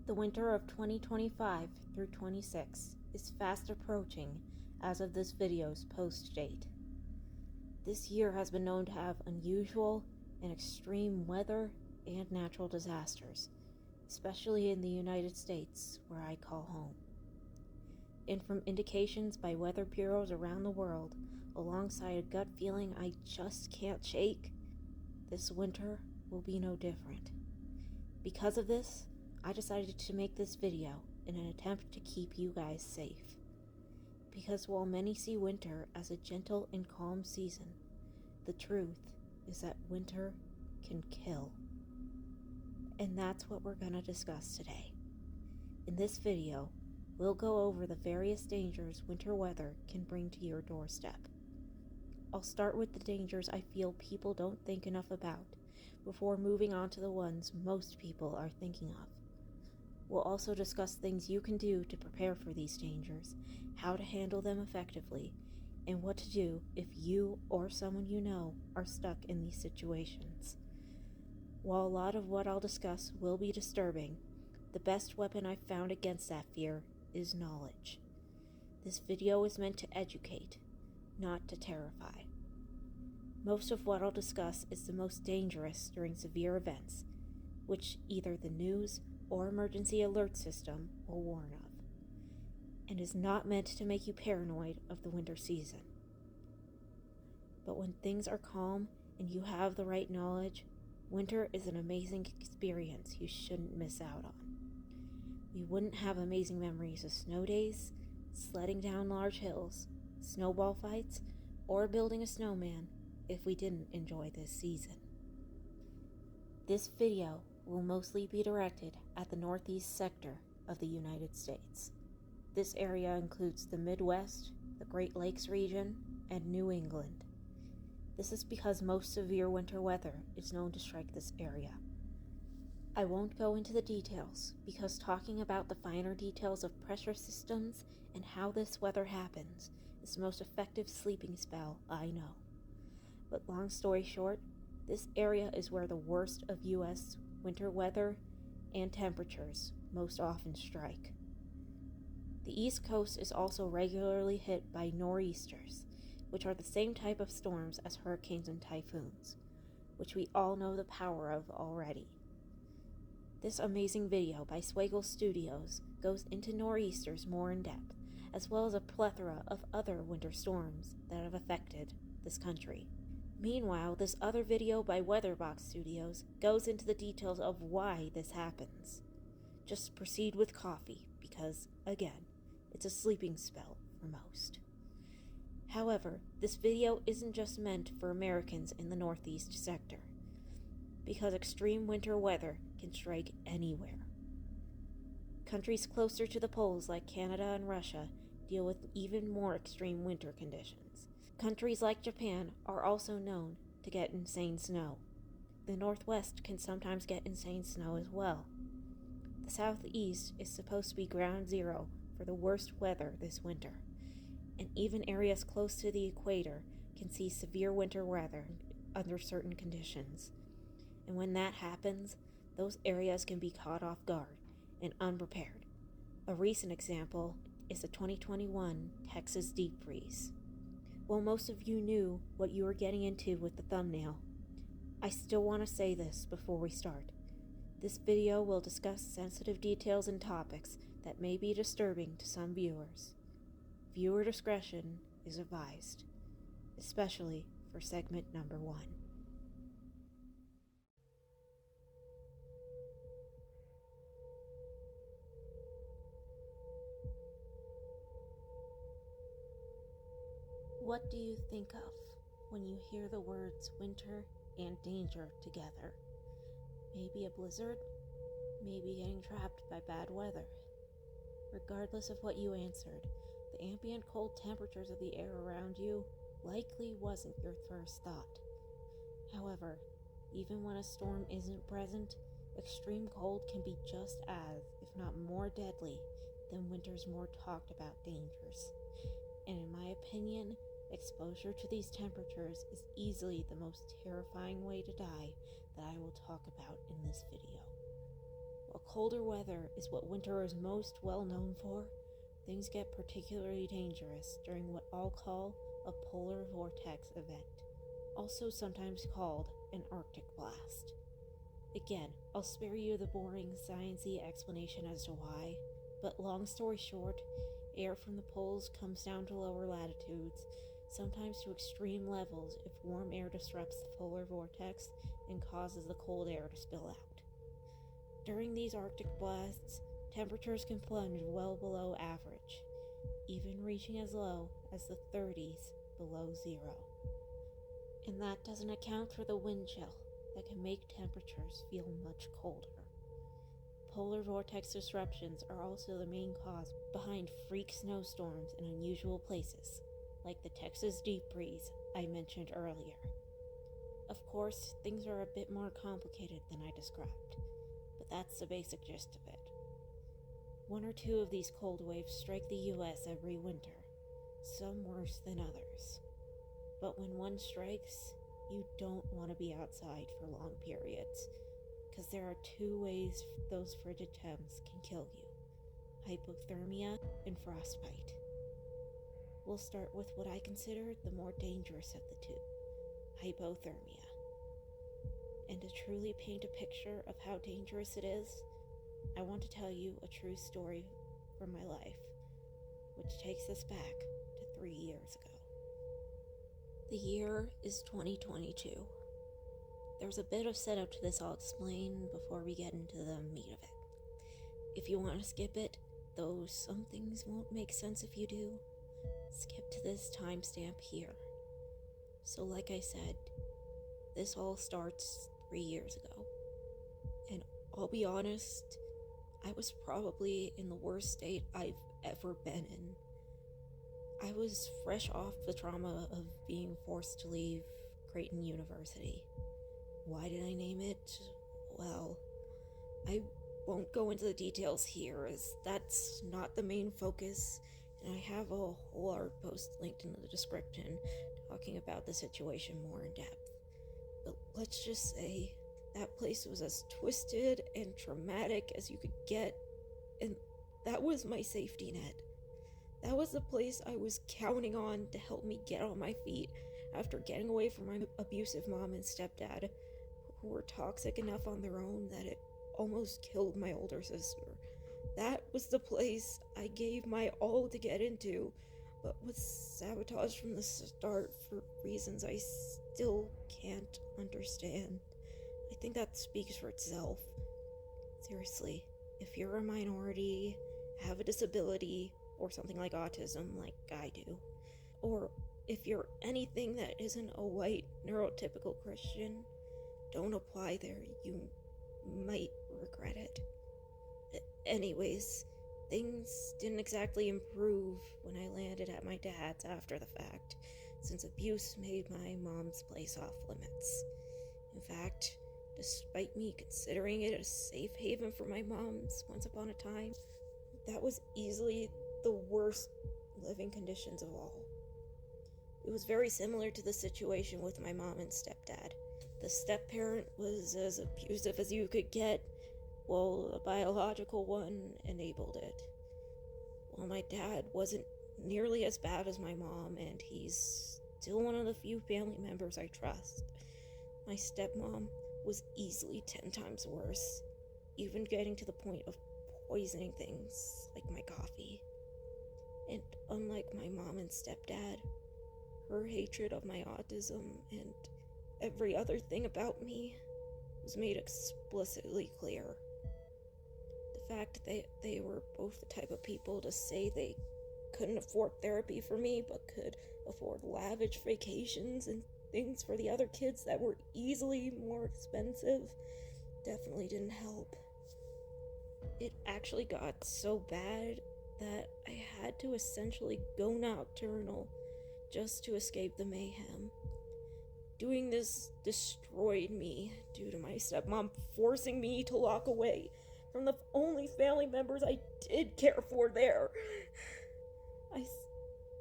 The winter of 2025 through 26 is fast approaching as of this video's post date. This year has been known to have unusual and extreme weather and natural disasters, especially in the United States, where I call home. And from indications by weather bureaus around the world, alongside a gut feeling I just can't shake, this winter will be no different. Because of this, I decided to make this video in an attempt to keep you guys safe. Because while many see winter as a gentle and calm season, the truth is that winter can kill. And that's what we're gonna discuss today. In this video, we'll go over the various dangers winter weather can bring to your doorstep. I'll start with the dangers I feel people don't think enough about, before moving on to the ones most people are thinking of. We'll also discuss things you can do to prepare for these dangers, how to handle them effectively, and what to do if you or someone you know are stuck in these situations. While a lot of what I'll discuss will be disturbing, the best weapon I've found against that fear is knowledge. This video is meant to educate, not to terrify. Most of what I'll discuss is the most dangerous during severe events, which either the news or emergency alert system will warn of, and is not meant to make you paranoid of the winter season. But when things are calm and you have the right knowledge, winter is an amazing experience you shouldn't miss out on. We wouldn't have amazing memories of snow days, sledding down large hills, snowball fights, or building a snowman if we didn't enjoy this season. This video will mostly be directed at the northeast sector of the United States. This area includes the Midwest, the Great Lakes region, and New England. This is because most severe winter weather is known to strike this area. I won't go into the details because talking about the finer details of pressure systems and how this weather happens is the most effective sleeping spell I know. But long story short, this area is where the worst of U.S. winter weather and temperatures most often strike. The East Coast is also regularly hit by nor'easters, which are the same type of storms as hurricanes and typhoons, which we all know the power of already. This amazing video by Swaggle Studios goes into nor'easters more in depth, as well as a plethora of other winter storms that have affected this country. Meanwhile, this other video by Weatherbox Studios goes into the details of why this happens. Just proceed with coffee, because, again, it's a sleeping spell for most. However, this video isn't just meant for Americans in the Northeast sector, because extreme winter weather can strike anywhere. Countries closer to the poles like Canada and Russia deal with even more extreme winter conditions. Countries like Japan are also known to get insane snow. The Northwest can sometimes get insane snow as well. The Southeast is supposed to be ground zero for the worst weather this winter, and even areas close to the equator can see severe winter weather under certain conditions. And when that happens, those areas can be caught off guard and unprepared. A recent example is the 2021 Texas deep freeze. While most of you knew what you were getting into with the thumbnail, I still want to say this before we start. This video will discuss sensitive details and topics that may be disturbing to some viewers. Viewer discretion is advised, especially for segment number 1. What do you think of when you hear the words winter and danger together? Maybe a blizzard, maybe getting trapped by bad weather. Regardless of what you answered, the ambient cold temperatures of the air around you likely wasn't your first thought. However, even when a storm isn't present, extreme cold can be just as, if not more deadly, than winter's more talked about dangers. And in my opinion, exposure to these temperatures is easily the most terrifying way to die that I will talk about in this video. While colder weather is what winter is most well known for, things get particularly dangerous during what I'll call a polar vortex event, also sometimes called an Arctic blast. Again, I'll spare you the boring science-y explanation as to why, but long story short, air from the poles comes down to lower latitudes, sometimes to extreme levels if warm air disrupts the polar vortex and causes the cold air to spill out. During these Arctic blasts, temperatures can plunge well below average, even reaching as low as the 30s below zero. And that doesn't account for the wind chill that can make temperatures feel much colder. Polar vortex disruptions are also the main cause behind freak snowstorms in unusual places, like the Texas deep freeze I mentioned earlier. Of course, things are a bit more complicated than I described, but that's the basic gist of it. One or two of these cold waves strike the US every winter, some worse than others. But when one strikes, you don't want to be outside for long periods, because there are two ways those frigid temps can kill you: hypothermia and frostbite. We'll start with what I consider the more dangerous of the two: hypothermia. And to truly paint a picture of how dangerous it is, I want to tell you a true story from my life, which takes us back to 3 years ago. The year is 2022. There's a bit of setup to this I'll explain before we get into the meat of it. If you want to skip it, though some things won't make sense if you do, skip to this timestamp here. So like I said, this all starts 3 years ago. And I'll be honest, I was probably in the worst state I've ever been in. I was fresh off the trauma of being forced to leave Creighton University. Why did I name it? Well, I won't go into the details here, as that's not the main focus, and I have a whole art post linked in the description talking about the situation more in depth. But let's just say that place was as twisted and traumatic as you could get, and that was my safety net. That was the place I was counting on to help me get on my feet after getting away from my abusive mom and stepdad, who were toxic enough on their own that it almost killed my older sister. That was the place I gave my all to get into, but was sabotaged from the start for reasons I still can't understand. I think that speaks for itself. Seriously, if you're a minority, have a disability, or something like autism like I do, or if you're anything that isn't a white neurotypical Christian, don't apply there. You might regret it. Anyways, things didn't exactly improve when I landed at my dad's after the fact, since abuse made my mom's place off limits. In fact, despite me considering it a safe haven for my mom's once upon a time, that was easily the worst living conditions of all. It was very similar to the situation with my mom and stepdad. The step-parent was as abusive as you could get, while the biological one enabled it. While my dad wasn't nearly as bad as my mom, and he's still one of the few family members I trust, my stepmom was easily 10 times worse, even getting to the point of poisoning things like my coffee. And unlike my mom and stepdad, her hatred of my autism and every other thing about me was made explicitly clear. The fact that they were both the type of people to say they couldn't afford therapy for me, but could afford lavish vacations and things for the other kids that were easily more expensive, definitely didn't help. It actually got so bad that I had to essentially go nocturnal just to escape the mayhem. Doing this destroyed me due to my stepmom forcing me to lock away from the only family members I did care for there.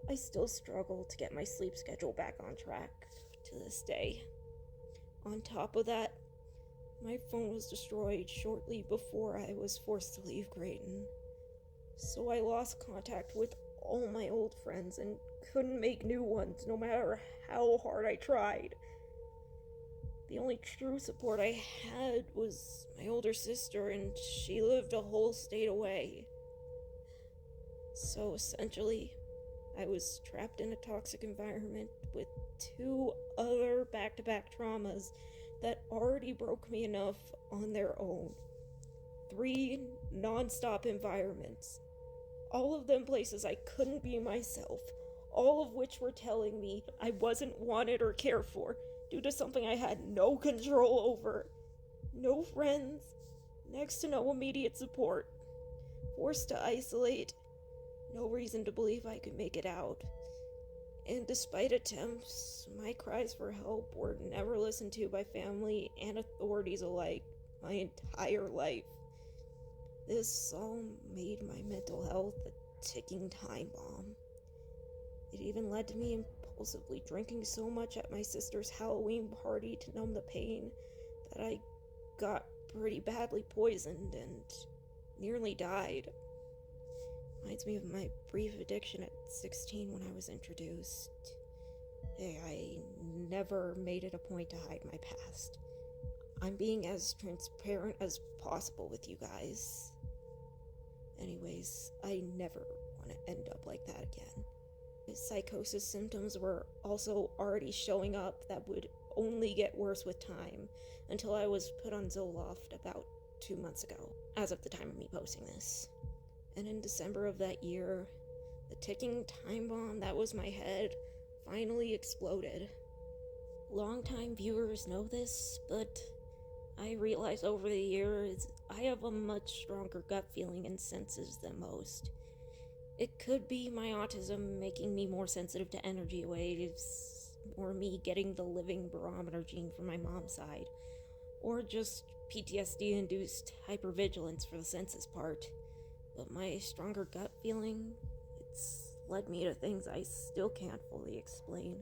I still struggle to get my sleep schedule back on track to this day. On top of that, My phone was destroyed shortly before I was forced to leave Creighton, so I lost contact with all my old friends and couldn't make new ones no matter how hard I tried. The only true support I had was my older sister, and she lived a whole state away. So essentially, I was trapped in a toxic environment with 2 other back-to-back traumas that already broke me enough on their own. 3 non-stop environments. All of them places I couldn't be myself, all of which were telling me I wasn't wanted or cared for due to something I had no control over. No friends, next to no immediate support, forced to isolate, no reason to believe I could make it out. And despite attempts, my cries for help were never listened to by family and authorities alike my entire life. This all made my mental health a ticking time bomb. It even led to me impulsively drinking so much at my sister's Halloween party to numb the pain that I got pretty badly poisoned and nearly died. Reminds me of my brief addiction at 16 when I was introduced. I never made it a point to hide my past. I'm being as transparent as possible with you guys. Anyways, I never want to end up like that again. Psychosis symptoms were also already showing up that would only get worse with time until I was put on Zoloft about 2 months ago, as of the time of me posting this. And in December of that year, the ticking time bomb that was my head finally exploded. Longtime viewers know this, but I realized over the years I have a much stronger gut feeling and senses than most. It could be my autism making me more sensitive to energy waves, or me getting the living barometer gene from my mom's side, or just PTSD-induced hypervigilance for the senses part. But my stronger gut feeling, it's led me to things I still can't fully explain.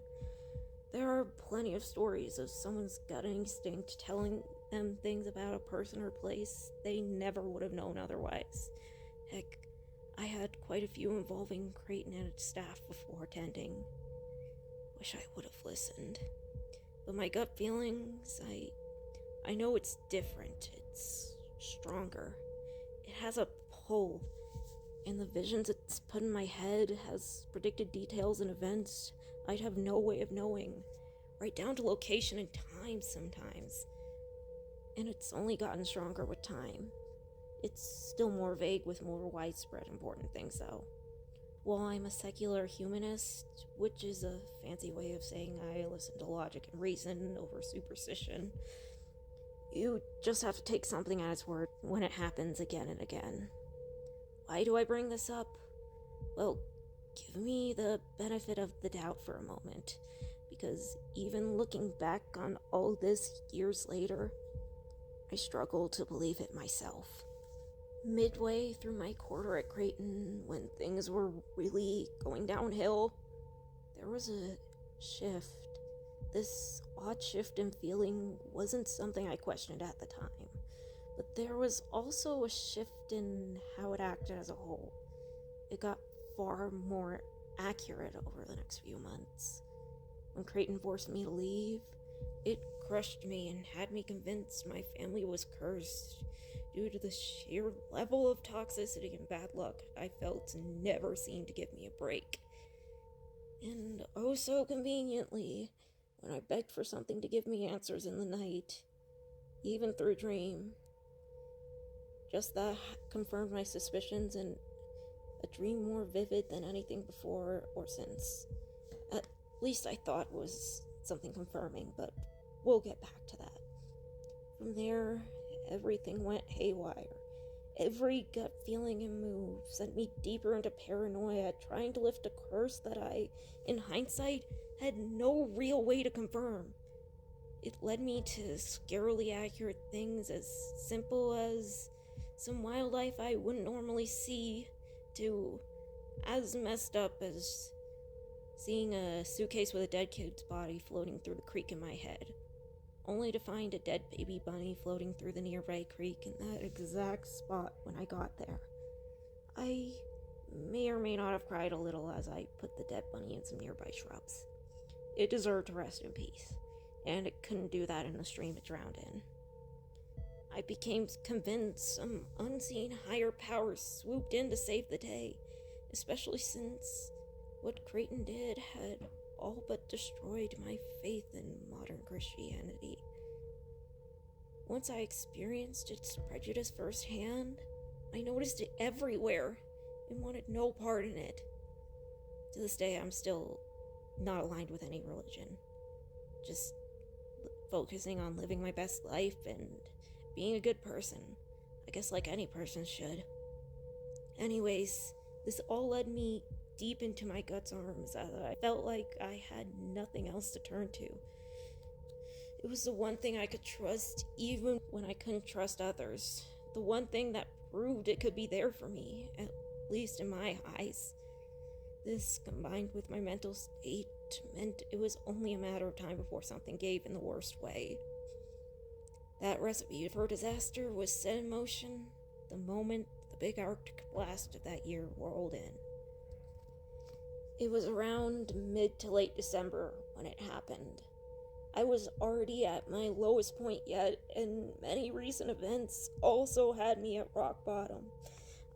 There are plenty of stories of someone's gut instinct telling them things about a person or place they never would have known otherwise. Heck, I had quite a few involving Creighton and its staff before attending. Wish I would have listened. But my gut feelings, I know it's different. It's stronger. It has a pull, and the visions it's put in my head has predicted details and events I'd have no way of knowing, right down to location and time sometimes. And it's only gotten stronger with time. It's still more vague with more widespread important things, though. While I'm a secular humanist, which is a fancy way of saying I listen to logic and reason over superstition, you just have to take something at its word when it happens again and again. Why do I bring this up? Well, give me the benefit of the doubt for a moment, because even looking back on all this years later, I struggle to believe it myself. Midway through my quarter at Creighton, when things were really going downhill, there was a shift. This odd shift in feeling wasn't something I questioned at the time, but there was also a shift in how it acted as a whole. It got far more accurate over the next few months. When Creighton forced me to leave, it crushed me and had me convinced my family was cursed due to the sheer level of toxicity and bad luck I felt never seemed to give me a break. And oh so conveniently, when I begged for something to give me answers in the night, even through a dream, just that confirmed my suspicions, and a dream more vivid than anything before or since. At least I thought was something confirming, but we'll get back to that. From there, everything went haywire. Every gut feeling and move sent me deeper into paranoia, trying to lift a curse that I, in hindsight, had no real way to confirm. It led me to scarily accurate things as simple as some wildlife I wouldn't normally see, to as messed up as seeing a suitcase with a dead kid's body floating through the creek in my head. only to find a dead baby bunny floating through the nearby creek in that exact spot when I got there. I may or may not have cried a little as I put the dead bunny in some nearby shrubs. It deserved to rest in peace, and it couldn't do that in the stream it drowned in. I became convinced some unseen higher power swooped in to save the day, especially since what Creighton did had all but destroyed my faith in modern Christianity. Once I experienced its prejudice firsthand, I noticed it everywhere and wanted no part in it. To this day, I'm still not aligned with any religion, just focusing on living my best life and being a good person, I guess like any person should. Anyways, this all led me deep into my gut's arms as I felt like I had nothing else to turn to. It was the one thing I could trust even when I couldn't trust others. The one thing that proved it could be there for me, at least in my eyes. This, combined with my mental state, meant it was only a matter of time before something gave in the worst way. That recipe for disaster was set in motion the moment the big Arctic blast of that year rolled in. It was around mid to late December when it happened. I was already at my lowest point yet, and many recent events also had me at rock bottom.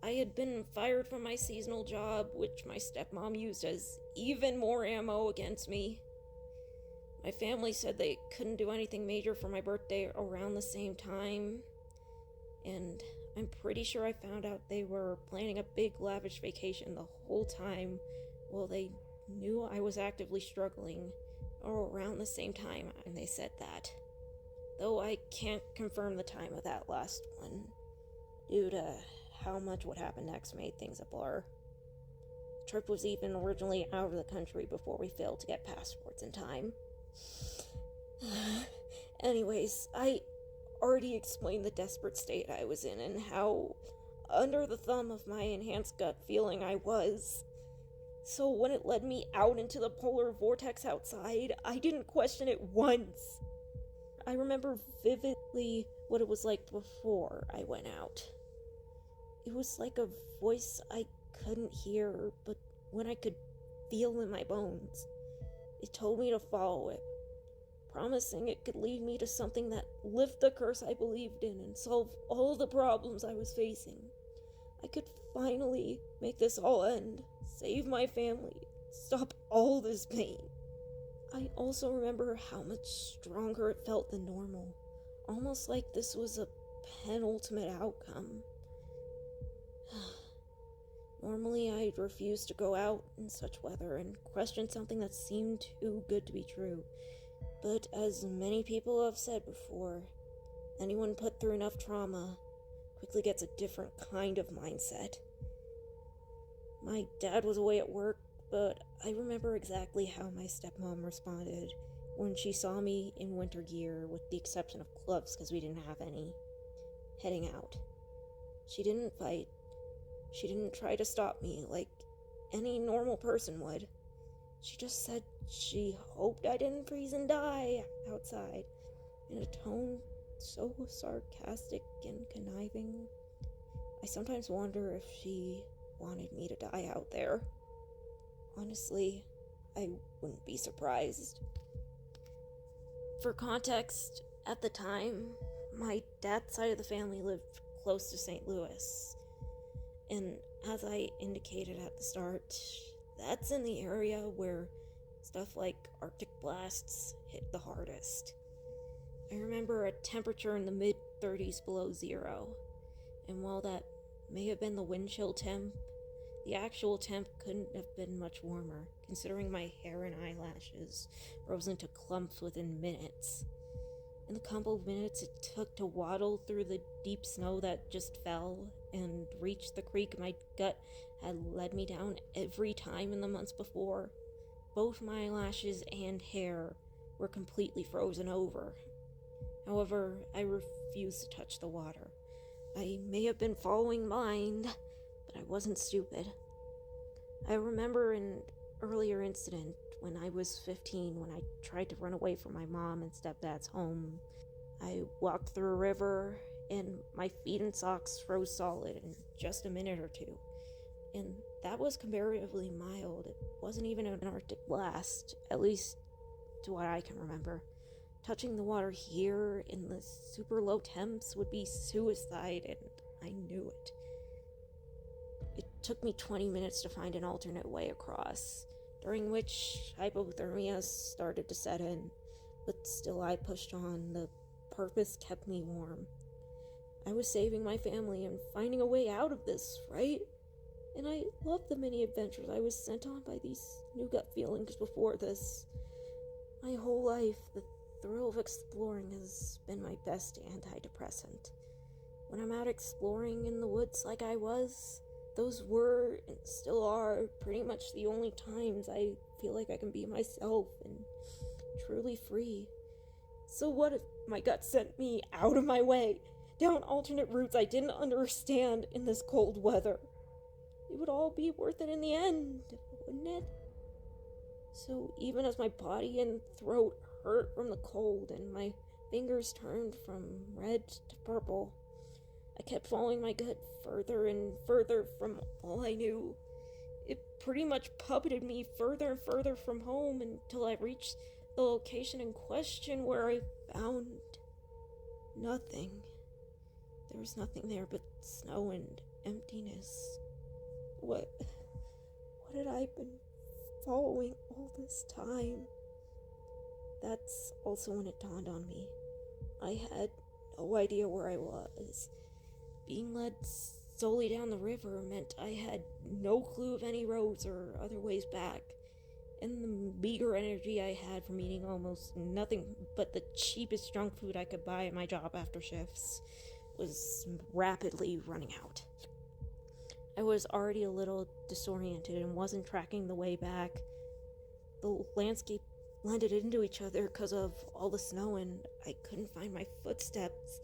I had been fired from my seasonal job, which my stepmom used as even more ammo against me. My family said they couldn't do anything major for my birthday around the same time, and I'm pretty sure I found out they were planning a big lavish vacation the whole time while they knew I was actively struggling around the same time, and they said that. Though I can't confirm the time of that last one, due to how much what happened next made things a blur. The trip was even originally out of the country before we failed to get passports in time. Anyways, I already explained the desperate state I was in and how under the thumb of my enhanced gut feeling I was. So when it led me out into the polar vortex outside, I didn't question it once. I remember vividly what it was like before I went out. It was like a voice I couldn't hear, but when I could feel in my bones. It told me to follow it, promising it could lead me to something that lift the curse I believed in and solve all the problems I was facing. I could finally make this all end, save my family, stop all this pain. I also remember how much stronger it felt than normal, almost like this was a penultimate outcome. Normally, I'd refuse to go out in such weather and question something that seemed too good to be true. But as many people have said before, anyone put through enough trauma quickly gets a different kind of mindset. My dad was away at work, but I remember exactly how my stepmom responded when she saw me in winter gear, with the exception of gloves because we didn't have any, heading out. She didn't fight. She didn't try to stop me like any normal person would. She just said she hoped I didn't freeze and die outside, in a tone so sarcastic and conniving. I sometimes wonder if she wanted me to die out there. Honestly, I wouldn't be surprised. For context, at the time, my dad's side of the family lived close to St. Louis. And as I indicated at the start, that's in the area where stuff like Arctic blasts hit the hardest. I remember a temperature in the mid-30s below zero, and while that may have been the wind chill temp, the actual temp couldn't have been much warmer, considering my hair and eyelashes rose into clumps within minutes. In the couple of minutes it took to waddle through the deep snow that just fell and reach the creek my gut had led me down every time in the months before, both my eyelashes and hair were completely frozen over. However, I refused to touch the water. I may have been following blind, but I wasn't stupid. I remember an earlier incident when I was 15, when I tried to run away from my mom and stepdad's home. I walked through a river, and my feet and socks froze solid in just a minute or two. And that was comparatively mild. It wasn't even an Arctic blast, at least to what I can remember. Touching the water here in the super low temps would be suicide, and I knew it. It took me 20 minutes to find an alternate way across, during which hypothermia started to set in, but still I pushed on. The purpose kept me warm. I was saving my family and finding a way out of this, right? And I loved the many adventures I was sent on by these new gut feelings before this. My whole life, the thrill of exploring has been my best antidepressant. When I'm out exploring in the woods like I was, those were, and still are, pretty much the only times I feel like I can be myself and truly free. So what if my gut sent me out of my way, down alternate routes I didn't understand in this cold weather? It would all be worth it in the end, wouldn't it? So even as my body and throat hurt from the cold and my fingers turned from red to purple, I kept following my gut further and further from all I knew. It pretty much puppeted me further and further from home until I reached the location in question, where I found nothing. There was nothing there but snow and emptiness. What had I been following all this time? That's also when it dawned on me. I had no idea where I was. Being led solely down the river meant I had no clue of any roads or other ways back. And the meager energy I had from eating almost nothing but the cheapest junk food I could buy at my job after shifts was rapidly running out. I was already a little disoriented and wasn't tracking the way back. The landscape blended into each other because of all the snow, and I couldn't find my footsteps.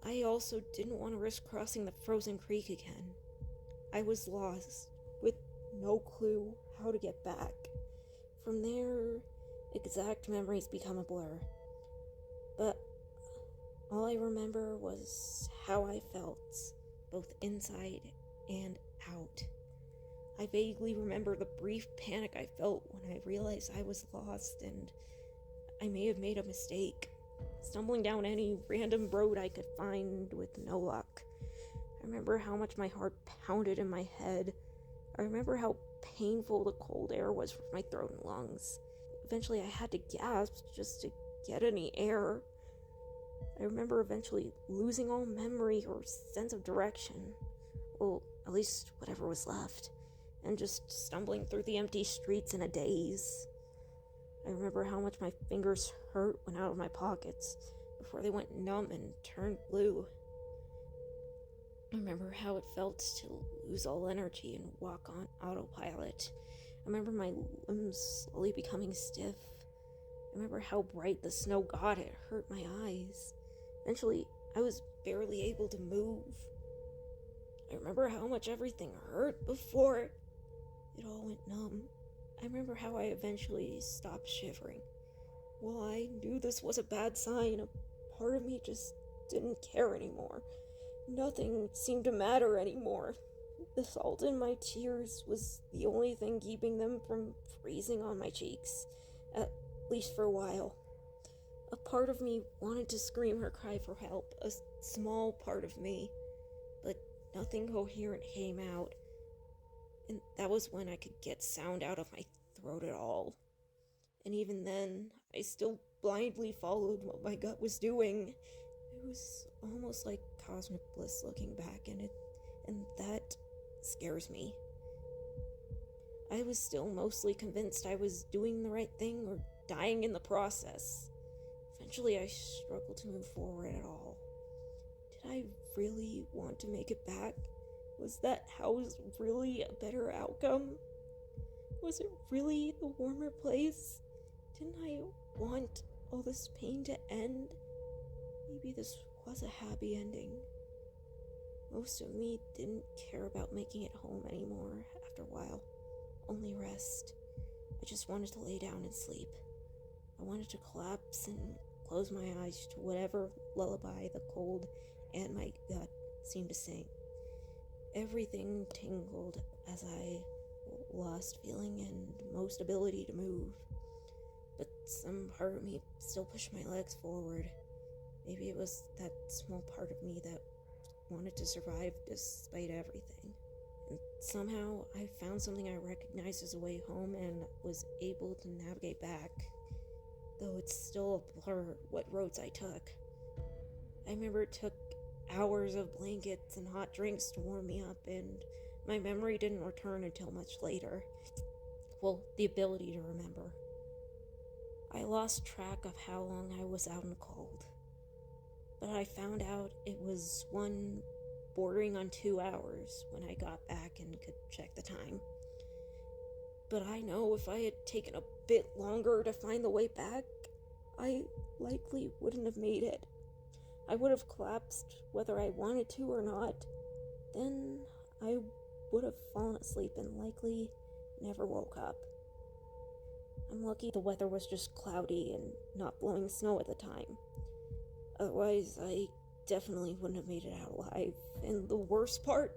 I also didn't want to risk crossing the frozen creek again. I was lost, with no clue how to get back. From there, exact memories become a blur. But all I remember was how I felt, both inside and out. I vaguely remember the brief panic I felt when I realized I was lost and I may have made a mistake, stumbling down any random road I could find with no luck. I remember how much my heart pounded in my head. I remember how painful the cold air was for my throat and lungs. Eventually I had to gasp just to get any air. I remember eventually losing all memory or sense of direction. Well, at least whatever was left. And just stumbling through the empty streets in a daze. I remember how much my fingers hurt when out of my pockets before they went numb and turned blue. I remember how it felt to lose all energy and walk on autopilot. I remember my limbs slowly becoming stiff. I remember how bright the snow got. It hurt my eyes. Eventually, I was barely able to move. I remember how much everything hurt before it all went numb. I remember how I eventually stopped shivering. Well, I knew this was a bad sign. A part of me just didn't care anymore. Nothing seemed to matter anymore. The salt in my tears was the only thing keeping them from freezing on my cheeks, at least for a while. A part of me wanted to scream or cry for help, a small part of me, but nothing coherent came out, and that was when I could get sound out of my throat at all. And even then, I still blindly followed what my gut was doing. It was almost like cosmic bliss looking back, and that scares me. I was still mostly convinced I was doing the right thing or dying in the process. Eventually, I struggled to move forward at all. Did I really want to make it back? Was that house really a better outcome? Was it really the warmer place? Didn't I want all this pain to end? Maybe this was a happy ending. Most of me didn't care about making it home anymore after a while. Only rest. I just wanted to lay down and sleep. I wanted to collapse and close my eyes to whatever lullaby the cold and my gut seemed to sing. Everything tingled as I lost feeling and most ability to move. But some part of me still pushed my legs forward. Maybe it was that small part of me that wanted to survive despite everything. And somehow I found something I recognized as a way home and was able to navigate back, though it's still a blur what roads I took. I remember it took hours of blankets and hot drinks to warm me up, and my memory didn't return until much later. Well, the ability to remember. I lost track of how long I was out in the cold, but I found out it was one bordering on 2 hours when I got back and could check the time. But I know if I had taken a bit longer to find the way back, I likely wouldn't have made it. I would have collapsed whether I wanted to or not. Then I would have fallen asleep and likely never woke up. I'm lucky the weather was just cloudy and not blowing snow at the time. Otherwise, I definitely wouldn't have made it out alive. And the worst part,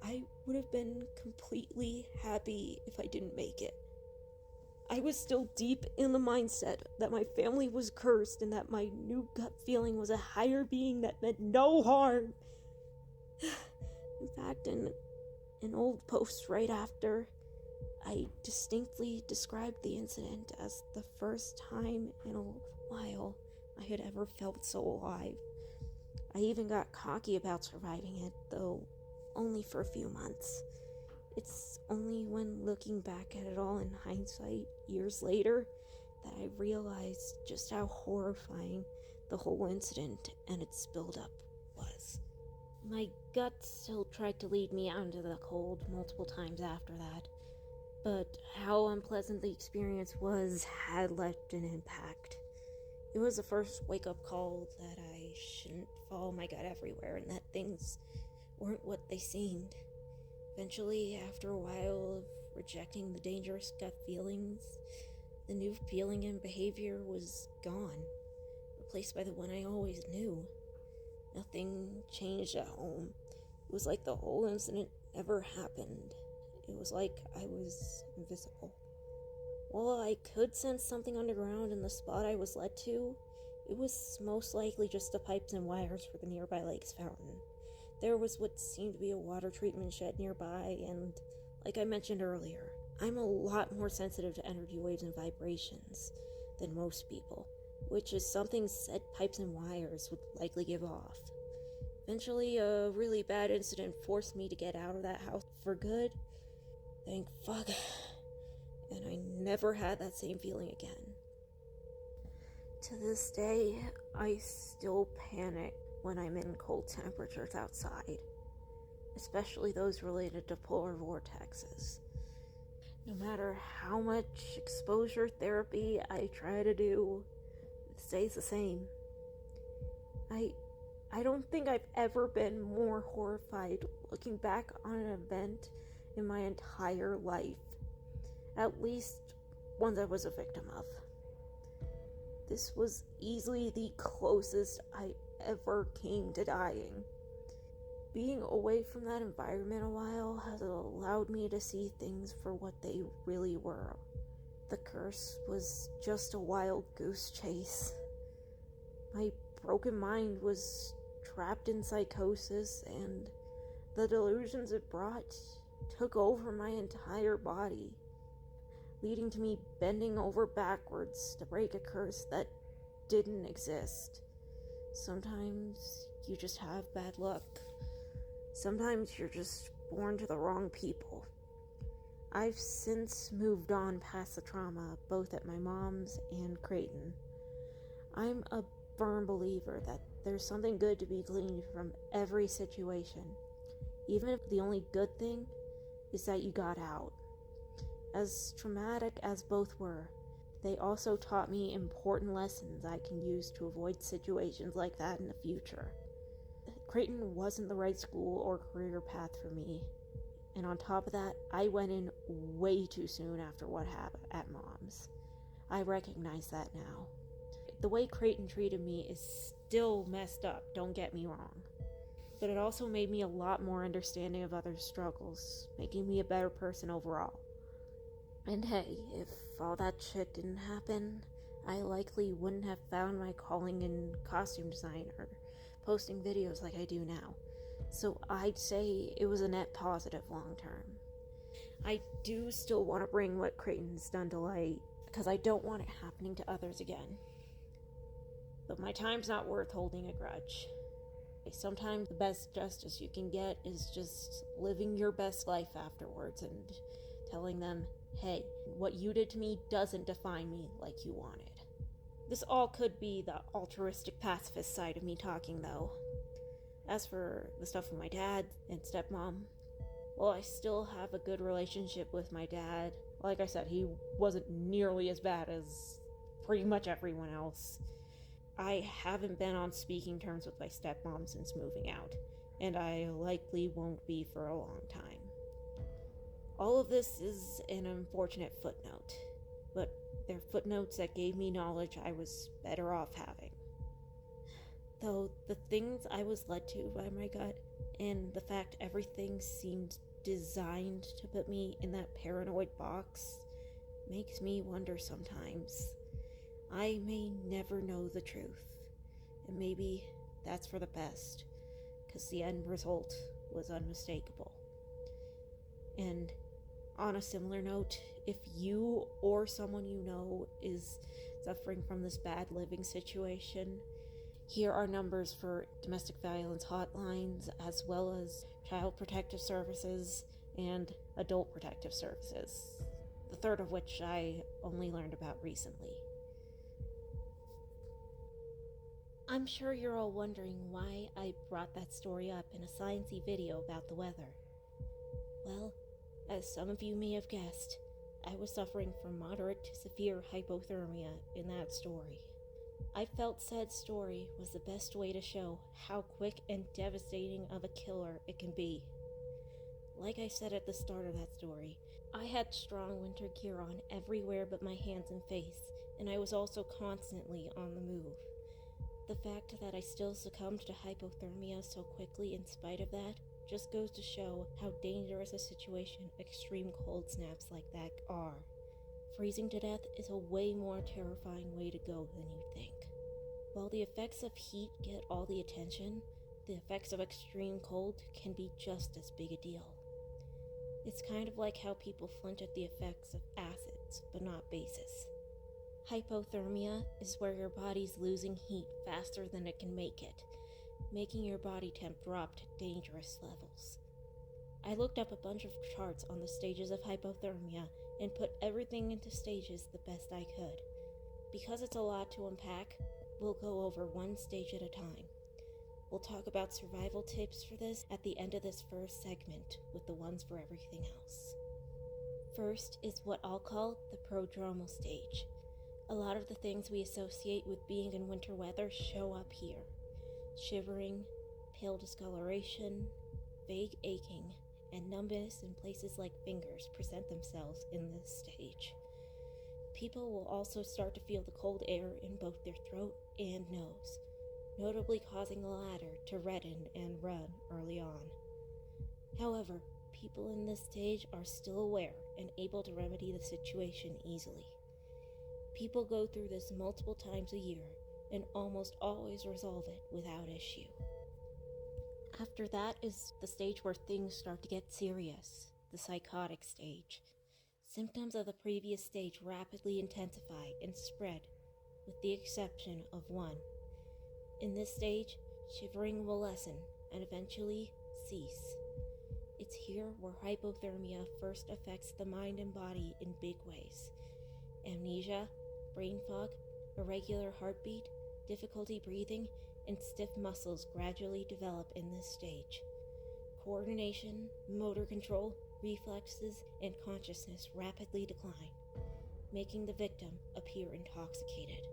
I would have been completely happy if I didn't make it. I was still deep in the mindset that my family was cursed and that my new gut feeling was a higher being that meant no harm. In fact, in an old post right after, I distinctly described the incident as the first time in a while I had ever felt so alive. I even got cocky about surviving it, though only for a few months. It's only when looking back at it all in hindsight, years later, that I realized just how horrifying the whole incident and its build-up was. My gut still tried to lead me out into the cold multiple times after that, but how unpleasant the experience was had left an impact. It was the first wake-up call that I shouldn't follow my gut everywhere and that things weren't what they seemed. Eventually, after a while of rejecting the dangerous gut feelings, the new feeling and behavior was gone, replaced by the one I always knew. Nothing changed at home. It was like the whole incident never happened. It was like I was invisible. While I could sense something underground in the spot I was led to, it was most likely just the pipes and wires for the nearby lake's fountain. There was what seemed to be a water treatment shed nearby, and like I mentioned earlier, I'm a lot more sensitive to energy waves and vibrations than most people, which is something said pipes and wires would likely give off. Eventually, a really bad incident forced me to get out of that house for good. Thank fuck. And I never had that same feeling again. To this day, I still panic when I'm in cold temperatures outside, especially those related to polar vortexes. No matter how much exposure therapy I try to do, it stays the same. I don't think I've ever been more horrified looking back on an event in my entire life, at least one I was a victim of. This was easily the closest I ever came to dying. Being away from that environment a while has allowed me to see things for what they really were. The curse was just a wild goose chase. My broken mind was trapped in psychosis, and the delusions it brought took over my entire body, leading to me bending over backwards to break a curse that didn't exist. Sometimes you just have bad luck. Sometimes you're just born to the wrong people. I've since moved on past the trauma, both at my mom's and Creighton. I'm a firm believer that there's something good to be gleaned from every situation, even if the only good thing is that you got out. As traumatic as both were, they also taught me important lessons I can use to avoid situations like that in the future. Creighton wasn't the right school or career path for me. And on top of that, I went in way too soon after what happened at Mom's. I recognize that now. The way Creighton treated me is still messed up, don't get me wrong. But it also made me a lot more understanding of others' struggles, making me a better person overall. And hey, if all that shit didn't happen, I likely wouldn't have found my calling in costume design or posting videos like I do now. So I'd say it was a net positive long term. I do still want to bring what Creighton's done to light, because I don't want it happening to others again. But my time's not worth holding a grudge. Sometimes the best justice you can get is just living your best life afterwards and telling them, hey, what you did to me doesn't define me like you wanted. This all could be the altruistic pacifist side of me talking, though. As for the stuff with my dad and stepmom, well, I still have a good relationship with my dad. Like I said, he wasn't nearly as bad as pretty much everyone else. I haven't been on speaking terms with my stepmom since moving out, and I likely won't be for a long time. All of this is an unfortunate footnote, but they're footnotes that gave me knowledge I was better off having. Though the things I was led to by my gut, and the fact everything seemed designed to put me in that paranoid box, makes me wonder sometimes. I may never know the truth, and maybe that's for the best, because the end result was unmistakable. And on a similar note, if you or someone you know is suffering from this bad living situation, here are numbers for domestic violence hotlines, as well as child protective services and adult protective services, the third of which I only learned about recently. I'm sure you're all wondering why I brought that story up in a sciencey video about the weather. Well, as some of you may have guessed, I was suffering from moderate to severe hypothermia in that story. I felt said story was the best way to show how quick and devastating of a killer it can be. Like I said at the start of that story, I had strong winter gear on everywhere but my hands and face, and I was also constantly on the move. The fact that I still succumbed to hypothermia so quickly in spite of that just goes to show how dangerous a situation extreme cold snaps like that are. Freezing to death is a way more terrifying way to go than you'd think. While the effects of heat get all the attention, the effects of extreme cold can be just as big a deal. It's kind of like how people flinch at the effects of acids, but not bases. Hypothermia is where your body's losing heat faster than it can make it, making your body temp drop to dangerous levels. I looked up a bunch of charts on the stages of hypothermia and put everything into stages the best I could. Because it's a lot to unpack, we'll go over one stage at a time. We'll talk about survival tips for this at the end of this first segment, with the ones for everything else. First is what I'll call the prodromal stage. A lot of the things we associate with being in winter weather show up here. Shivering, pale discoloration, vague aching, and numbness in places like fingers present themselves in this stage. People will also start to feel the cold air in both their throat and nose, notably causing the latter to redden and run early on. However, people in this stage are still aware and able to remedy the situation easily. People go through this multiple times a year and almost always resolve it without issue. After that is the stage where things start to get serious, the psychotic stage. Symptoms of the previous stage rapidly intensify and spread, with the exception of one. In this stage, shivering will lessen and eventually cease. It's here where hypothermia first affects the mind and body in big ways. Amnesia, brain fog, irregular heartbeat, difficulty breathing, and stiff muscles gradually develop in this stage. Coordination, motor control, reflexes, and consciousness rapidly decline, making the victim appear intoxicated.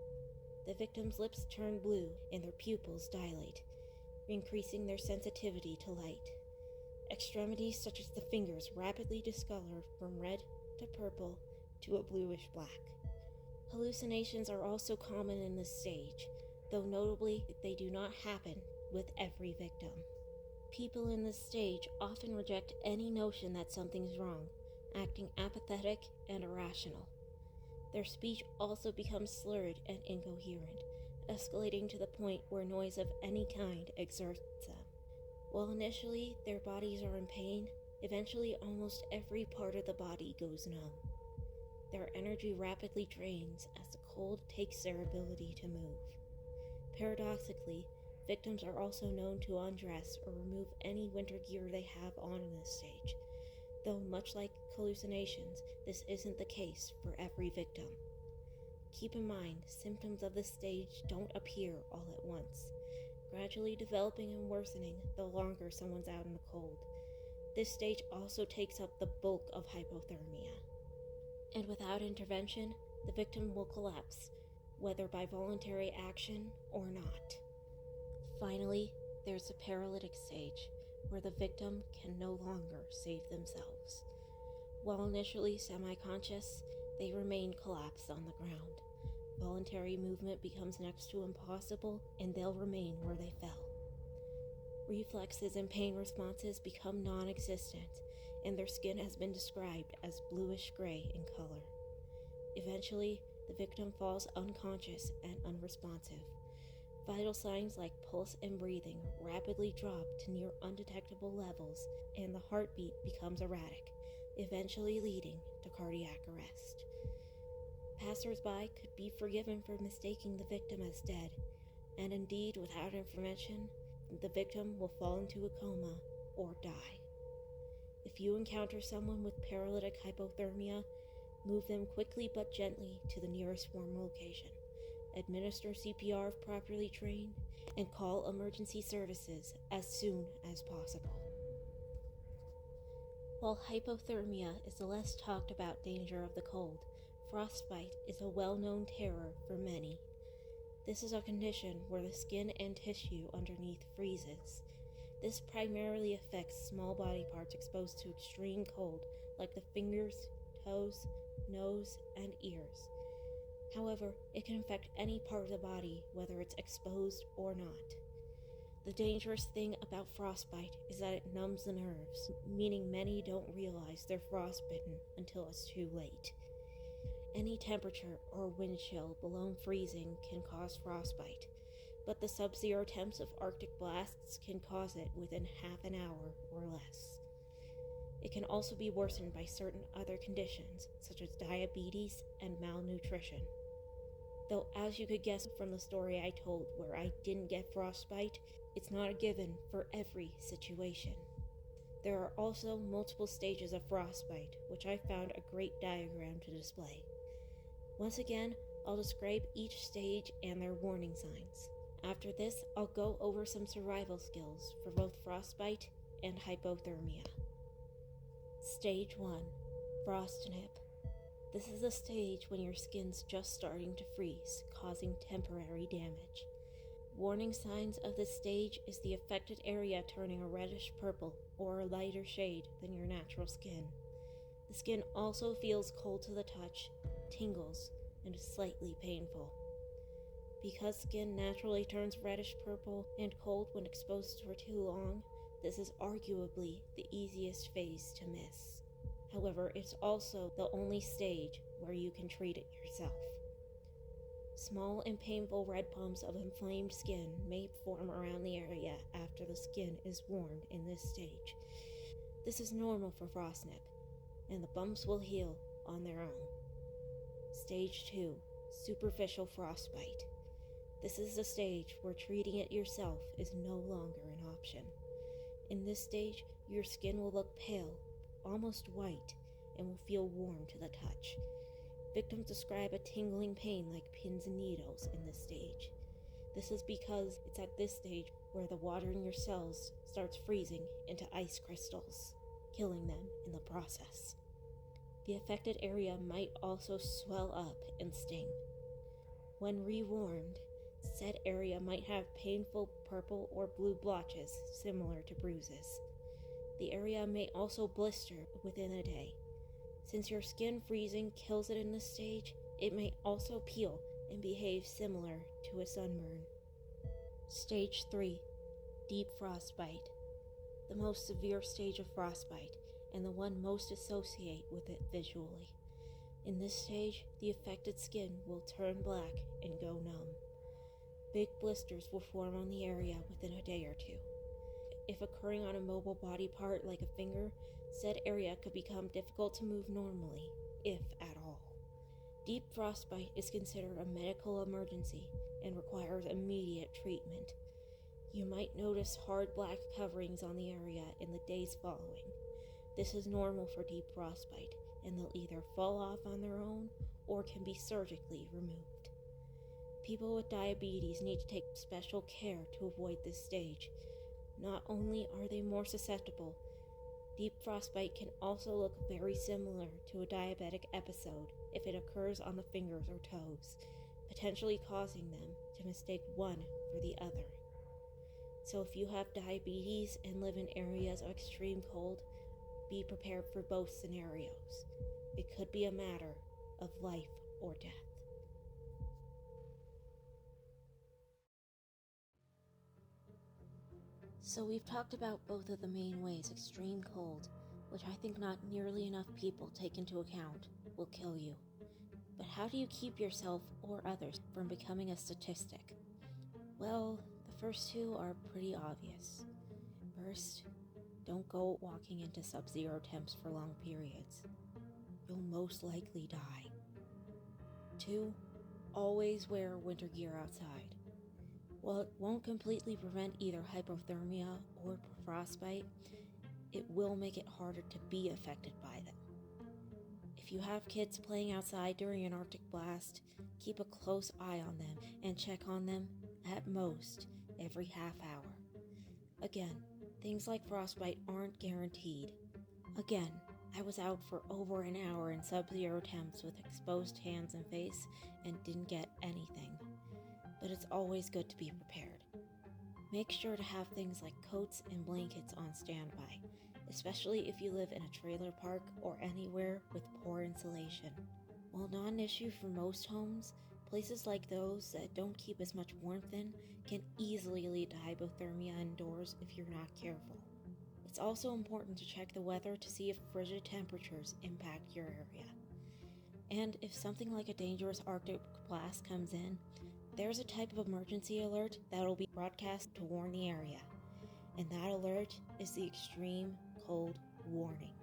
The victim's lips turn blue and their pupils dilate, increasing their sensitivity to light. Extremities such as the fingers rapidly discolor from red to purple to a bluish black. Hallucinations are also common in this stage, though notably they do not happen with every victim. People in this stage often reject any notion that something's wrong, acting apathetic and irrational. Their speech also becomes slurred and incoherent, escalating to the point where noise of any kind exerts them. While initially their bodies are in pain, eventually almost every part of the body goes numb. Their energy rapidly drains as the cold takes their ability to move. Paradoxically, victims are also known to undress or remove any winter gear they have on in this stage, though much like hallucinations, this isn't the case for every victim. Keep in mind, symptoms of this stage don't appear all at once, gradually developing and worsening the longer someone's out in the cold. This stage also takes up the bulk of hypothermia. And without intervention, the victim will collapse, whether by voluntary action or not. Finally, there's the paralytic stage, where the victim can no longer save themselves. While initially semi-conscious, they remain collapsed on the ground. Voluntary movement becomes next to impossible, and they'll remain where they fell. Reflexes and pain responses become non-existent, and their skin has been described as bluish-gray in color. Eventually, the victim falls unconscious and unresponsive. Vital signs like pulse and breathing rapidly drop to near undetectable levels, and the heartbeat becomes erratic, eventually leading to cardiac arrest. Passers-by could be forgiven for mistaking the victim as dead, and indeed, without intervention, the victim will fall into a coma or die. If you encounter someone with paralytic hypothermia, move them quickly but gently to the nearest warm location. Administer CPR if properly trained, and call emergency services as soon as possible. While hypothermia is the less talked about danger of the cold, frostbite is a well-known terror for many. This is a condition where the skin and tissue underneath freezes. This primarily affects small body parts exposed to extreme cold, like the fingers, toes, nose, and ears. However, it can affect any part of the body, whether it's exposed or not. The dangerous thing about frostbite is that it numbs the nerves, meaning many don't realize they're frostbitten until it's too late. Any temperature or wind chill below freezing can cause frostbite, but the sub-zero temps of Arctic blasts can cause it within half an hour or less. It can also be worsened by certain other conditions, such as diabetes and malnutrition. Though, as you could guess from the story I told where I didn't get frostbite, it's not a given for every situation. There are also multiple stages of frostbite, which I found a great diagram to display. Once again, I'll describe each stage and their warning signs. After this, I'll go over some survival skills for both frostbite and hypothermia. Stage 1. Frostnip. This is a stage when your skin's just starting to freeze, causing temporary damage. Warning signs of this stage is the affected area turning a reddish purple or a lighter shade than your natural skin. The skin also feels cold to the touch, tingles, and is slightly painful. Because skin naturally turns reddish purple and cold when exposed for too long, this is arguably the easiest phase to miss. However, it's also the only stage where you can treat it yourself. Small and painful red bumps of inflamed skin may form around the area after the skin is warmed in this stage. This is normal for frostnip, and the bumps will heal on their own. Stage 2. Superficial frostbite. This is the stage where treating it yourself is no longer an option. In this stage, your skin will look pale, almost white, and will feel warm to the touch. Victims describe a tingling pain like pins and needles in this stage. This is because it's at this stage where the water in your cells starts freezing into ice crystals, killing them in the process. The affected area might also swell up and sting. When rewarmed, said area might have painful purple or blue blotches similar to bruises. The area may also blister within a day. Since your skin freezing kills it in this stage, it may also peel and behave similar to a sunburn. Stage 3. Deep frostbite. The most severe stage of frostbite, and the one most associated with it visually. In this stage, the affected skin will turn black and go numb. Big blisters will form on the area within a day or two. If occurring on a mobile body part like a finger, said area could become difficult to move normally, if at all. Deep frostbite is considered a medical emergency and requires immediate treatment. You might notice hard black coverings on the area in the days following. This is normal for deep frostbite, and they'll either fall off on their own or can be surgically removed. People with diabetes need to take special care to avoid this stage. Not only are they more susceptible, deep frostbite can also look very similar to a diabetic episode if it occurs on the fingers or toes, potentially causing them to mistake one for the other. So if you have diabetes and live in areas of extreme cold, be prepared for both scenarios. It could be a matter of life or death. So we've talked about both of the main ways extreme cold, which I think not nearly enough people take into account, will kill you. But how do you keep yourself or others from becoming a statistic? Well, the first two are pretty obvious. First, don't go walking into sub-zero temps for long periods. You'll most likely die. 2, always wear winter gear outside. While it won't completely prevent either hypothermia or frostbite, it will make it harder to be affected by them. If you have kids playing outside during an Arctic blast, keep a close eye on them and check on them, at most, every half hour. Again, things like frostbite aren't guaranteed. Again, I was out for over an hour in sub-zero temps with exposed hands and face and didn't get anything. But it's always good to be prepared. Make sure to have things like coats and blankets on standby, especially if you live in a trailer park or anywhere with poor insulation. While not an issue for most homes, places like those that don't keep as much warmth in can easily lead to hypothermia indoors if you're not careful. It's also important to check the weather to see if frigid temperatures impact your area. And if something like a dangerous Arctic blast comes in, there's a type of emergency alert that'll be broadcast to warn the area. And that alert is the extreme cold warning.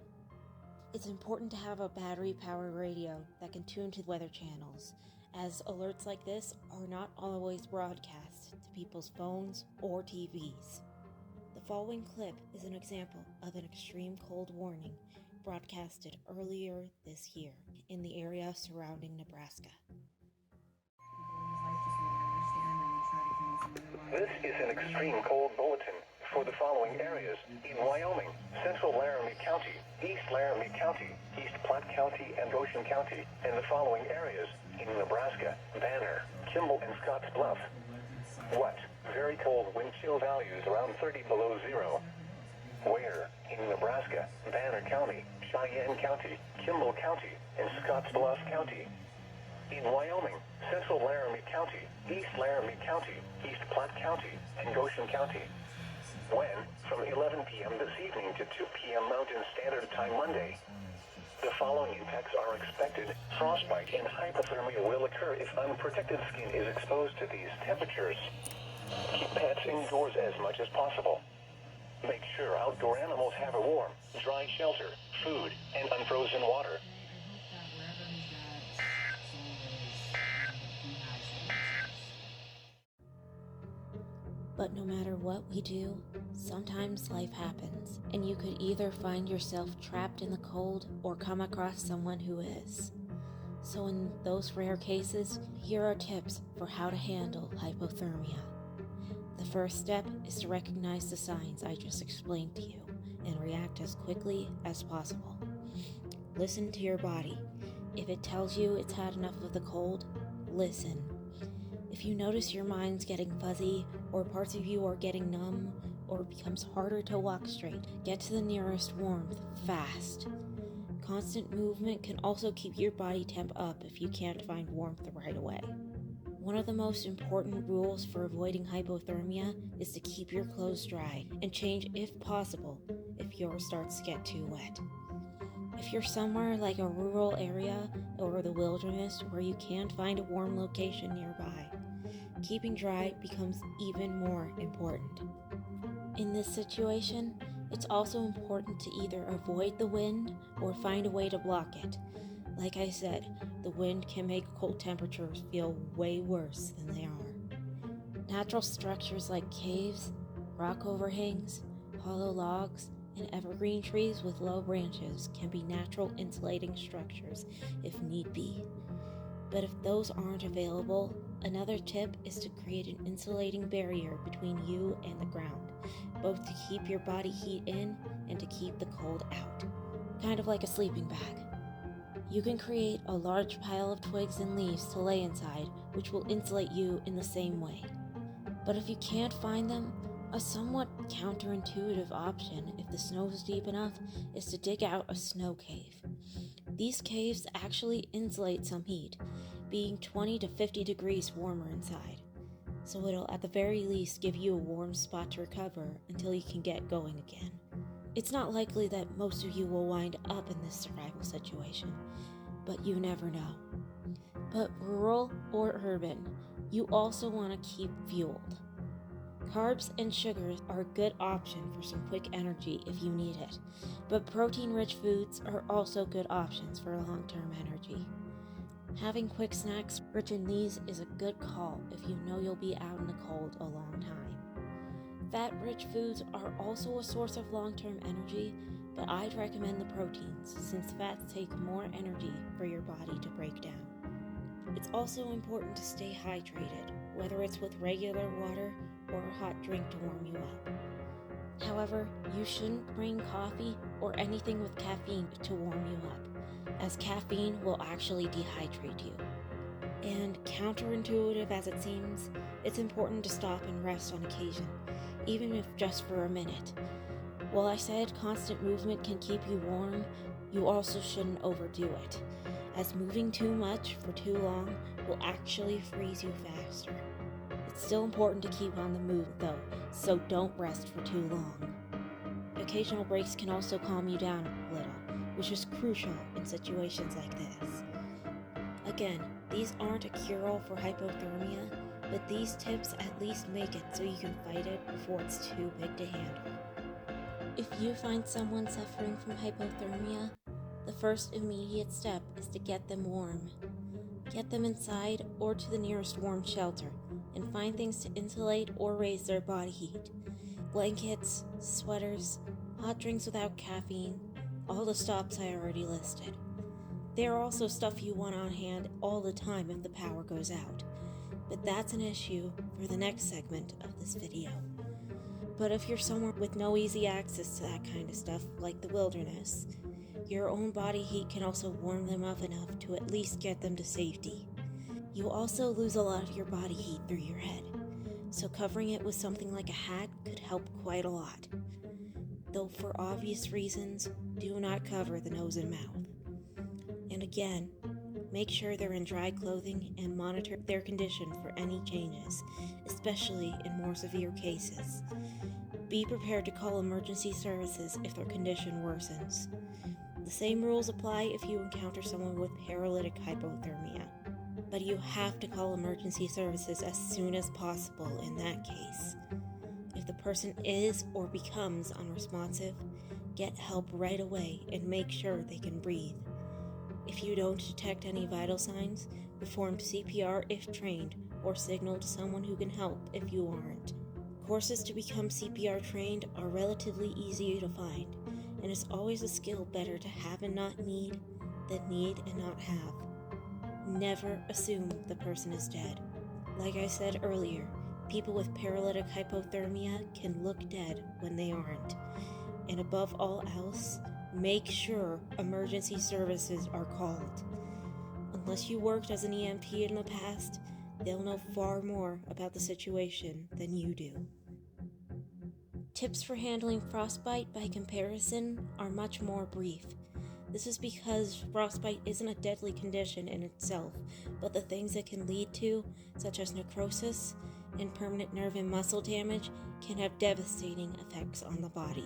It's important to have a battery-powered radio that can tune to weather channels, as alerts like this are not always broadcast to people's phones or TVs. The following clip is an example of an extreme cold warning broadcasted earlier this year in the area surrounding Nebraska. This is an extreme cold bulletin for the following areas in Wyoming: Central Laramie County, East Laramie County, East Platte County, and Goshen County, and the following areas in Nebraska: Banner, Kimball, and Scotts Bluff. What? Very cold wind chill values around 30 below zero. Where? In Nebraska: Banner County, Cheyenne County, Kimball County, and Scotts Bluff County. In Wyoming: Central Laramie County, East Laramie County, East Platte County, and Goshen County. When? From 11 p.m. this evening to 2 p.m. Mountain Standard Time Monday. The following impacts are expected. Frostbite and hypothermia will occur if unprotected skin is exposed to these temperatures. Keep pets indoors as much as possible. Make sure outdoor animals have a warm, dry shelter, food, and unfrozen water. But no matter what we do, sometimes life happens, and you could either find yourself trapped in the cold or come across someone who is. So in those rare cases, here are tips for how to handle hypothermia. The first step is to recognize the signs I just explained to you and react as quickly as possible. Listen to your body. If it tells you it's had enough of the cold, listen. If you notice your mind's getting fuzzy or parts of you are getting numb, or it becomes harder to walk straight, get to the nearest warmth fast. Constant movement can also keep your body temp up if you can't find warmth right away. One of the most important rules for avoiding hypothermia is to keep your clothes dry and change if possible if yours starts to get too wet. If you're somewhere like a rural area or the wilderness where you can't find a warm location nearby, keeping dry becomes even more important. In this situation, it's also important to either avoid the wind or find a way to block it. Like I said, the wind can make cold temperatures feel way worse than they are. Natural structures like caves, rock overhangs, hollow logs, and evergreen trees with low branches can be natural insulating structures if need be. But if those aren't available, another tip is to create an insulating barrier between you and the ground, both to keep your body heat in and to keep the cold out, kind of like a sleeping bag. You can create a large pile of twigs and leaves to lay inside, which will insulate you in the same way. But if you can't find them, a somewhat counterintuitive option, if the snow is deep enough, is to dig out a snow cave. These caves actually insulate some heat, being 20 to 50 degrees warmer inside, so it'll at the very least give you a warm spot to recover until you can get going again. It's not likely that most of you will wind up in this survival situation, but you never know. But rural or urban, you also want to keep fueled. Carbs and sugars are a good option for some quick energy if you need it, but protein-rich foods are also good options for long-term energy. Having quick snacks rich in these is a good call if you know you'll be out in the cold a long time. Fat-rich foods are also a source of long-term energy, but I'd recommend the proteins since fats take more energy for your body to break down. It's also important to stay hydrated, whether it's with regular water or a hot drink to warm you up. However, you shouldn't bring coffee or anything with caffeine to warm you up, as caffeine will actually dehydrate you. And counterintuitive as it seems, it's important to stop and rest on occasion, even if just for a minute. While I said constant movement can keep you warm, you also shouldn't overdo it, as moving too much for too long will actually freeze you faster. It's still important to keep on the move though, so don't rest for too long. Occasional breaks can also calm you down a little, which is crucial in situations like this. Again, these aren't a cure-all for hypothermia, but these tips at least make it so you can fight it before it's too big to handle. If you find someone suffering from hypothermia, the first immediate step is to get them warm. Get them inside or to the nearest warm shelter and find things to insulate or raise their body heat. Blankets, sweaters, hot drinks without caffeine, all the stops I already listed. They are also stuff you want on hand all the time if the power goes out, but that's an issue for the next segment of this video. But if you're somewhere with no easy access to that kind of stuff, like the wilderness, your own body heat can also warm them up enough to at least get them to safety. You also lose a lot of your body heat through your head, so covering it with something like a hat could help quite a lot. Though for obvious reasons, do not cover the nose and mouth. And again, make sure they're in dry clothing and monitor their condition for any changes, especially in more severe cases. Be prepared to call emergency services if their condition worsens. The same rules apply if you encounter someone with paralytic hypothermia, but you have to call emergency services as soon as possible in that case. If the person is or becomes unresponsive, get help right away and make sure they can breathe. If you don't detect any vital signs, perform CPR if trained, or signal to someone who can help if you aren't. Courses to become CPR trained are relatively easy to find, and it's always a skill better to have and not need than need and not have. Never assume the person is dead. Like I said earlier, people with paralytic hypothermia can look dead when they aren't. And above all else, make sure emergency services are called. Unless you worked as an EMT in the past, they'll know far more about the situation than you do. Tips for handling frostbite, by comparison, are much more brief. This is because frostbite isn't a deadly condition in itself, but the things it can lead to, such as necrosis and permanent nerve and muscle damage, can have devastating effects on the body.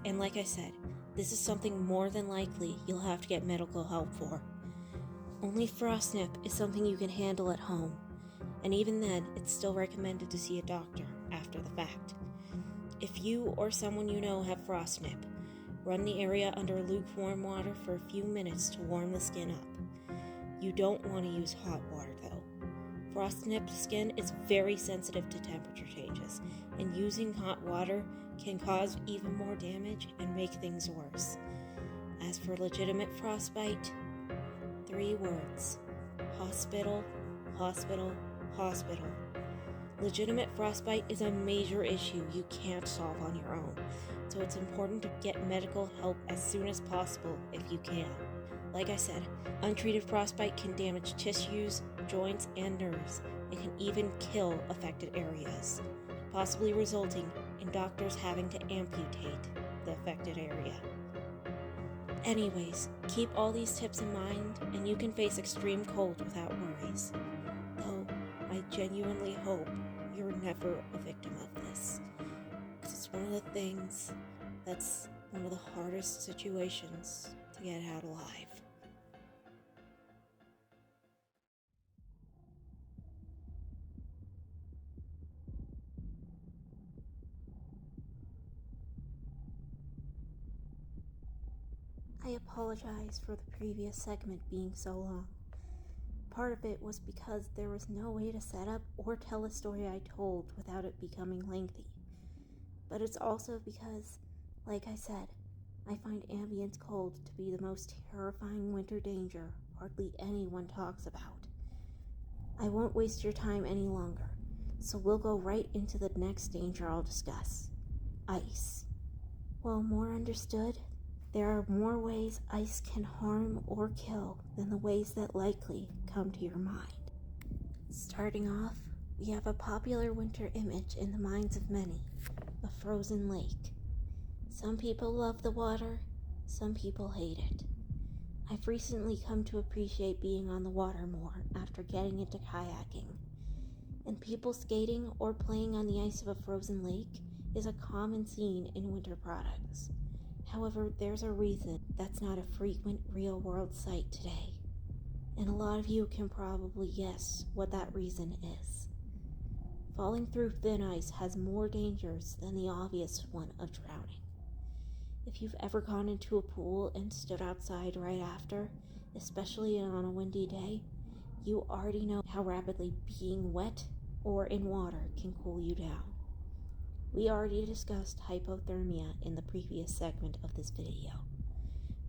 And like I said, this is something more than likely you'll have to get medical help for. Only frost nip is something you can handle at home, and even then, it's still recommended to see a doctor after the fact. If you or someone you know have frost nip, run the area under lukewarm water for a few minutes to warm the skin up. You don't want to use hot water though. Frost-nipped skin is very sensitive to temperature changes, and using hot water can cause even more damage and make things worse. As for legitimate frostbite, 3 words: hospital, hospital, hospital. Legitimate frostbite is a major issue you can't solve on your own, so it's important to get medical help as soon as possible if you can. Like I said, untreated frostbite can damage tissues, joints, and nerves, and can even kill affected areas, possibly resulting in doctors having to amputate the affected area. Anyways, keep all these tips in mind, and you can face extreme cold without worries. Though, I genuinely hope you're never a victim of this, because it's one of the things that's one of the hardest situations to get out alive. I apologize for the previous segment being so long. Part of it was because there was no way to set up or tell a story I told without it becoming lengthy. But it's also because, like I said, I find ambient cold to be the most terrifying winter danger hardly anyone talks about. I won't waste your time any longer, so we'll go right into the next danger I'll discuss: ice. While more understood, there are more ways ice can harm or kill than the ways that likely come to your mind. Starting off, we have a popular winter image in the minds of many: a frozen lake. Some people love the water, some people hate it. I've recently come to appreciate being on the water more after getting into kayaking, and people skating or playing on the ice of a frozen lake is a common scene in winter products. However, there's a reason that's not a frequent real-world sight today, and a lot of you can probably guess what that reason is. Falling through thin ice has more dangers than the obvious one of drowning. If you've ever gone into a pool and stood outside right after, especially on a windy day, you already know how rapidly being wet or in water can cool you down. We already discussed hypothermia in the previous segment of this video.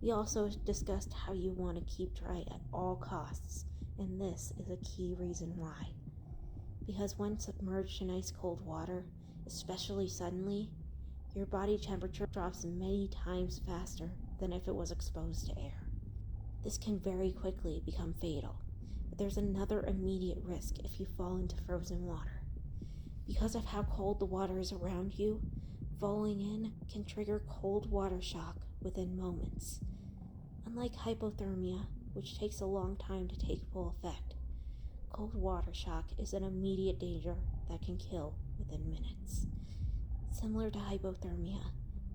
We also discussed how you want to keep dry at all costs, and this is a key reason why. Because when submerged in ice cold water, especially suddenly, your body temperature drops many times faster than if it was exposed to air. This can very quickly become fatal, but there's another immediate risk if you fall into frozen water. Because of how cold the water is around you, falling in can trigger cold water shock within moments. Unlike hypothermia, which takes a long time to take full effect, cold water shock is an immediate danger that can kill within minutes. Similar to hypothermia,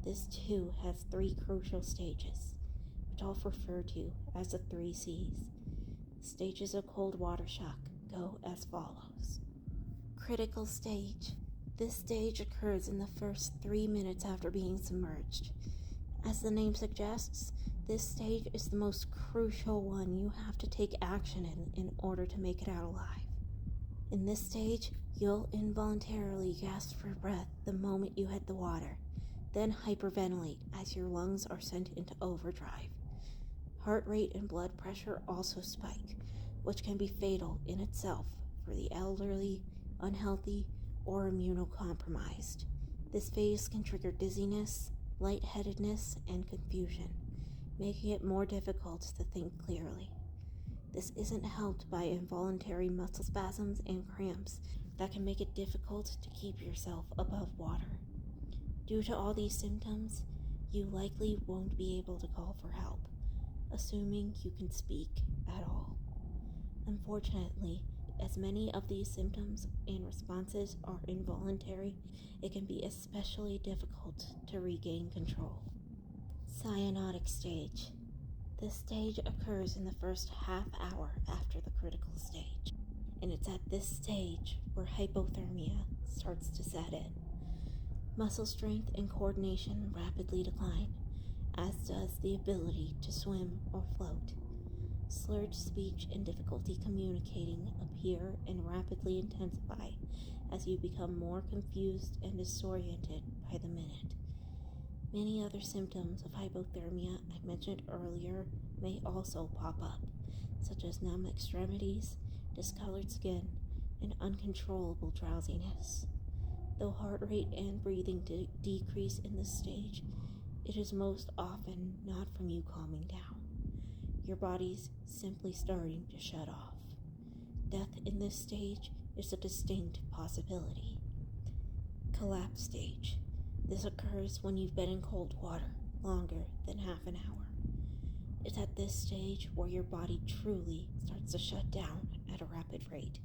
this too has 3 crucial stages, which I'll refer to as the 3 C's. Stages of cold water shock go as follows. Critical stage. This stage occurs in the first 3 minutes after being submerged. As the name suggests, this stage is the most crucial one you have to take action in order to make it out alive. In this stage, you'll involuntarily gasp for breath the moment you hit the water, then hyperventilate as your lungs are sent into overdrive. Heart rate and blood pressure also spike, which can be fatal in itself for the elderly, unhealthy, or immunocompromised. This phase can trigger dizziness, lightheadedness, and confusion, making it more difficult to think clearly. This isn't helped by involuntary muscle spasms and cramps that can make it difficult to keep yourself above water. Due to all these symptoms, you likely won't be able to call for help, assuming you can speak at all. Unfortunately, as many of these symptoms and responses are involuntary, it can be especially difficult to regain control. Cyanotic stage. This stage occurs in the first half hour after the critical stage, and it's at this stage where hypothermia starts to set in. Muscle strength and coordination rapidly decline, as does the ability to swim or float. Slurred speech and difficulty communicating appear and rapidly intensify as you become more confused and disoriented by the minute. Many other symptoms of hypothermia I mentioned earlier may also pop up, such as numb extremities, discolored skin, and uncontrollable drowsiness. Though heart rate and breathing decrease in this stage, it is most often not from you calming down. Your body's simply starting to shut off. Death in this stage is a distinct possibility. Collapse stage. This occurs when you've been in cold water longer than half an hour. It's at this stage where your body truly starts to shut down at a rapid rate.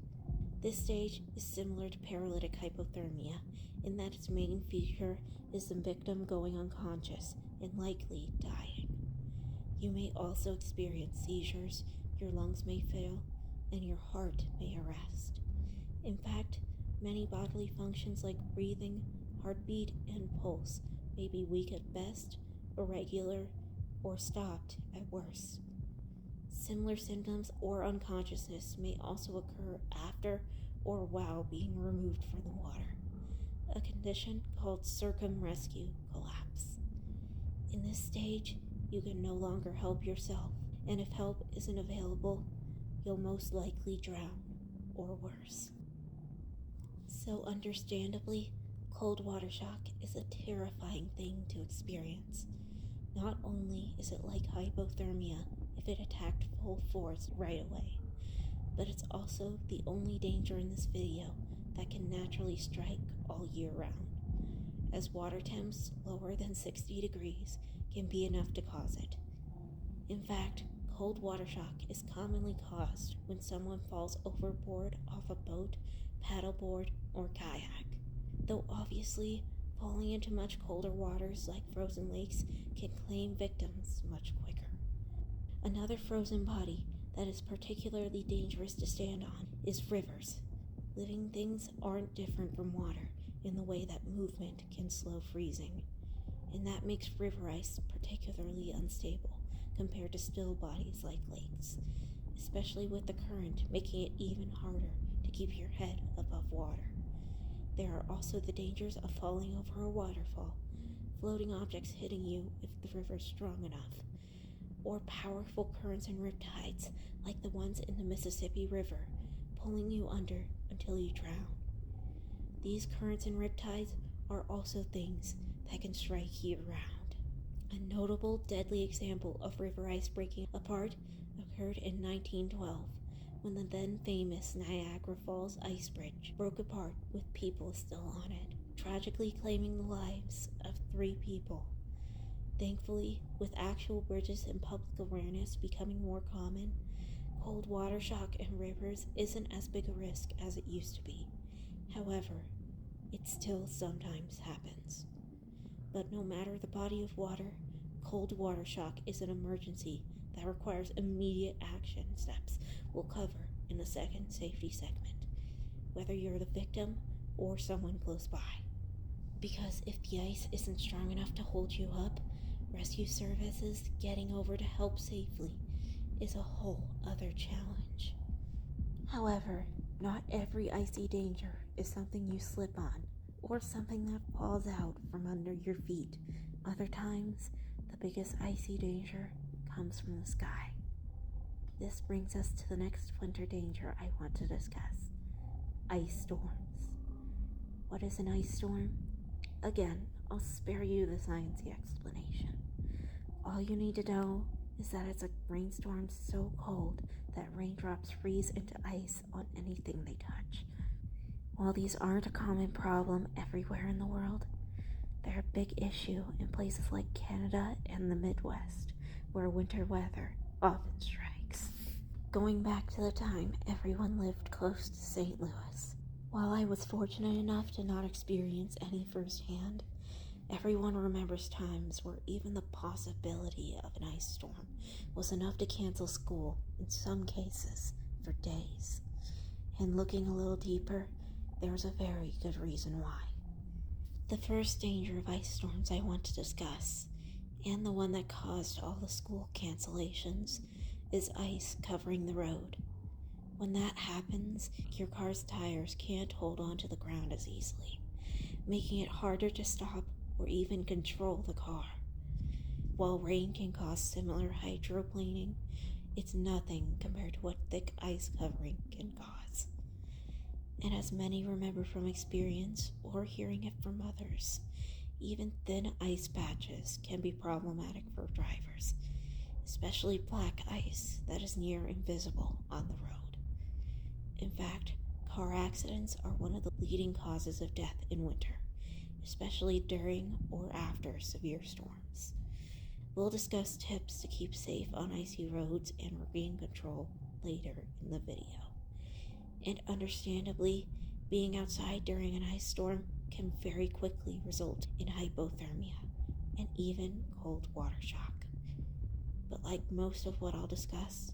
This stage is similar to paralytic hypothermia in that its main feature is the victim going unconscious and likely dying. You may also experience seizures, your lungs may fail, and your heart may arrest. In fact, many bodily functions like breathing, heartbeat, and pulse may be weak at best, irregular, or stopped at worst. Similar symptoms or unconsciousness may also occur after or while being removed from the water, a condition called circumrescue collapse. In this stage, you can no longer help yourself, and if help isn't available, you'll most likely drown, or worse. So understandably, cold water shock is a terrifying thing to experience. Not only is it like hypothermia if it attacked full force right away, but it's also the only danger in this video that can naturally strike all year round, as water temps lower than 60 degrees can be enough to cause it. In fact, cold water shock is commonly caused when someone falls overboard off a boat, paddleboard, or kayak, though obviously falling into much colder waters like frozen lakes can claim victims much quicker. Another frozen body that is particularly dangerous to stand on is rivers. Living things aren't different from water in the way that movement can slow freezing, and that makes river ice particularly unstable compared to still bodies like lakes, especially with the current making it even harder to keep your head above water. There are also the dangers of falling over a waterfall, floating objects hitting you if the river's strong enough, or powerful currents and riptides like the ones in the Mississippi River, pulling you under until you drown. These currents and riptides are also things that can strike year-round. A notable deadly example of river ice breaking apart occurred in 1912, when the then-famous Niagara Falls Ice Bridge broke apart with people still on it, tragically claiming the lives of 3 people. Thankfully, with actual bridges and public awareness becoming more common, cold water shock in rivers isn't as big a risk as it used to be. However, it still sometimes happens. But no matter the body of water, cold water shock is an emergency that requires immediate action steps we'll cover in the second safety segment, whether you're the victim or someone close by. Because if the ice isn't strong enough to hold you up, rescue services getting over to help safely is a whole other challenge. However, not every icy danger is something you slip on or something that falls out from under your feet. Other times, the biggest icy danger comes from the sky. This brings us to the next winter danger I want to discuss: ice storms. What is an ice storm? Again, I'll spare you the sciencey explanation. All you need to know is that it's a rainstorm so cold that raindrops freeze into ice on anything they touch. While these aren't a common problem everywhere in the world, they're a big issue in places like Canada and the Midwest, where winter weather often strikes. Going back to the time everyone lived close to St. Louis. While I was fortunate enough to not experience any firsthand, everyone remembers times where even the possibility of an ice storm was enough to cancel school, in some cases, for days. And looking a little deeper, there's a very good reason why. The first danger of ice storms I want to discuss, and the one that caused all the school cancellations, is ice covering the road. When that happens, your car's tires can't hold onto the ground as easily, making it harder to stop or even control the car. While rain can cause similar hydroplaning, it's nothing compared to what thick ice covering can cause. And as many remember from experience or hearing it from others, even thin ice patches can be problematic for drivers, especially black ice that is near invisible on the road. In fact, car accidents are one of the leading causes of death in winter, especially during or after severe storms. We'll discuss tips to keep safe on icy roads and regain control later in the video. And understandably, being outside during an ice storm can very quickly result in hypothermia and even cold water shock. But like most of what I'll discuss,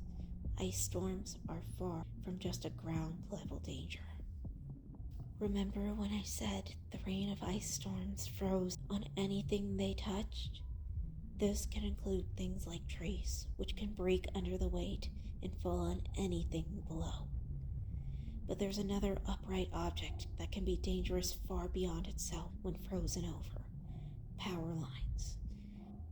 ice storms are far from just a ground level danger. Remember when I said the rain of ice storms froze on anything they touched? This can include things like trees, which can break under the weight and fall on anything below. But there's another upright object that can be dangerous far beyond itself when frozen over: power lines.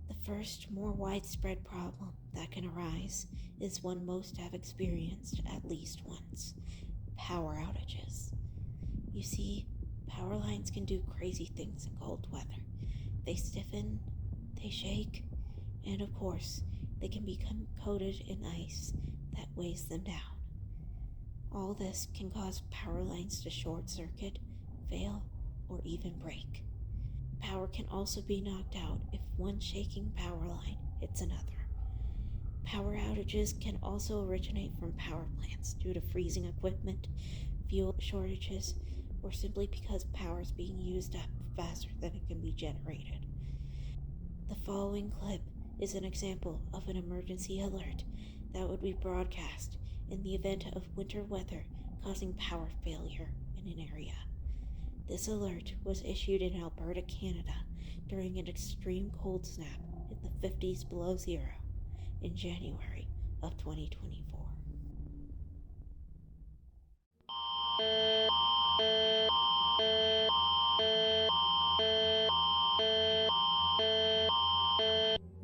The first, more widespread problem that can arise is one most have experienced at least once: power outages. You see, power lines can do crazy things in cold weather. They stiffen, they shake, and of course, they can become coated in ice that weighs them down. All this can cause power lines to short circuit, fail, or even break. Power can also be knocked out if one shaking power line hits another. Power outages can also originate from power plants due to freezing equipment, fuel shortages, or simply because power is being used up faster than it can be generated. The following clip is an example of an emergency alert that would be broadcast in the event of winter weather causing power failure in an area. This alert was issued in Alberta, Canada during an extreme cold snap in the 50s below zero in January of 2024.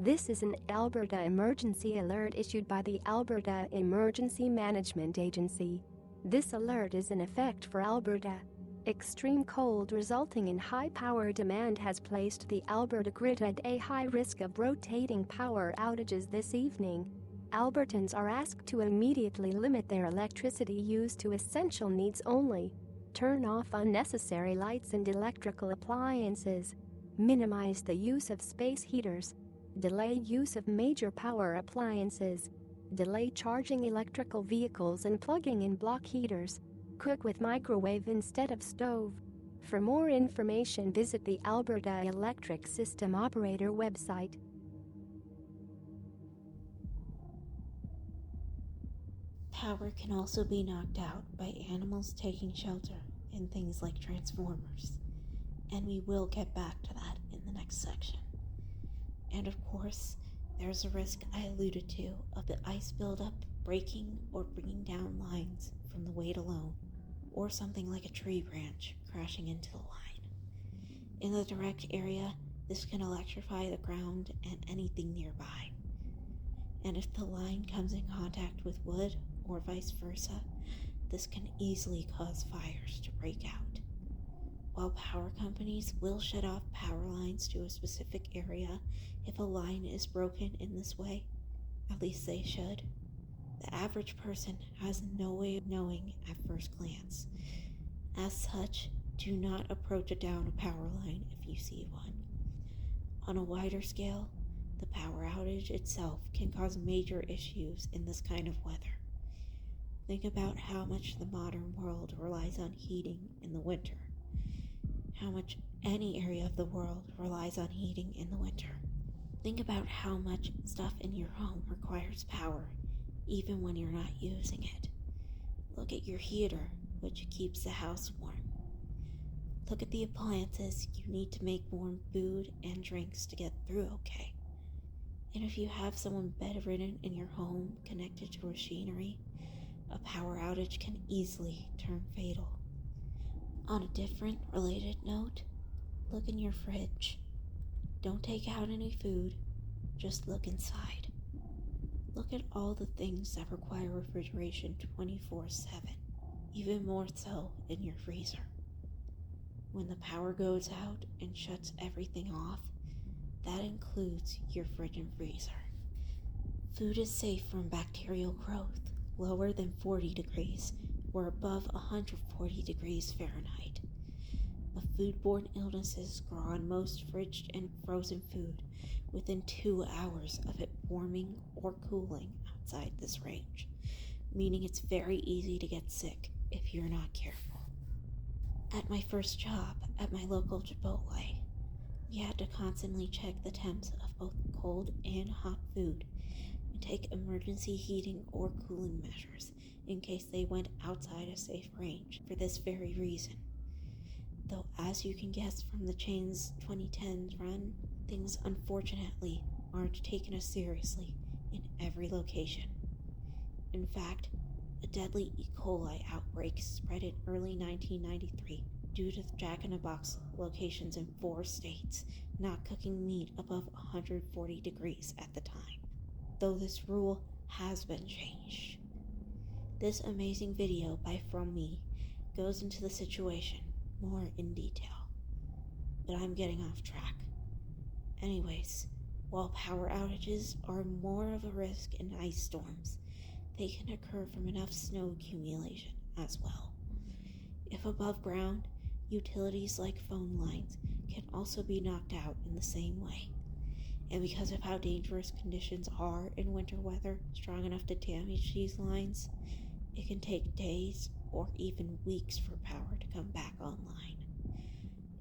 This is an Alberta emergency alert issued by the Alberta Emergency Management Agency. This alert is in effect for Alberta. Extreme cold resulting in high power demand has placed the Alberta grid at a high risk of rotating power outages this evening. Albertans are asked to immediately limit their electricity use to essential needs only. Turn off unnecessary lights and electrical appliances. Minimize the use of space heaters. Delay use of major power appliances. Delay charging electrical vehicles and plugging in block heaters. Cook with microwave instead of stove. For more information, visit the Alberta Electric System Operator website. Power can also be knocked out by animals taking shelter in things like transformers, and we will get back to that in the next section. And of course, there's a risk I alluded to of the ice buildup breaking or bringing down lines from the weight alone, or something like a tree branch crashing into the line. In the direct area, this can electrify the ground and anything nearby. And if the line comes in contact with wood or vice versa, this can easily cause fires to break out. While power companies will shut off power lines to a specific area if a line is broken in this way, at least they should, the average person has no way of knowing at first glance. As such, do not approach a down power line if you see one. On a wider scale, the power outage itself can cause major issues in this kind of weather. Think about how much the modern world relies on heating in the winter. How much any area of the world relies on heating in the winter. Think about how much stuff in your home requires power, even when you're not using it. Look at your heater, which keeps the house warm. Look at the appliances you need to make warm food and drinks to get through okay. And if you have someone bedridden in your home connected to machinery, a power outage can easily turn fatal. On a different, related note, look in your fridge. Don't take out any food, just look inside. Look at all the things that require refrigeration 24/7, even more so in your freezer. When the power goes out and shuts everything off, that includes your fridge and freezer. Food is safe from bacterial growth lower than 40 degrees or above 140 degrees Fahrenheit. But foodborne illnesses grow on most fridged and frozen food within 2 hours of it warming or cooling outside this range, meaning it's very easy to get sick if you're not careful. At my first job at my local Chipotle, we had to constantly check the temps of both cold and hot food and take emergency heating or cooling measures in case they went outside a safe range for this very reason. Though as you can guess from the chain's 2010s run, things unfortunately aren't taken as seriously in every location. In fact, a deadly E. coli outbreak spread in early 1993 due to Jack in the Box locations in 4 states not cooking meat above 140 degrees at the time, though this rule has been changed. This amazing video by From Me goes into the situation more in detail, but I'm getting off track. Anyways, while power outages are more of a risk in ice storms, they can occur from enough snow accumulation as well. If above ground, utilities like phone lines can also be knocked out in the same way. And because of how dangerous conditions are in winter weather strong enough to damage these lines, it can take days or even weeks for power to come back online.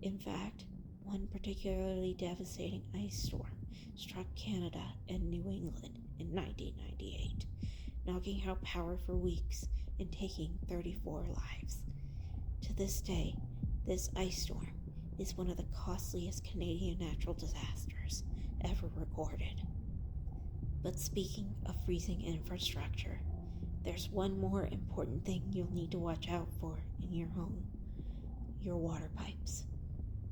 In fact, one particularly devastating ice storm struck Canada and New England in 1998, knocking out power for weeks and taking 34 lives. To this day, this ice storm is one of the costliest Canadian natural disasters ever recorded. But speaking of freezing infrastructure, there's one more important thing you'll need to watch out for in your home: your water pipes.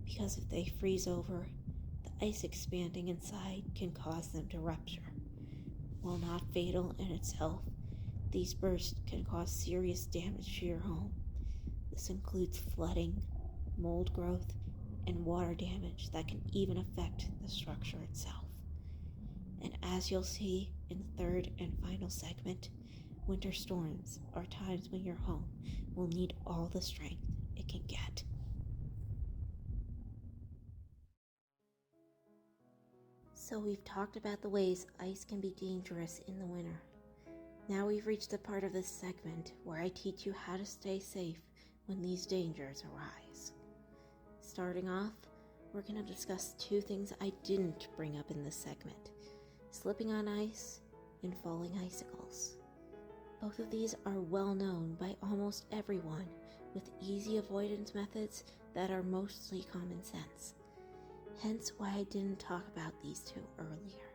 Because if they freeze over, the ice expanding inside can cause them to rupture. While not fatal in itself, these bursts can cause serious damage to your home. This includes flooding, mold growth, and water damage that can even affect the structure itself. And as you'll see in the third and final segment, winter storms are times when your home will need all the strength it can get. So we've talked about the ways ice can be dangerous in the winter. Now we've reached the part of this segment where I teach you how to stay safe when these dangers arise. Starting off, we're going to discuss 2 things I didn't bring up in this segment: slipping on ice and falling icicles. Both of these are well known by almost everyone, with easy avoidance methods that are mostly common sense. Hence why I didn't talk about these 2 earlier.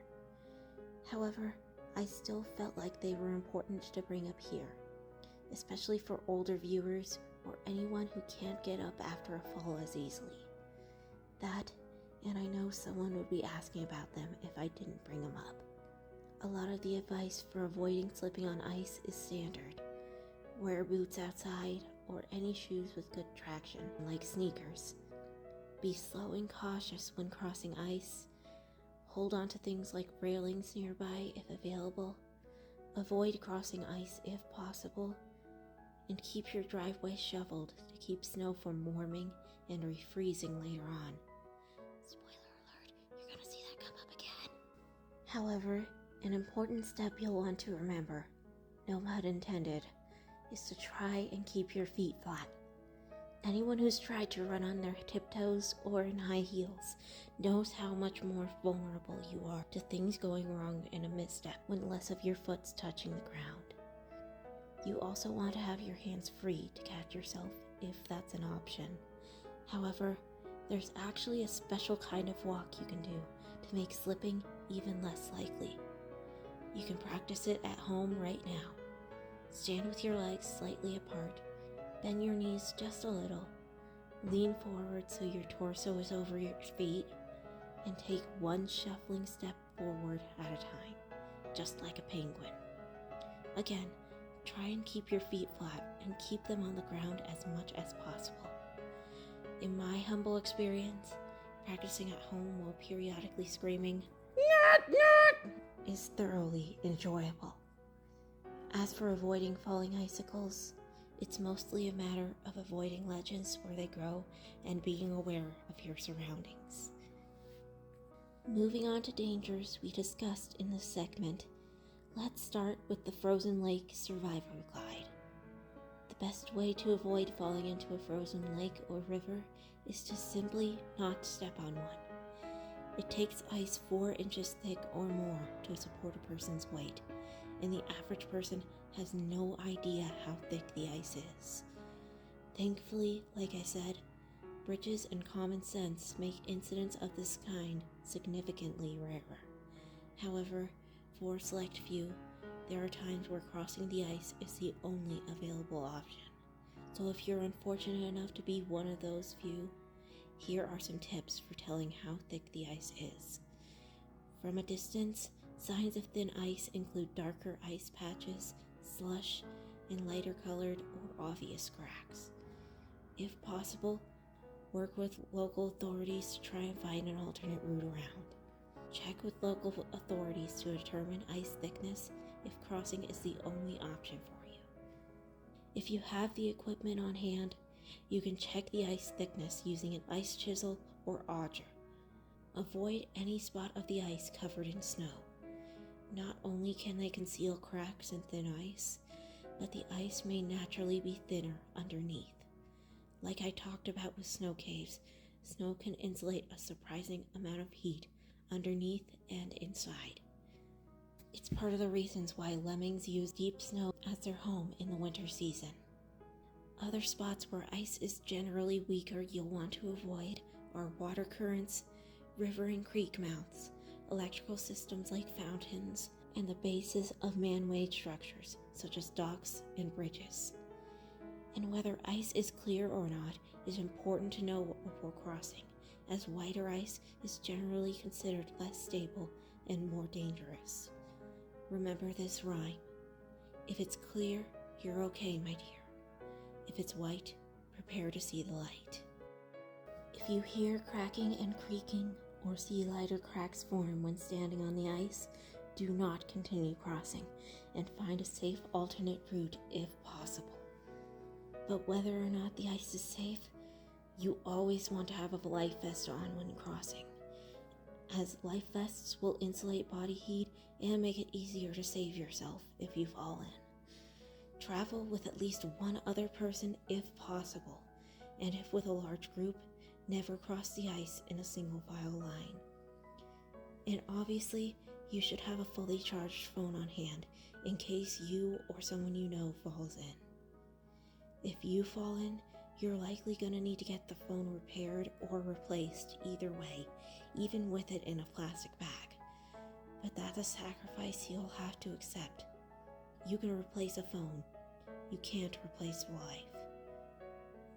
However, I still felt like they were important to bring up here, especially for older viewers or anyone who can't get up after a fall as easily. That, and I know someone would be asking about them if I didn't bring them up. A lot of the advice for avoiding slipping on ice is standard. Wear boots outside or any shoes with good traction, like sneakers. Be slow and cautious when crossing ice. Hold on to things like railings nearby if available. Avoid crossing ice if possible. And keep your driveway shoveled to keep snow from warming and refreezing later on. Spoiler alert, you're gonna see that come up again. However, an important step you'll want to remember, no pun intended, is to try and keep your feet flat. Anyone who's tried to run on their tiptoes or in high heels knows how much more vulnerable you are to things going wrong in a misstep when less of your foot's touching the ground. You also want to have your hands free to catch yourself if that's an option. However, there's actually a special kind of walk you can do to make slipping even less likely. You can practice it at home right now. Stand with your legs slightly apart, bend your knees just a little, lean forward so your torso is over your feet, and take one shuffling step forward at a time, just like a penguin. Again, try and keep your feet flat and keep them on the ground as much as possible. In my humble experience, practicing at home while periodically screaming, "Knock, knock!" is thoroughly enjoyable. As for avoiding falling icicles, it's mostly a matter of avoiding ledges where they grow and being aware of your surroundings. Moving on to dangers we discussed in this segment, let's start with the frozen lake survivor glide. The best way to avoid falling into a frozen lake or river is to simply not step on one. It takes ice 4 inches thick or more to support a person's weight, and the average person has no idea how thick the ice is. Thankfully, like I said, bridges and common sense make incidents of this kind significantly rarer. However, for a select few, there are times where crossing the ice is the only available option. So if you're unfortunate enough to be one of those few, here are some tips for telling how thick the ice is. From a distance, signs of thin ice include darker ice patches, slush, and lighter colored or obvious cracks. If possible, work with local authorities to try and find an alternate route around. Check with local authorities to determine ice thickness if crossing is the only option for you. If you have the equipment on hand, you can check the ice thickness using an ice chisel or auger. Avoid any spot of the ice covered in snow. Not only can they conceal cracks in thin ice, but the ice may naturally be thinner underneath. Like I talked about with snow caves, snow can insulate a surprising amount of heat underneath and inside. It's part of the reasons why lemmings use deep snow as their home in the winter season. Other spots where ice is generally weaker you'll want to avoid are water currents, river and creek mouths, electrical systems like fountains, and the bases of man-made structures such as docks and bridges. And whether ice is clear or not is important to know before crossing, as whiter ice is generally considered less stable and more dangerous. Remember this rhyme: if it's clear, you're okay, my dear. If it's white, prepare to see the light. If you hear cracking and creaking or see lighter cracks form when standing on the ice, do not continue crossing and find a safe alternate route if possible. But whether or not the ice is safe, you always want to have a life vest on when crossing, as life vests will insulate body heat and make it easier to save yourself if you fall in. Travel with at least one other person if possible, and if with a large group, never cross the ice in a single file line. And obviously, you should have a fully charged phone on hand in case you or someone you know falls in. If you fall in, you're likely going to need to get the phone repaired or replaced either way, even with it in a plastic bag. But that's a sacrifice you'll have to accept. You can replace a phone. You can't replace life.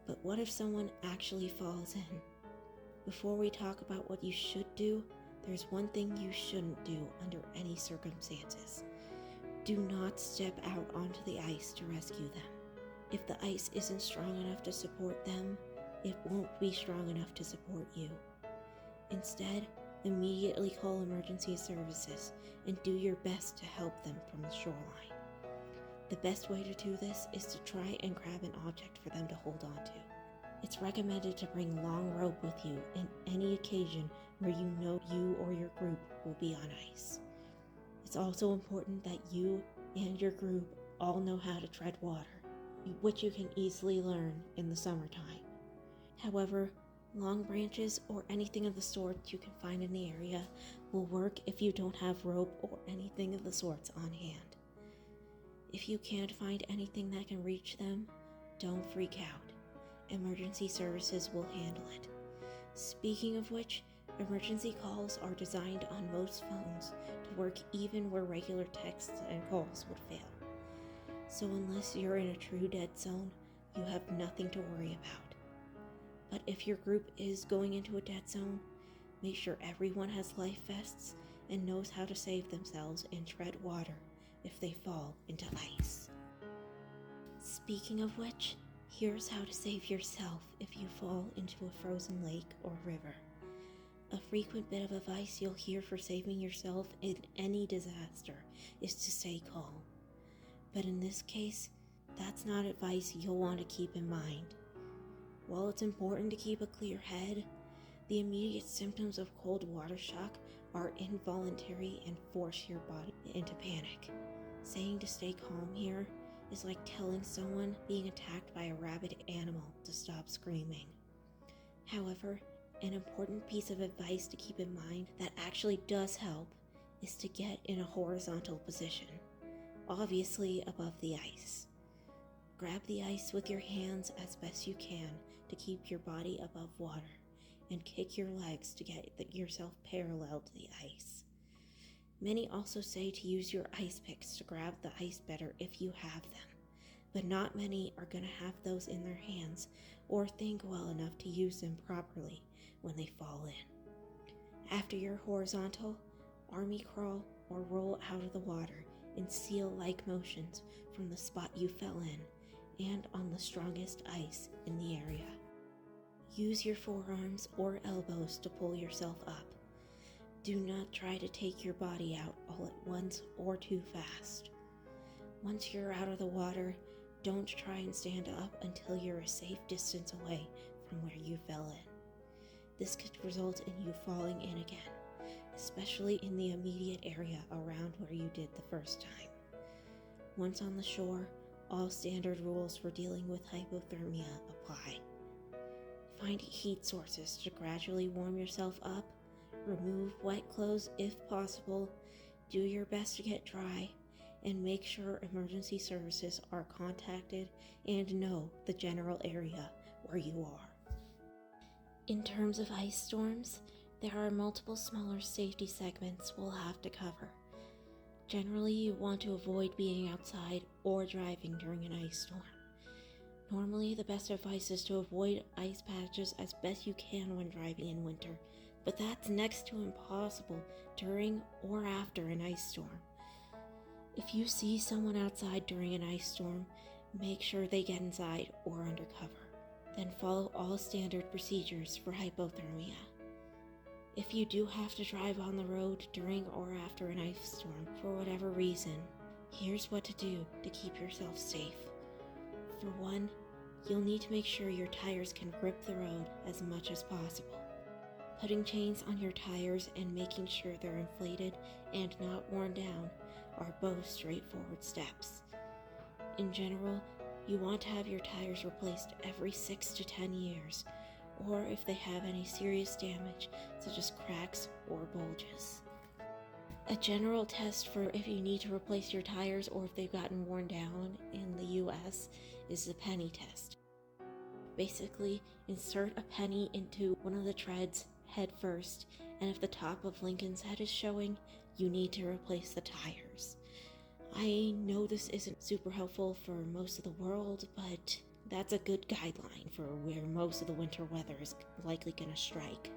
But what if someone actually falls in? Before we talk about what you should do, there's one thing you shouldn't do under any circumstances. Do not step out onto the ice to rescue them. If the ice isn't strong enough to support them, it won't be strong enough to support you. Instead, immediately call emergency services and do your best to help them from the shoreline. The best way to do this is to try and grab an object for them to hold on to. It's recommended to bring long rope with you in any occasion where you know you or your group will be on ice. It's also important that you and your group all know how to tread water, which you can easily learn in the summertime. However, long branches or anything of the sort you can find in the area will work if you don't have rope or anything of the sorts on hand. If you can't find anything that can reach them, don't freak out. Emergency services will handle it. Speaking of which, emergency calls are designed on most phones to work even where regular texts and calls would fail. So unless you're in a true dead zone, you have nothing to worry about. But if your group is going into a dead zone, make sure everyone has life vests and knows how to save themselves and tread water if they fall into ice. Speaking of which, here's how to save yourself if you fall into a frozen lake or river. A frequent bit of advice you'll hear for saving yourself in any disaster is to stay calm. But in this case, that's not advice you'll want to keep in mind. While it's important to keep a clear head, the immediate symptoms of cold water shock are involuntary and force your body into panic. Saying to stay calm here is like telling someone being attacked by a rabid animal to stop screaming. However, an important piece of advice to keep in mind that actually does help is to get in a horizontal position, obviously above the ice. Grab the ice with your hands as best you can to keep your body above water, and kick your legs to get yourself parallel to the ice. Many also say to use your ice picks to grab the ice better if you have them, but not many are going to have those in their hands or think well enough to use them properly when they fall in. After you're horizontal, army crawl or roll out of the water in seal-like motions from the spot you fell in and on the strongest ice in the area. Use your forearms or elbows to pull yourself up. Do not try to take your body out all at once or too fast. Once you're out of the water, don't try and stand up until you're a safe distance away from where you fell in. This could result in you falling in again, especially in the immediate area around where you did the first time. Once on the shore, all standard rules for dealing with hypothermia apply. Find heat sources to gradually warm yourself up, remove wet clothes if possible, do your best to get dry, and make sure emergency services are contacted and know the general area where you are. In terms of ice storms, there are multiple smaller safety segments we'll have to cover. Generally, you want to avoid being outside or driving during an ice storm. Normally, the best advice is to avoid ice patches as best you can when driving in winter, but that's next to impossible during or after an ice storm. If you see someone outside during an ice storm, make sure they get inside or under cover. Then follow all standard procedures for hypothermia. If you do have to drive on the road during or after an ice storm for whatever reason, here's what to do to keep yourself safe. For one, you'll need to make sure your tires can grip the road as much as possible. Putting chains on your tires and making sure they're inflated and not worn down are both straightforward steps. In general, you want to have your tires replaced every 6 to 10 years, or if they have any serious damage, such as cracks or bulges. A general test for if you need to replace your tires or if they've gotten worn down in the US is the penny test. Basically, insert a penny into one of the treads head first, and if the top of Lincoln's head is showing, you need to replace the tires. I know this isn't super helpful for most of the world, but that's a good guideline for where most of the winter weather is likely going to strike.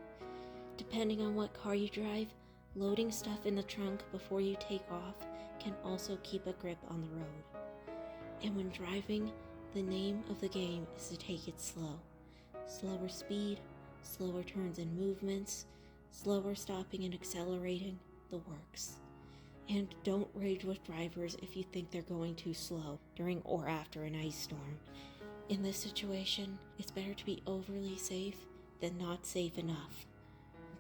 Depending on what car you drive, loading stuff in the trunk before you take off can also keep a grip on the road. And when driving, the name of the game is to take it slow. Slower speed, slower turns and movements, slower stopping and accelerating, the works. And don't rage with drivers if you think they're going too slow during or after an ice storm. In this situation, it's better to be overly safe than not safe enough.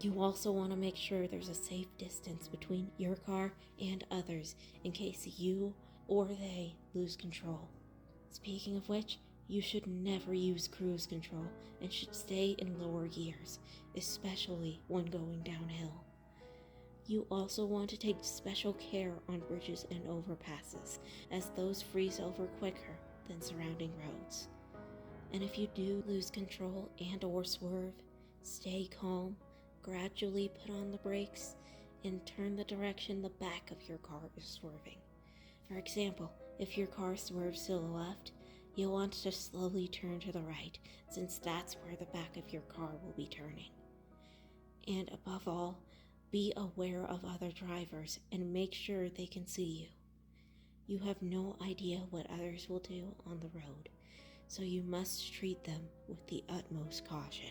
You also want to make sure there's a safe distance between your car and others in case you or they lose control. Speaking of which, you should never use cruise control and should stay in lower gears, especially when going downhill. You also want to take special care on bridges and overpasses, as those freeze over quicker than surrounding roads. And if you do lose control and or swerve, stay calm, gradually put on the brakes, and turn the direction the back of your car is swerving. For example, if your car swerves to the left, you'll want to slowly turn to the right, since that's where the back of your car will be turning. And above all, be aware of other drivers and make sure they can see you. You have no idea what others will do on the road, so you must treat them with the utmost caution.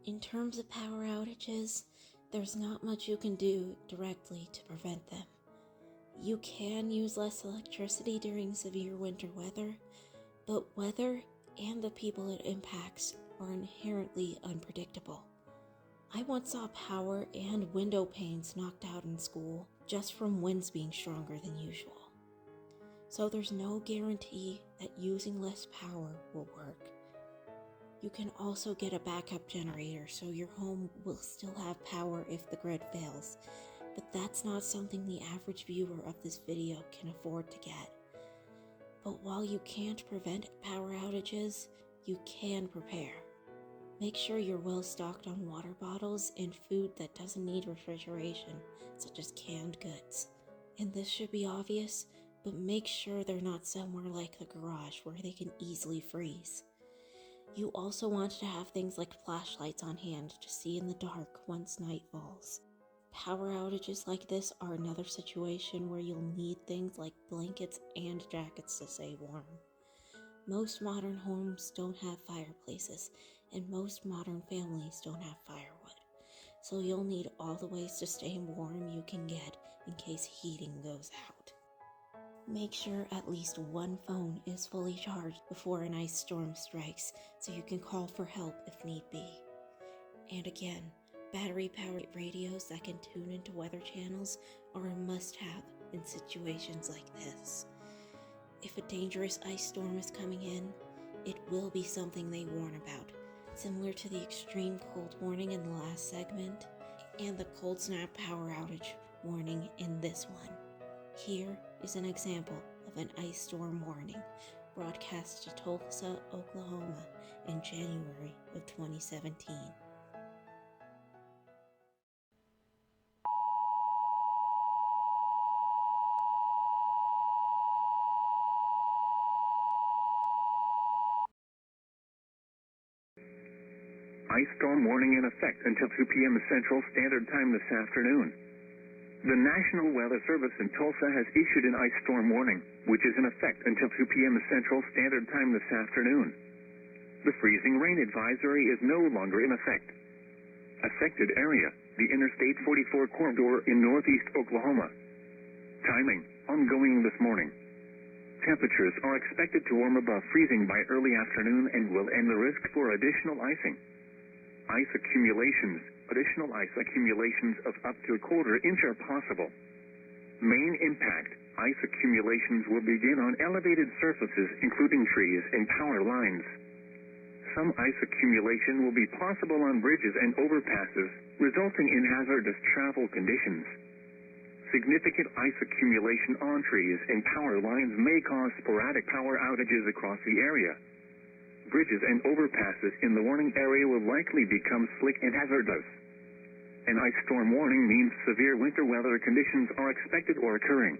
In terms of power outages, there's not much you can do directly to prevent them. You can use less electricity during severe winter weather, but weather and the people it impacts are inherently unpredictable. I once saw power and window panes knocked out in school just from winds being stronger than usual. So there's no guarantee that using less power will work. You can also get a backup generator so your home will still have power if the grid fails, but that's not something the average viewer of this video can afford to get. But while you can't prevent power outages, you can prepare. Make sure you're well stocked on water bottles and food that doesn't need refrigeration, such as canned goods. And this should be obvious, but make sure they're not somewhere like the garage where they can easily freeze. You also want to have things like flashlights on hand to see in the dark once night falls. Power outages like this are another situation where you'll need things like blankets and jackets to stay warm. Most modern homes don't have fireplaces, and most modern families don't have firewood, so you'll need all the ways to stay warm you can get in case heating goes out. Make sure at least one phone is fully charged before an ice storm strikes so you can call for help if need be. And again, battery-powered radios that can tune into weather channels are a must-have in situations like this. If a dangerous ice storm is coming in, it will be something they warn about, similar to the extreme cold warning in the last segment and the cold snap power outage warning in this one. Here is an example of an ice storm warning broadcast to Tulsa, Oklahoma in January of 2017. Ice storm warning in effect until 2 p.m. Central Standard Time this afternoon. The National Weather Service in Tulsa has issued an ice storm warning, which is in effect until 2 p.m. Central Standard Time this afternoon. The freezing rain advisory is no longer in effect. Affected area, the Interstate 44 corridor in northeast Oklahoma. Timing, ongoing this morning. Temperatures are expected to warm above freezing by early afternoon and will end the risk for additional icing. Ice accumulations. Additional ice accumulations of up to a quarter inch are possible. Main impact. Ice accumulations will begin on elevated surfaces, including trees and power lines. Some ice accumulation will be possible on bridges and overpasses, resulting in hazardous travel conditions. Significant ice accumulation on trees and power lines may cause sporadic power outages across the area. Bridges and overpasses in the warning area will likely become slick and hazardous. An ice storm warning means severe winter weather conditions are expected or occurring.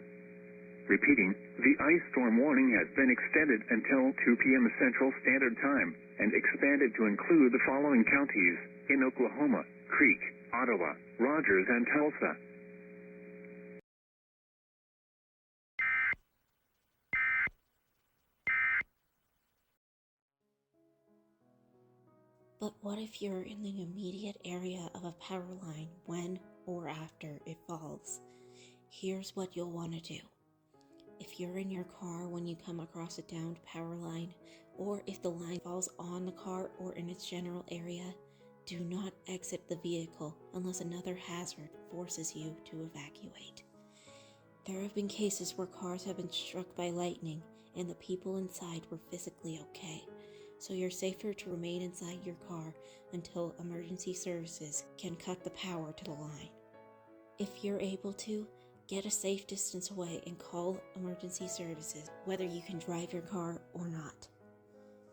Repeating, the ice storm warning has been extended until 2 p.m. Central Standard Time and expanded to include the following counties in Oklahoma: Creek, Ottawa, Rogers, and Tulsa. But what if you're in the immediate area of a power line when or after it falls? Here's what you'll want to do. If you're in your car when you come across a downed power line, or if the line falls on the car or in its general area, Do not exit the vehicle unless another hazard forces you to evacuate. There have been cases where cars have been struck by lightning and the people inside were physically okay, so you're safer to remain inside your car until emergency services can cut the power to the line. If you're able to, get a safe distance away and call emergency services, whether you can drive your car or not.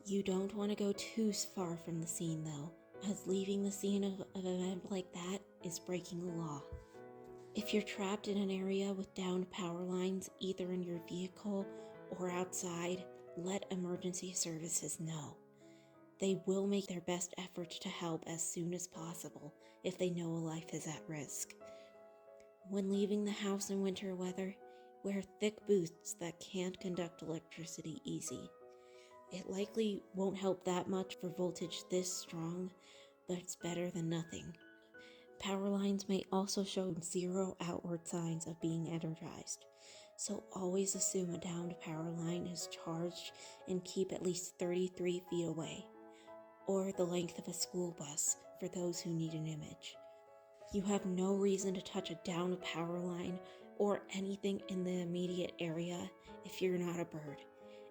You don't want to go too far from the scene though, as leaving the scene of an event like that is breaking the law. If you're trapped in an area with downed power lines, either in your vehicle or outside, let emergency services know. They will make their best effort to help as soon as possible if they know a life is at risk. When leaving the house in winter weather, wear thick boots that can't conduct electricity easy. It likely won't help that much for voltage this strong, but it's better than nothing. Power lines may also show zero outward signs of being energized, so always assume a downed power line is charged and keep at least 33 feet away, or the length of a school bus for those who need an image. You have no reason to touch a downed power line or anything in the immediate area if you're not a bird,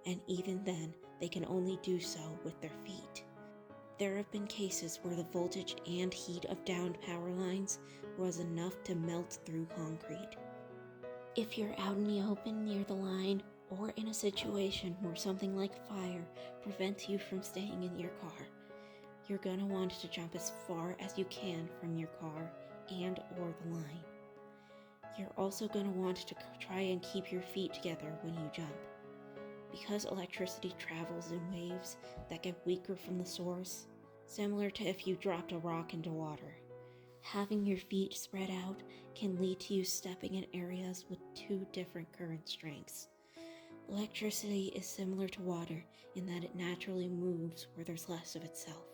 and even then, they can only do so with their feet. There have been cases where the voltage and heat of downed power lines was enough to melt through concrete. If you're out in the open near the line, or in a situation where something like fire prevents you from staying in your car, you're gonna want to jump as far as you can from your car and or the line. You're also gonna want to try and keep your feet together when you jump. Because electricity travels in waves that get weaker from the source, similar to if you dropped a rock into water, having your feet spread out can lead to you stepping in areas with two different current strengths. Electricity is similar to water in that it naturally moves where there's less of itself.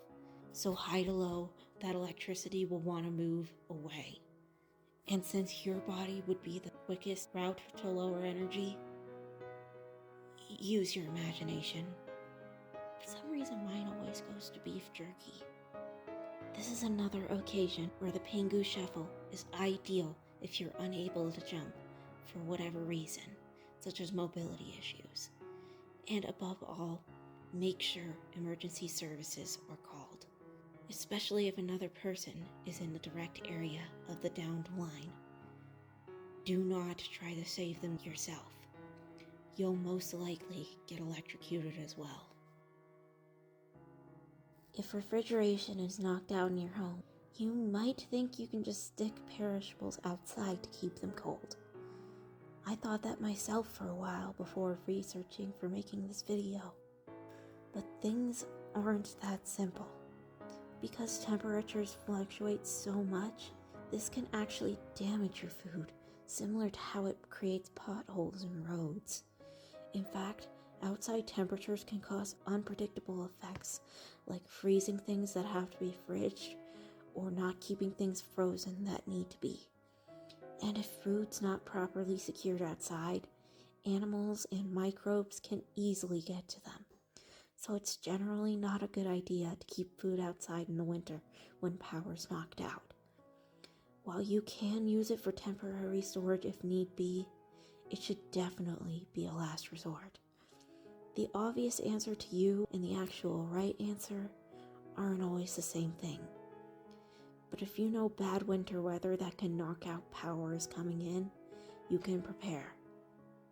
So high to low, that electricity will want to move away. And since your body would be the quickest route to lower energy, use your imagination. For some reason, mine always goes to beef jerky. This is another occasion where the Pingu Shuffle is ideal if you're unable to jump for whatever reason, such as mobility issues. And above all, make sure emergency services are called, especially if another person is in the direct area of the downed line. Do not try to save them yourself. You'll most likely get electrocuted as well. If refrigeration is knocked out in your home, you might think you can just stick perishables outside to keep them cold. I thought that myself for a while before researching for making this video. But things aren't that simple. Because temperatures fluctuate so much, this can actually damage your food, similar to how it creates potholes in roads. In fact, outside temperatures can cause unpredictable effects, like freezing things that have to be fridged, or not keeping things frozen that need to be. And if food's not properly secured outside, animals and microbes can easily get to them. So it's generally not a good idea to keep food outside in the winter when power's knocked out. While you can use it for temporary storage if need be, it should definitely be a last resort. The obvious answer to you and the actual right answer aren't always the same thing. But if you know bad winter weather that can knock out power is coming in, you can prepare.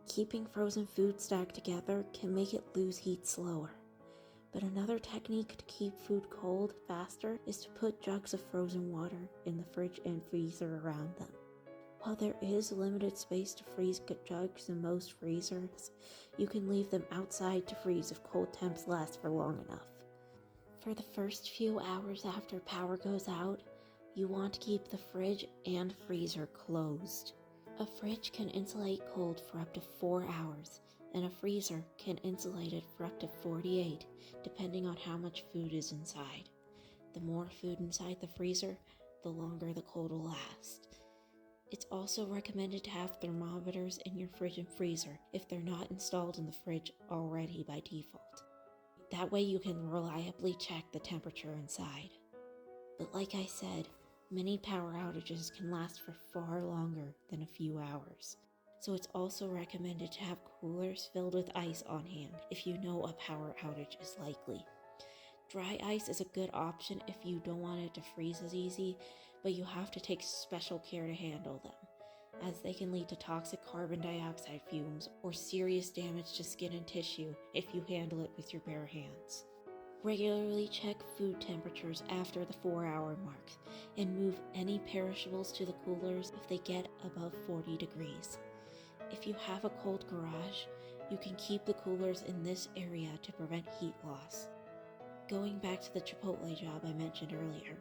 Keeping frozen food stacked together can make it lose heat slower. But another technique to keep food cold faster is to put jugs of frozen water in the fridge and freezer around them. While there is limited space to freeze jugs in most freezers, you can leave them outside to freeze if cold temps last for long enough. For the first few hours after power goes out, you want to keep the fridge and freezer closed. A fridge can insulate cold for up to 4 hours, and a freezer can insulate it for up to 48, depending on how much food is inside. The more food inside the freezer, the longer the cold will last. It's also recommended to have thermometers in your fridge and freezer if they're not installed in the fridge already by default. That way you can reliably check the temperature inside. But like I said, many power outages can last for far longer than a few hours. So it's also recommended to have coolers filled with ice on hand if you know a power outage is likely. Dry ice is a good option if you don't want it to freeze as easy, but you have to take special care to handle them, as they can lead to toxic carbon dioxide fumes or serious damage to skin and tissue if you handle it with your bare hands. Regularly check food temperatures after the 4-hour mark and move any perishables to the coolers if they get above 40 degrees. If you have a cold garage, you can keep the coolers in this area to prevent heat loss. Going back to the Chipotle job I mentioned earlier,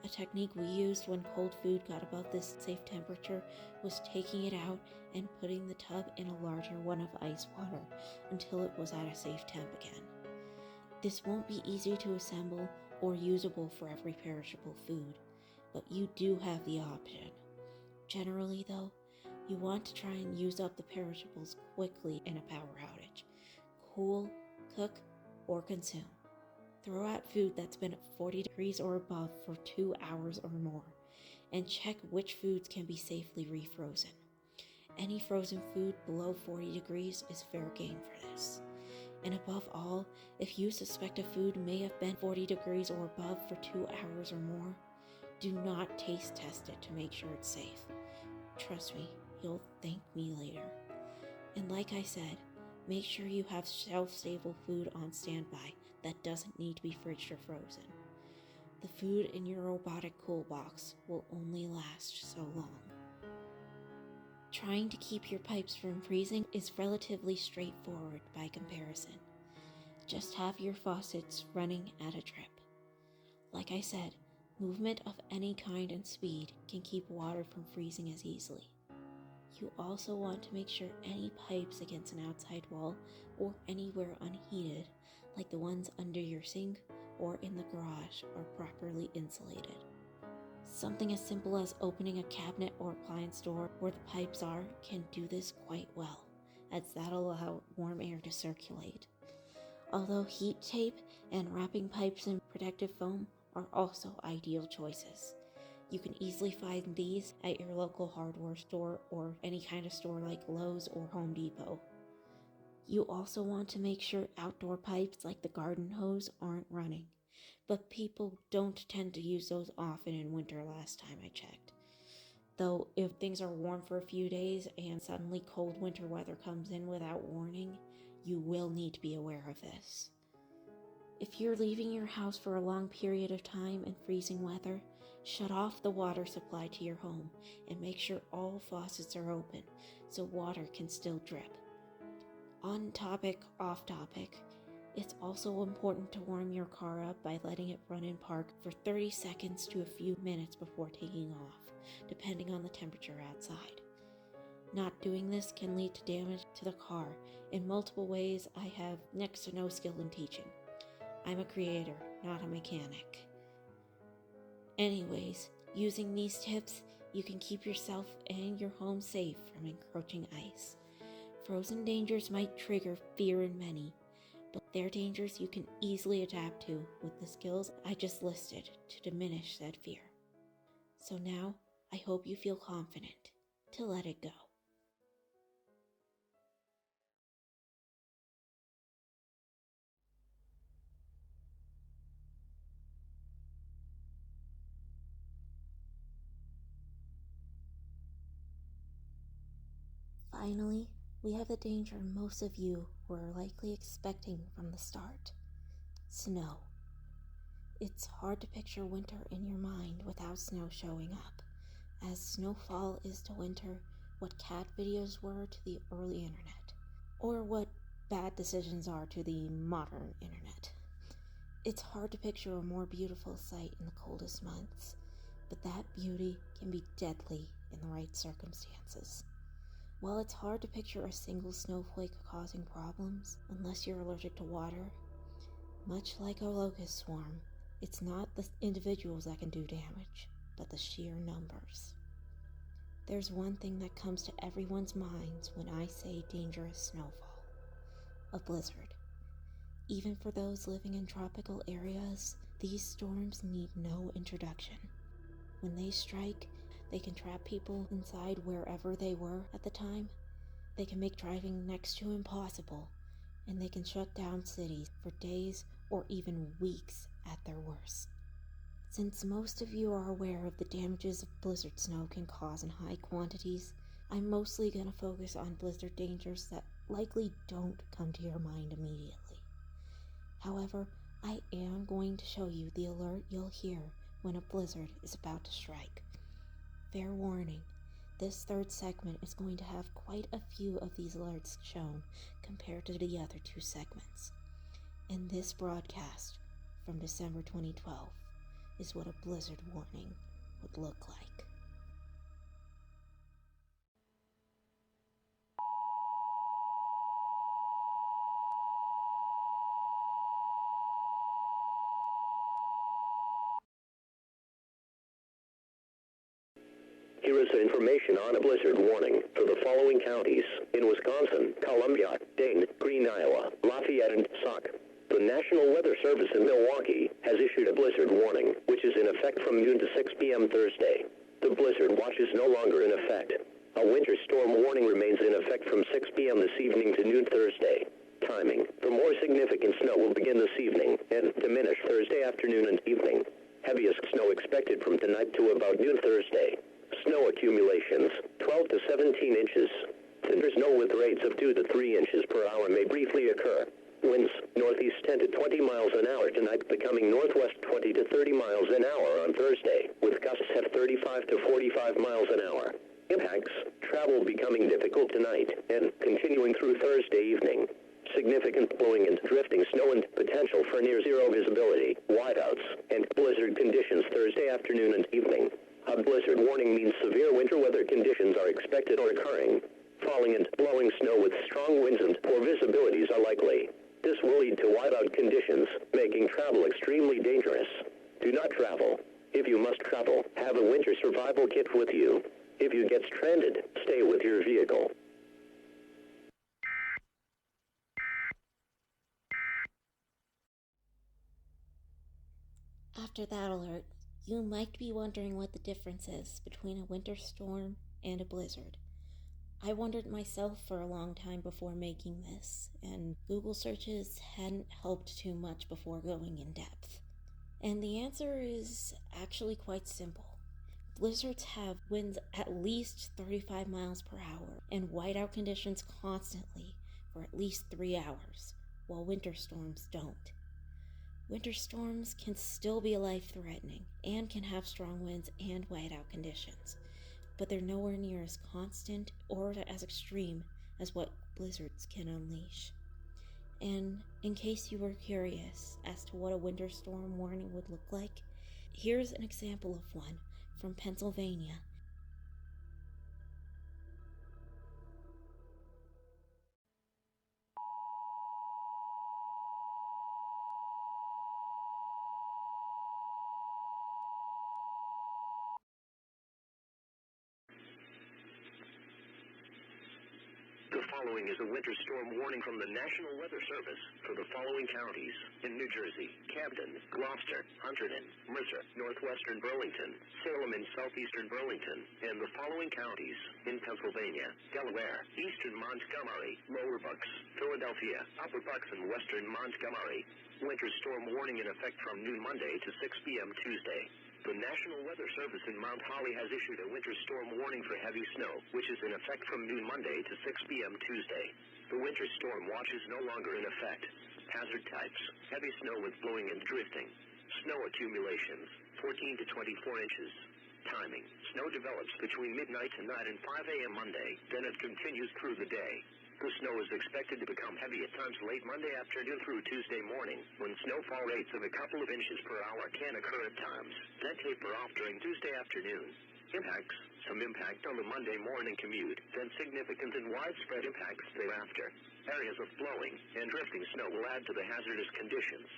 a technique we used when cold food got above this safe temperature was taking it out and putting the tub in a larger one of ice water until it was at a safe temp again. This won't be easy to assemble or usable for every perishable food, but you do have the option. Generally though, you want to try and use up the perishables quickly in a power outage. Cool, cook, or consume. Throw out food that's been at 40 degrees or above for 2 hours or more, and check which foods can be safely refrozen. Any frozen food below 40 degrees is fair game for this. And above all, if you suspect a food may have been 40 degrees or above for 2 hours or more, do not taste test it to make sure it's safe. Trust me, you'll thank me later. And like I said, make sure you have shelf-stable food on standby that doesn't need to be fridged or frozen. The food in your robotic cool box will only last so long. Trying to keep your pipes from freezing is relatively straightforward by comparison. Just have your faucets running at a drip. Like I said, movement of any kind and speed can keep water from freezing as easily. You also want to make sure any pipes against an outside wall or anywhere unheated, like the ones under your sink or in the garage, are properly insulated. Something as simple as opening a cabinet or appliance door where the pipes are can do this quite well, as that'll allow warm air to circulate. Although heat tape and wrapping pipes in protective foam are also ideal choices. You can easily find these at your local hardware store or any kind of store like Lowe's or Home Depot. You also want to make sure outdoor pipes like the garden hose aren't running, but people don't tend to use those often in winter last time I checked. Though if things are warm for a few days and suddenly cold winter weather comes in without warning, you will need to be aware of this. If you're leaving your house for a long period of time in freezing weather, shut off the water supply to your home and make sure all faucets are open so water can still drip. On topic, off topic, it's also important to warm your car up by letting it run in park for 30 seconds to a few minutes before taking off, depending on the temperature outside. Not doing this can lead to damage to the car in multiple ways I have next to no skill in teaching. I'm a creator, not a mechanic. Anyways, using these tips, you can keep yourself and your home safe from encroaching ice. Frozen dangers might trigger fear in many, but they're dangers you can easily adapt to with the skills I just listed to diminish said fear. So now, I hope you feel confident to let it go. Finally, we have the danger most of you were likely expecting from the start: snow. It's hard to picture winter in your mind without snow showing up, as snowfall is to winter what cat videos were to the early internet, or what bad decisions are to the modern internet. It's hard to picture a more beautiful sight in the coldest months, but that beauty can be deadly in the right circumstances. While it's hard to picture a single snowflake causing problems, unless you're allergic to water, much like a locust swarm, it's not the individuals that can do damage, but the sheer numbers. There's one thing that comes to everyone's minds when I say dangerous snowfall: a blizzard. Even for those living in tropical areas, These storms need no introduction. When they strike, they can trap people inside wherever they were at the time. They can make driving next to impossible, and they can shut down cities for days or even weeks at their worst. Since most of you are aware of the damages blizzard snow can cause in high quantities, I'm mostly going to focus on blizzard dangers that likely don't come to your mind immediately. However, I am going to show you the alert you'll hear when a blizzard is about to strike. Fair warning, this third segment is going to have quite a few of these alerts shown compared to the other two segments. And this broadcast from December 2012 is what a blizzard warning would look like. Here is information on a blizzard warning for the following counties in Wisconsin, Columbia, Dane, Green, Iowa, Lafayette, and Sauk. The National Weather Service in Milwaukee has issued a blizzard warning, which is in effect from noon to 6 p.m. Thursday. The blizzard watch is no longer in effect. A winter storm warning remains in effect from 6 p.m. this evening to noon Thursday. Timing for more significant snow will begin this evening and diminish Thursday afternoon and evening. Heaviest snow expected from tonight to about noon Thursday. Snow accumulations, 12 to 17 inches. Thinner snow with rates of 2 to 3 inches per hour may briefly occur. Winds, northeast 10 to 20 miles an hour tonight, becoming northwest 20 to 30 miles an hour on Thursday, with gusts at 35 to 45 miles an hour. Impacts, travel becoming difficult tonight, and continuing through Thursday evening. Significant blowing and drifting snow and potential for near zero visibility, whiteouts, and blizzard conditions Thursday afternoon and evening. A blizzard warning means severe winter weather conditions are expected or occurring. Falling and blowing snow with strong winds and poor visibilities are likely. This will lead to whiteout conditions, making travel extremely dangerous. Do not travel. If you must travel, have a winter survival kit with you. If you get stranded, stay with your vehicle. After that alert, you might be wondering what the difference is between a winter storm and a blizzard. I wondered myself for a long time before making this, and Google searches hadn't helped too much before going in depth. And the answer is actually quite simple. Blizzards have winds at least 35 miles per hour and whiteout conditions constantly for at least 3 hours, while winter storms don't. Winter storms can still be life-threatening and can have strong winds and whiteout conditions, but they're nowhere near as constant or as extreme as what blizzards can unleash. And in case you were curious as to what a winter storm warning would look like, here's an example of one from Pennsylvania. The following is a winter storm warning from the National Weather Service for the following counties in New Jersey: Camden, Gloucester, Hunterdon, Mercer, northwestern Burlington, Salem and southeastern Burlington, and the following counties in Pennsylvania: Delaware, eastern Montgomery, Lower Bucks, Philadelphia, Upper Bucks, and western Montgomery. Winter storm warning in effect from noon Monday to 6 p.m. Tuesday. The National Weather Service in Mount Holly has issued a winter storm warning for heavy snow, which is in effect from noon Monday to 6 p.m. Tuesday. The winter storm watch is no longer in effect. Hazard types: heavy snow with blowing and drifting. Snow accumulations, 14 to 24 inches. Timing: snow develops between midnight tonight and 5 a.m. Monday, then it continues through the day. The snow is expected to become heavy at times late Monday afternoon through Tuesday morning, when snowfall rates of a couple of inches per hour can occur at times, then taper off during Tuesday afternoon. Impacts: some impact on the Monday morning commute, then significant and widespread impacts thereafter. Areas of blowing and drifting snow will add to the hazardous conditions.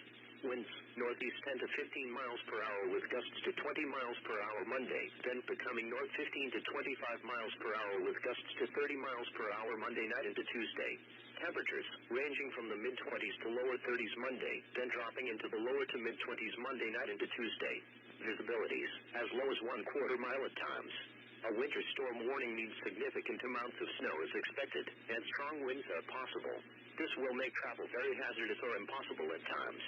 Winds, northeast 10 to 15 miles per hour with gusts to 20 miles per hour Monday, then becoming north 15 to 25 miles per hour with gusts to 30 miles per hour Monday night into Tuesday. Temperatures ranging from the mid-20s to lower 30s Monday, then dropping into the lower to mid-20s Monday night into Tuesday. Visibilities as low as 1/4 mile at times. A winter storm warning means significant amounts of snow is expected, and strong winds are possible. This will make travel very hazardous or impossible at times.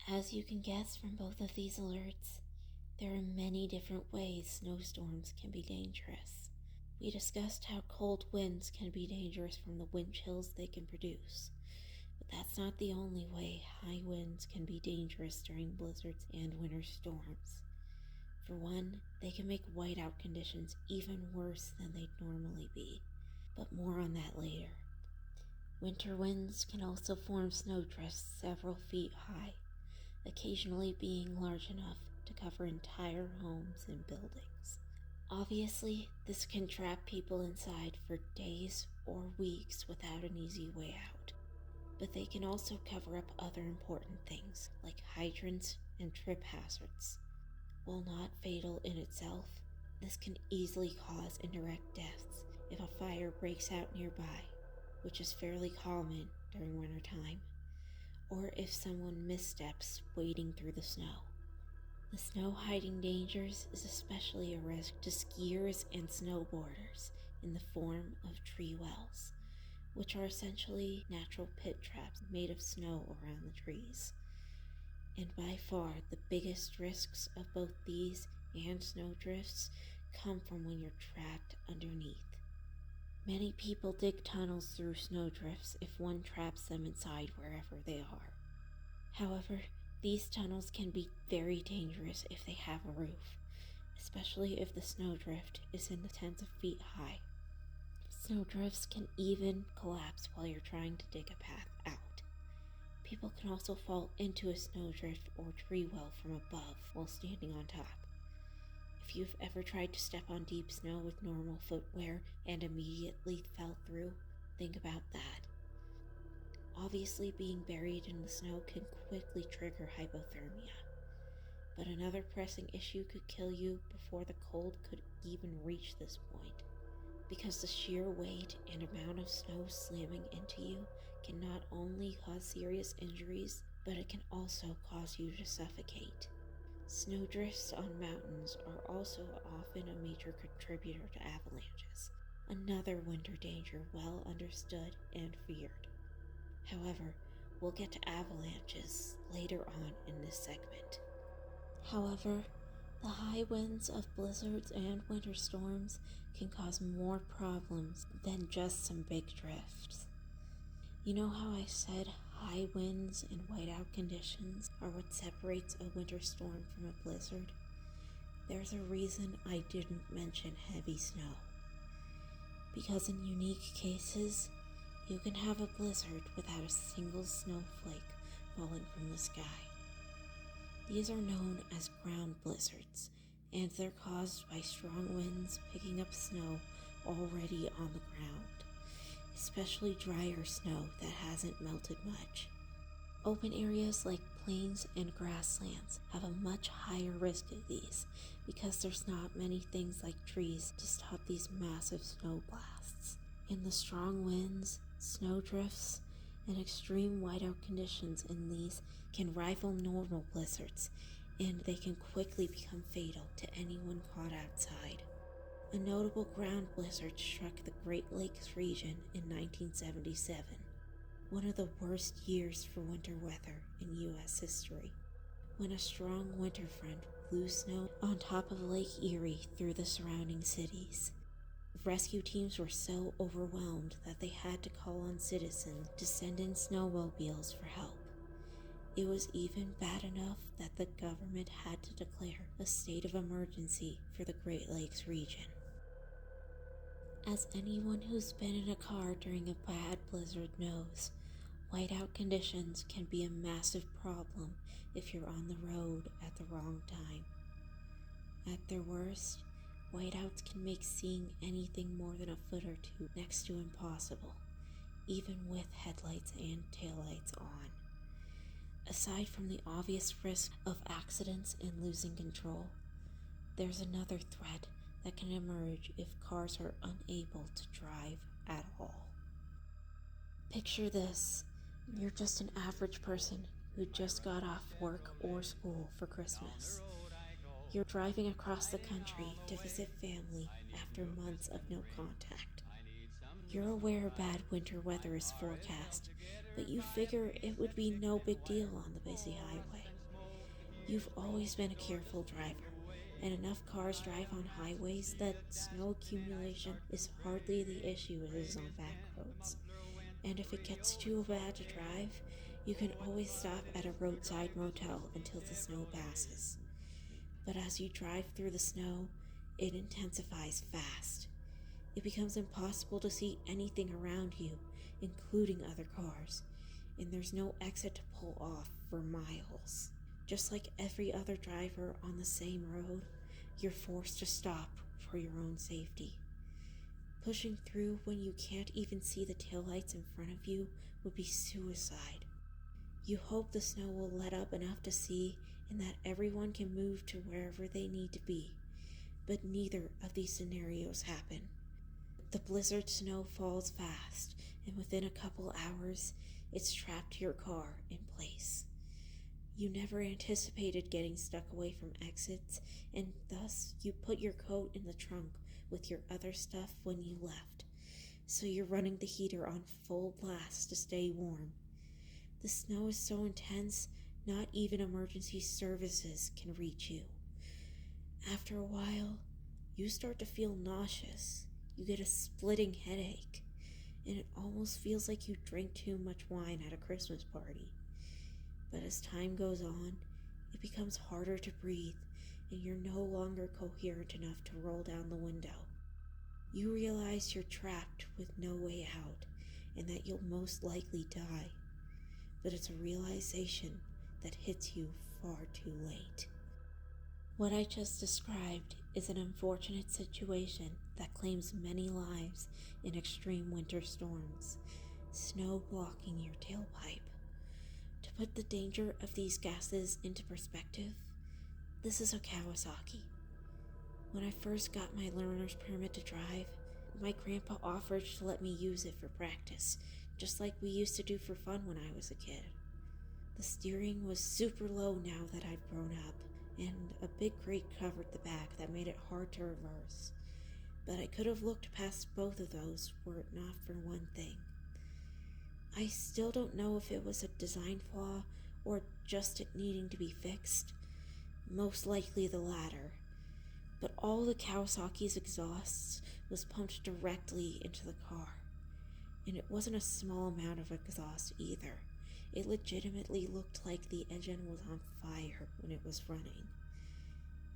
As you can guess from both of these alerts, there are many different ways snowstorms can be dangerous. We discussed how cold winds can be dangerous from the wind chills they can produce, but that's not the only way high winds can be dangerous during blizzards and winter storms. For one, they can make whiteout conditions even worse than they'd normally be, but more on that later. Winter winds can also form snowdrifts several feet high, occasionally being large enough to cover entire homes and buildings. Obviously, this can trap people inside for days or weeks without an easy way out, but they can also cover up other important things like hydrants and trip hazards. While not fatal in itself, this can easily cause indirect deaths if a fire breaks out nearby, which is fairly common during wintertime, or if someone missteps wading through the snow. The snow hiding dangers is especially a risk to skiers and snowboarders in the form of tree wells, which are essentially natural pit traps made of snow around the trees. And by far the biggest risks of both these and snowdrifts come from when you're trapped underneath. Many people dig tunnels through snowdrifts if one traps them inside wherever they are. However, these tunnels can be very dangerous if they have a roof, especially if the snowdrift is in the tens of feet high. Snowdrifts can even collapse while you're trying to dig a path out. People can also fall into a snowdrift or tree well from above while standing on top. If you've ever tried to step on deep snow with normal footwear and immediately fell through, think about that. Obviously, being buried in the snow can quickly trigger hypothermia, but another pressing issue could kill you before the cold could even reach this point, because the sheer weight and amount of snow slamming into you can not only cause serious injuries, but it can also cause you to suffocate. Snowdrifts on mountains are also often a major contributor to avalanches, another winter danger well understood and feared. However, we'll get to avalanches later on in this segment. However, the high winds of blizzards and winter storms can cause more problems than just some big drifts. You know how I said high winds and whiteout conditions are what separates a winter storm from a blizzard? There's a reason I didn't mention heavy snow. Because in unique cases, you can have a blizzard without a single snowflake falling from the sky. These are known as ground blizzards, and they're caused by strong winds picking up snow already on the ground, especially drier snow that hasn't melted much. Open areas like plains and grasslands have a much higher risk of these because there's not many things like trees to stop these massive snow blasts. And the strong winds, snowdrifts, and extreme whiteout conditions in these can rival normal blizzards, and they can quickly become fatal to anyone caught outside. A notable ground blizzard struck the Great Lakes region in 1977, one of the worst years for winter weather in U.S. history, when a strong winter front blew snow on top of Lake Erie through the surrounding cities. Rescue teams were so overwhelmed that they had to call on citizens to send in snowmobiles for help. It was even bad enough that the government had to declare a state of emergency for the Great Lakes region. As anyone who's been in a car during a bad blizzard knows, whiteout conditions can be a massive problem if you're on the road at the wrong time. At their worst, whiteouts can make seeing anything more than a foot or two next to impossible, even with headlights and taillights on. Aside from the obvious risk of accidents and losing control, there's another threat that can emerge if cars are unable to drive at all. Picture this: you're just an average person who just got off work or school for Christmas. You're driving across the country to visit family after months of no contact. You're aware bad winter weather is forecast, but you figure it would be no big deal on the busy highway. You've always been a careful driver, and enough cars drive on highways that snow accumulation is hardly the issue it is on back roads. And if it gets too bad to drive, you can always stop at a roadside motel until the snow passes. But as you drive through the snow, it intensifies fast. It becomes impossible to see anything around you, including other cars, and there's no exit to pull off for miles. Just like every other driver on the same road, you're forced to stop for your own safety. Pushing through when you can't even see the taillights in front of you would be suicide. You hope the snow will let up enough to see and that everyone can move to wherever they need to be, but neither of these scenarios happen. The blizzard snow falls fast, and within a couple hours, it's trapped your car in place. You never anticipated getting stuck away from exits, and thus you put your coat in the trunk with your other stuff when you left, so you're running the heater on full blast to stay warm. The snow is so intense, not even emergency services can reach you. After a while, you start to feel nauseous. You get a splitting headache, and it almost feels like you drank too much wine at a Christmas party. But as time goes on, it becomes harder to breathe, and you're no longer coherent enough to roll down the window. You realize you're trapped with no way out, and that you'll most likely die. But it's a realization that hits you far too late. What I just described is an unfortunate situation that claims many lives in extreme winter storms, snow blocking your tailpipe. To put the danger of these gases into perspective, this is a Kawasaki. When I first got my learner's permit to drive, my grandpa offered to let me use it for practice, just like we used to do for fun when I was a kid. The steering was super low now that I've grown up, and a big grate covered the back that made it hard to reverse. But I could have looked past both of those were it not for one thing. I still don't know if it was a design flaw or just it needing to be fixed. Most likely the latter. But all the Kawasaki's exhausts was pumped directly into the car. And it wasn't a small amount of exhaust either. It legitimately looked like the engine was on fire when it was running.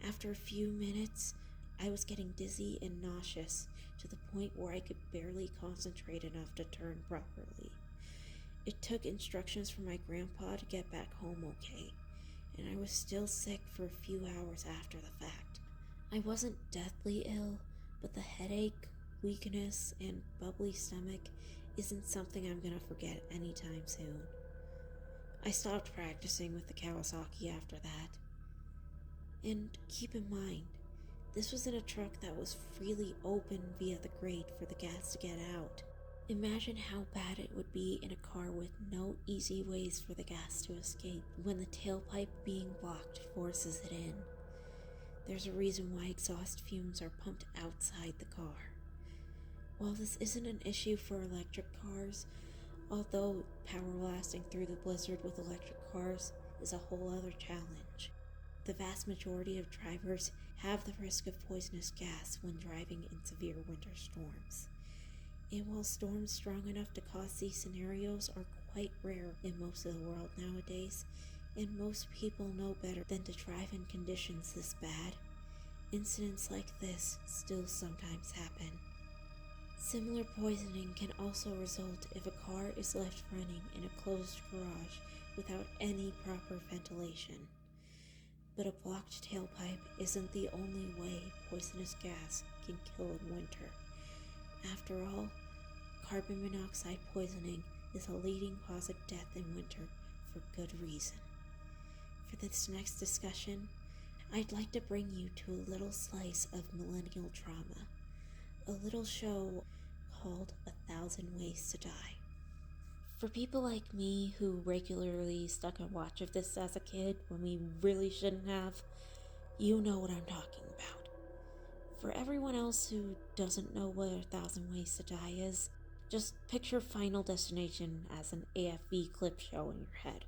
After a few minutes, I was getting dizzy and nauseous to the point where I could barely concentrate enough to turn properly. It took instructions from my grandpa to get back home okay, and I was still sick for a few hours after the fact. I wasn't deathly ill, but the headache, weakness, and bubbly stomach isn't something I'm gonna forget anytime soon. I stopped practicing with the Kawasaki after that. And keep in mind, this was in a truck that was freely open via the grate for the gas to get out. Imagine how bad it would be in a car with no easy ways for the gas to escape when the tailpipe being blocked forces it in. There's a reason why exhaust fumes are pumped outside the car. While this isn't an issue for electric cars, although power lasting through the blizzard with electric cars is a whole other challenge. The vast majority of drivers have the risk of poisonous gas when driving in severe winter storms. And while storms strong enough to cause these scenarios are quite rare in most of the world nowadays, and most people know better than to drive in conditions this bad, incidents like this still sometimes happen. Similar poisoning can also result if a car is left running in a closed garage without any proper ventilation. But a blocked tailpipe isn't the only way poisonous gas can kill in winter. After all, carbon monoxide poisoning is a leading cause of death in winter for good reason. For this next discussion, I'd like to bring you to a little slice of millennial trauma, a little show called 1,000 Ways to Die. For people like me who regularly stuck a watch of this as a kid when we really shouldn't have, you know what I'm talking about. For everyone else who doesn't know what 1,000 Ways to Die is, just picture Final Destination as an AFV clip show in your head.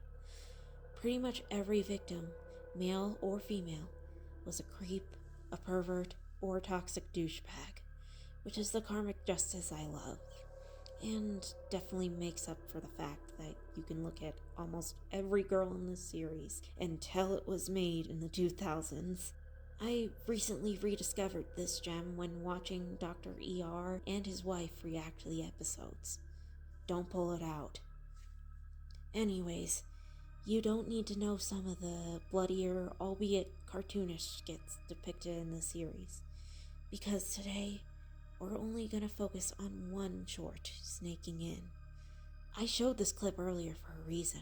Pretty much every victim, male or female, was a creep, a pervert, or a toxic douchebag, which is the karmic justice I love, and definitely makes up for the fact that you can look at almost every girl in this series and tell it was made in the 2000s. I recently rediscovered this gem when watching Dr. ER and his wife react to the episodes. Don't pull it out. Anyways, you don't need to know some of the bloodier, albeit cartoonish skits depicted in the series, because today we're only going to focus on one short snaking in. I showed this clip earlier for a reason.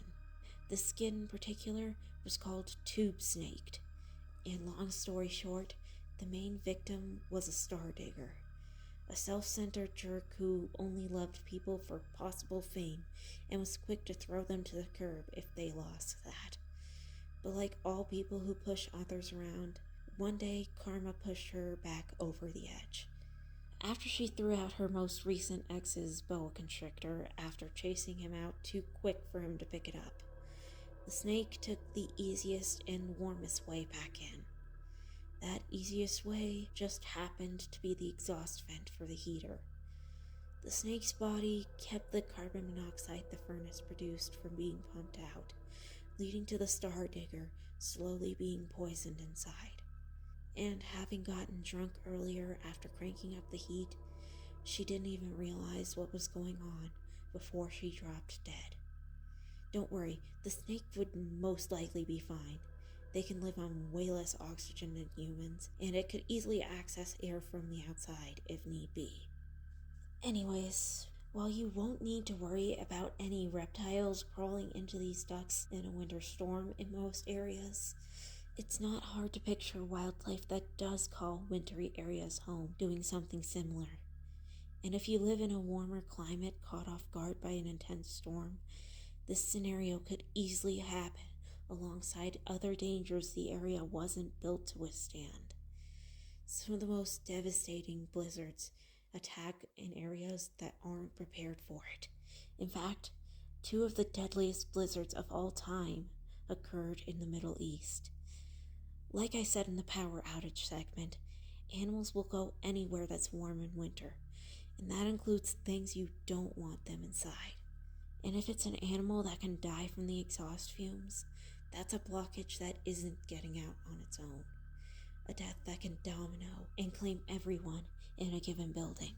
This skit in particular was called Tube Snaked, and long story short, the main victim was a star digger, a self-centered jerk who only loved people for possible fame and was quick to throw them to the curb if they lost that. But like all people who push others around, one day karma pushed her back over the edge. After she threw out her most recent ex's boa constrictor after chasing him out too quick for him to pick it up, the snake took the easiest and warmest way back in. That easiest way just happened to be the exhaust vent for the heater. The snake's body kept the carbon monoxide the furnace produced from being pumped out, leading to the star digger slowly being poisoned inside. And having gotten drunk earlier after cranking up the heat, she didn't even realize what was going on before she dropped dead. Don't worry, the snake would most likely be fine. They can live on way less oxygen than humans, and it could easily access air from the outside if need be. Anyways, while you won't need to worry about any reptiles crawling into these ducts in a winter storm in most areas, it's not hard to picture wildlife that does call wintry areas home doing something similar. And if you live in a warmer climate caught off guard by an intense storm, this scenario could easily happen alongside other dangers the area wasn't built to withstand. Some of the most devastating blizzards attack in areas that aren't prepared for it. In fact, 2 of the deadliest blizzards of all time occurred in the Middle East. Like I said in the power outage segment, animals will go anywhere that's warm in winter, and that includes things you don't want them inside. And if it's an animal that can die from the exhaust fumes, that's a blockage that isn't getting out on its own. A death that can domino and claim everyone in a given building.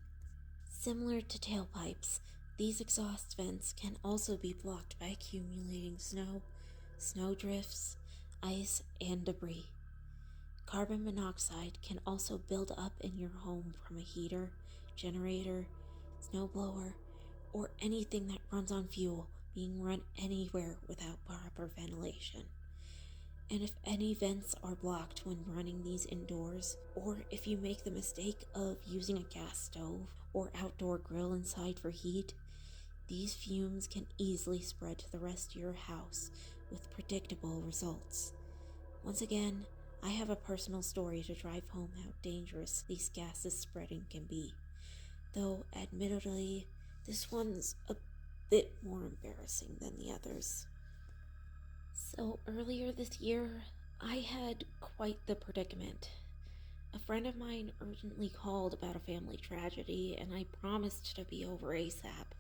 Similar to tailpipes, these exhaust vents can also be blocked by accumulating snow, snowdrifts, ice, and debris. Carbon monoxide can also build up in your home from a heater, generator, snowblower, or anything that runs on fuel being run anywhere without proper ventilation. And if any vents are blocked when running these indoors, or if you make the mistake of using a gas stove or outdoor grill inside for heat, these fumes can easily spread to the rest of your house with predictable results. Once again, I have a personal story to drive home how dangerous these gases spreading can be, though admittedly, this one's a bit more embarrassing than the others. So earlier this year, I had quite the predicament. A friend of mine urgently called about a family tragedy, and I promised to be over ASAP.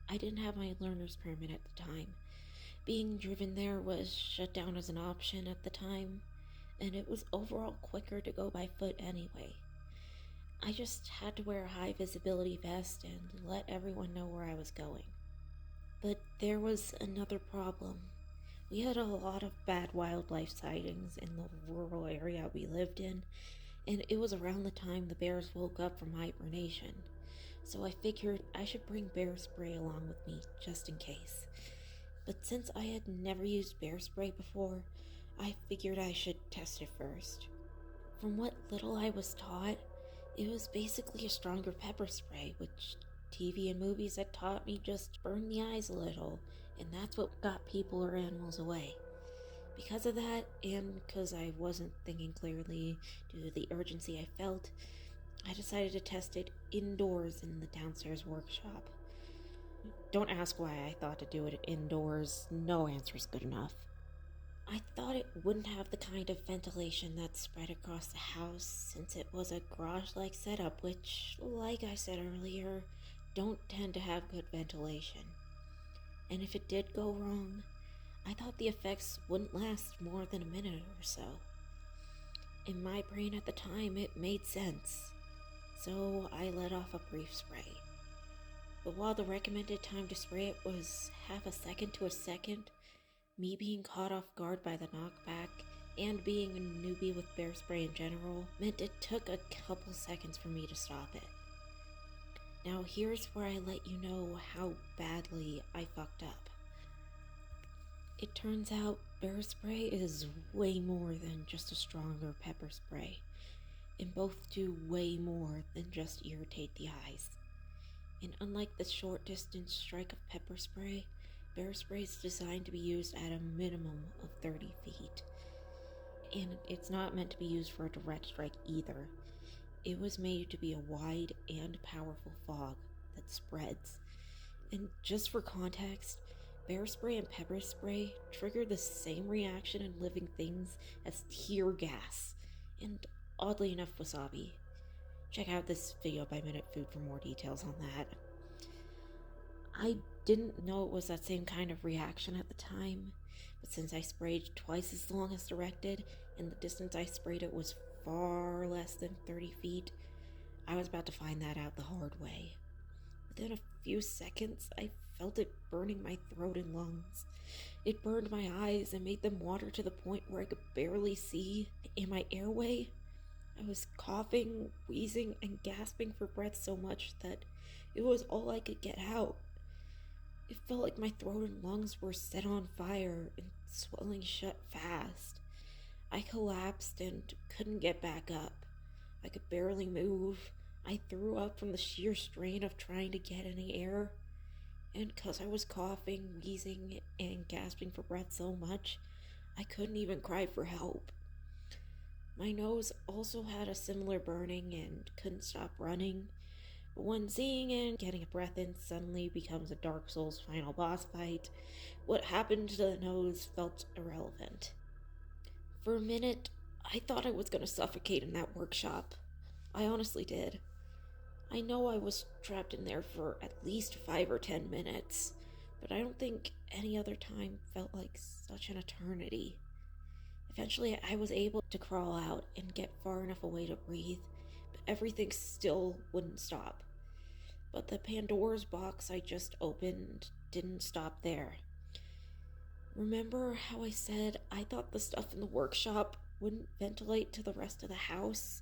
I didn't have my learner's permit at the time. Being driven there was shut down as an option at the time, and it was overall quicker to go by foot anyway. I just had to wear a high visibility vest and let everyone know where I was going. But there was another problem. We had a lot of bad wildlife sightings in the rural area we lived in, and it was around the time the bears woke up from hibernation. So I figured I should bring bear spray along with me just in case. But since I had never used bear spray before, I figured I should test it first. From what little I was taught, it was basically a stronger pepper spray, which TV and movies had taught me just burn the eyes a little, and that's what got people or animals away. Because of that, and because I wasn't thinking clearly due to the urgency I felt, I decided to test it indoors in the downstairs workshop. Don't ask why I thought to do it indoors, no answer is good enough. I thought it wouldn't have the kind of ventilation that spread across the house since it was a garage-like setup which, like I said earlier, don't tend to have good ventilation. And if it did go wrong, I thought the effects wouldn't last more than a minute or so. In my brain at the time, it made sense, so I let off a brief spray. But while the recommended time to spray it was half a second to a second, me being caught off guard by the knockback and being a newbie with bear spray in general meant it took a couple seconds for me to stop it. Now here's where I let you know how badly I fucked up. It turns out bear spray is way more than just a stronger pepper spray, and both do way more than just irritate the eyes. And unlike the short distance strike of pepper spray, bear spray is designed to be used at a minimum of 30 feet. And it's not meant to be used for a direct strike either. It was made to be a wide and powerful fog that spreads. And just for context, bear spray and pepper spray trigger the same reaction in living things as tear gas, and oddly enough, wasabi. Check out this video by Minute Food for more details on that. I didn't know it was that same kind of reaction at the time, but since I sprayed twice as long as directed, and the distance I sprayed it was far less than 30 feet, I was about to find that out the hard way. Within a few seconds, I felt it burning my throat and lungs. It burned my eyes and made them water to the point where I could barely see. In my airway, I was coughing, wheezing, and gasping for breath so much that it was all I could get out. It felt like my throat and lungs were set on fire and swelling shut fast. I collapsed and couldn't get back up. I could barely move. I threw up from the sheer strain of trying to get any air. And because I was coughing, wheezing, and gasping for breath so much, I couldn't even cry for help. My nose also had a similar burning and couldn't stop running. But when seeing and getting a breath in suddenly becomes a Dark Souls final boss fight, what happened to the nose felt irrelevant. For a minute, I thought I was going to suffocate in that workshop. I honestly did. I know I was trapped in there for at least 5 or 10 minutes, but I don't think any other time felt like such an eternity. Eventually, I was able to crawl out and get far enough away to breathe, but everything still wouldn't stop. But the Pandora's box I just opened didn't stop there. Remember how I said I thought the stuff in the workshop wouldn't ventilate to the rest of the house?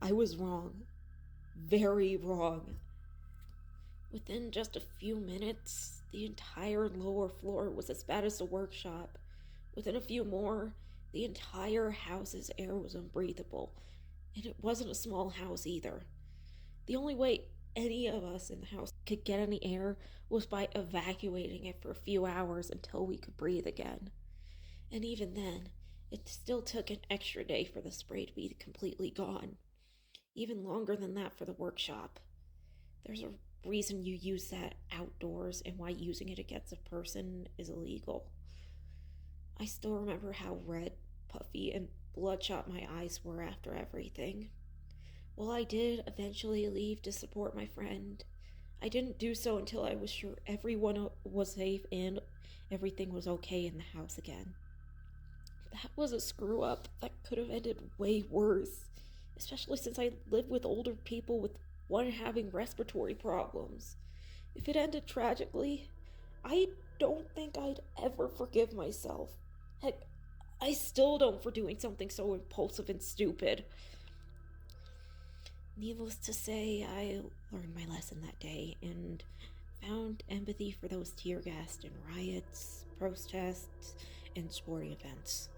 I was wrong. Very wrong. Within just a few minutes, the entire lower floor was as bad as the workshop. Within a few more, the entire house's air was unbreathable, and it wasn't a small house either. The only way any of us in the house could get any air was by evacuating it for a few hours until we could breathe again. And even then, it still took an extra day for the spray to be completely gone. Even longer than that for the workshop. There's a reason you use that outdoors and why using it against a person is illegal. I still remember how red, puffy, and bloodshot my eyes were after everything. While I did eventually leave to support my friend, I didn't do so until I was sure everyone was safe and everything was okay in the house again. That was a screw up that could have ended way worse, especially since I live with older people with one having respiratory problems. If it ended tragically, I don't think I'd ever forget forgive myself. Heck, I still don't for doing something so impulsive and stupid. Needless to say, I learned my lesson that day and found empathy for those tear gassed in riots, protests, and sporting events,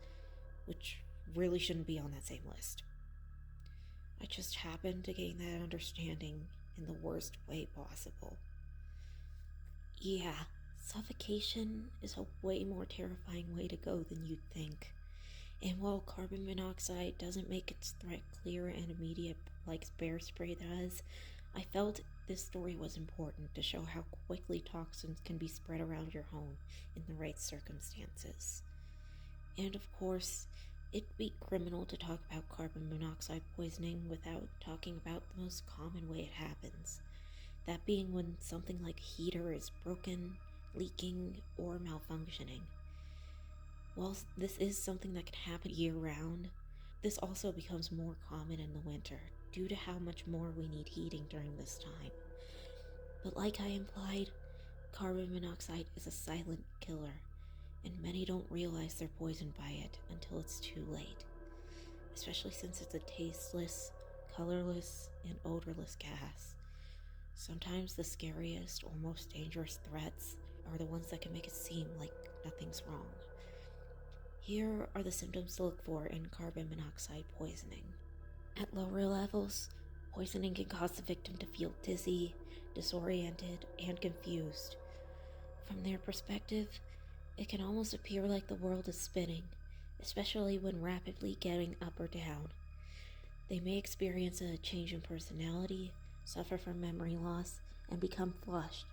which really shouldn't be on that same list. I just happened to gain that understanding in the worst way possible. Yeah, suffocation is a way more terrifying way to go than you'd think. And while carbon monoxide doesn't make its threat clear and immediate like bear spray does, I felt this story was important to show how quickly toxins can be spread around your home in the right circumstances. And of course, it'd be criminal to talk about carbon monoxide poisoning without talking about the most common way it happens. That being when something like a heater is broken, leaking, or malfunctioning. While this is something that can happen year-round, this also becomes more common in the winter due to how much more we need heating during this time. But like I implied, carbon monoxide is a silent killer, and many don't realize they're poisoned by it until it's too late, especially since it's a tasteless, colorless, and odorless gas. Sometimes the scariest or most dangerous threats are the ones that can make it seem like nothing's wrong. Here are the symptoms to look for in carbon monoxide poisoning. At lower levels, poisoning can cause the victim to feel dizzy, disoriented, and confused. From their perspective, it can almost appear like the world is spinning, especially when rapidly getting up or down. They may experience a change in personality, suffer from memory loss, and become flushed,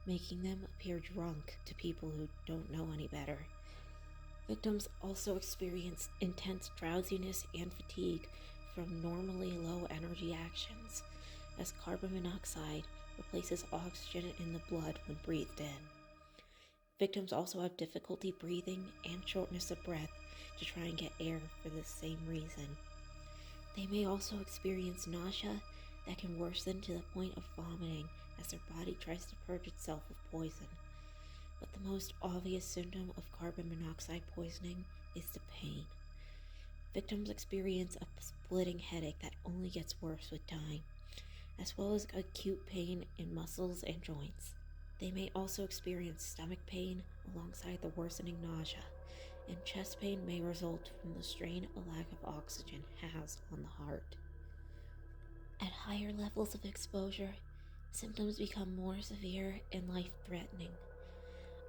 making them appear drunk to people who don't know any better. Victims also experience intense drowsiness and fatigue from normally low energy actions, as carbon monoxide replaces oxygen in the blood when breathed in. Victims also have difficulty breathing and shortness of breath to try and get air for the same reason. They may also experience nausea that can worsen to the point of vomiting as their body tries to purge itself of poison. But the most obvious symptom of carbon monoxide poisoning is the pain. Victims experience a splitting headache that only gets worse with time, as well as acute pain in muscles and joints. They may also experience stomach pain alongside the worsening nausea, and chest pain may result from the strain a lack of oxygen has on the heart. At higher levels of exposure, symptoms become more severe and life-threatening.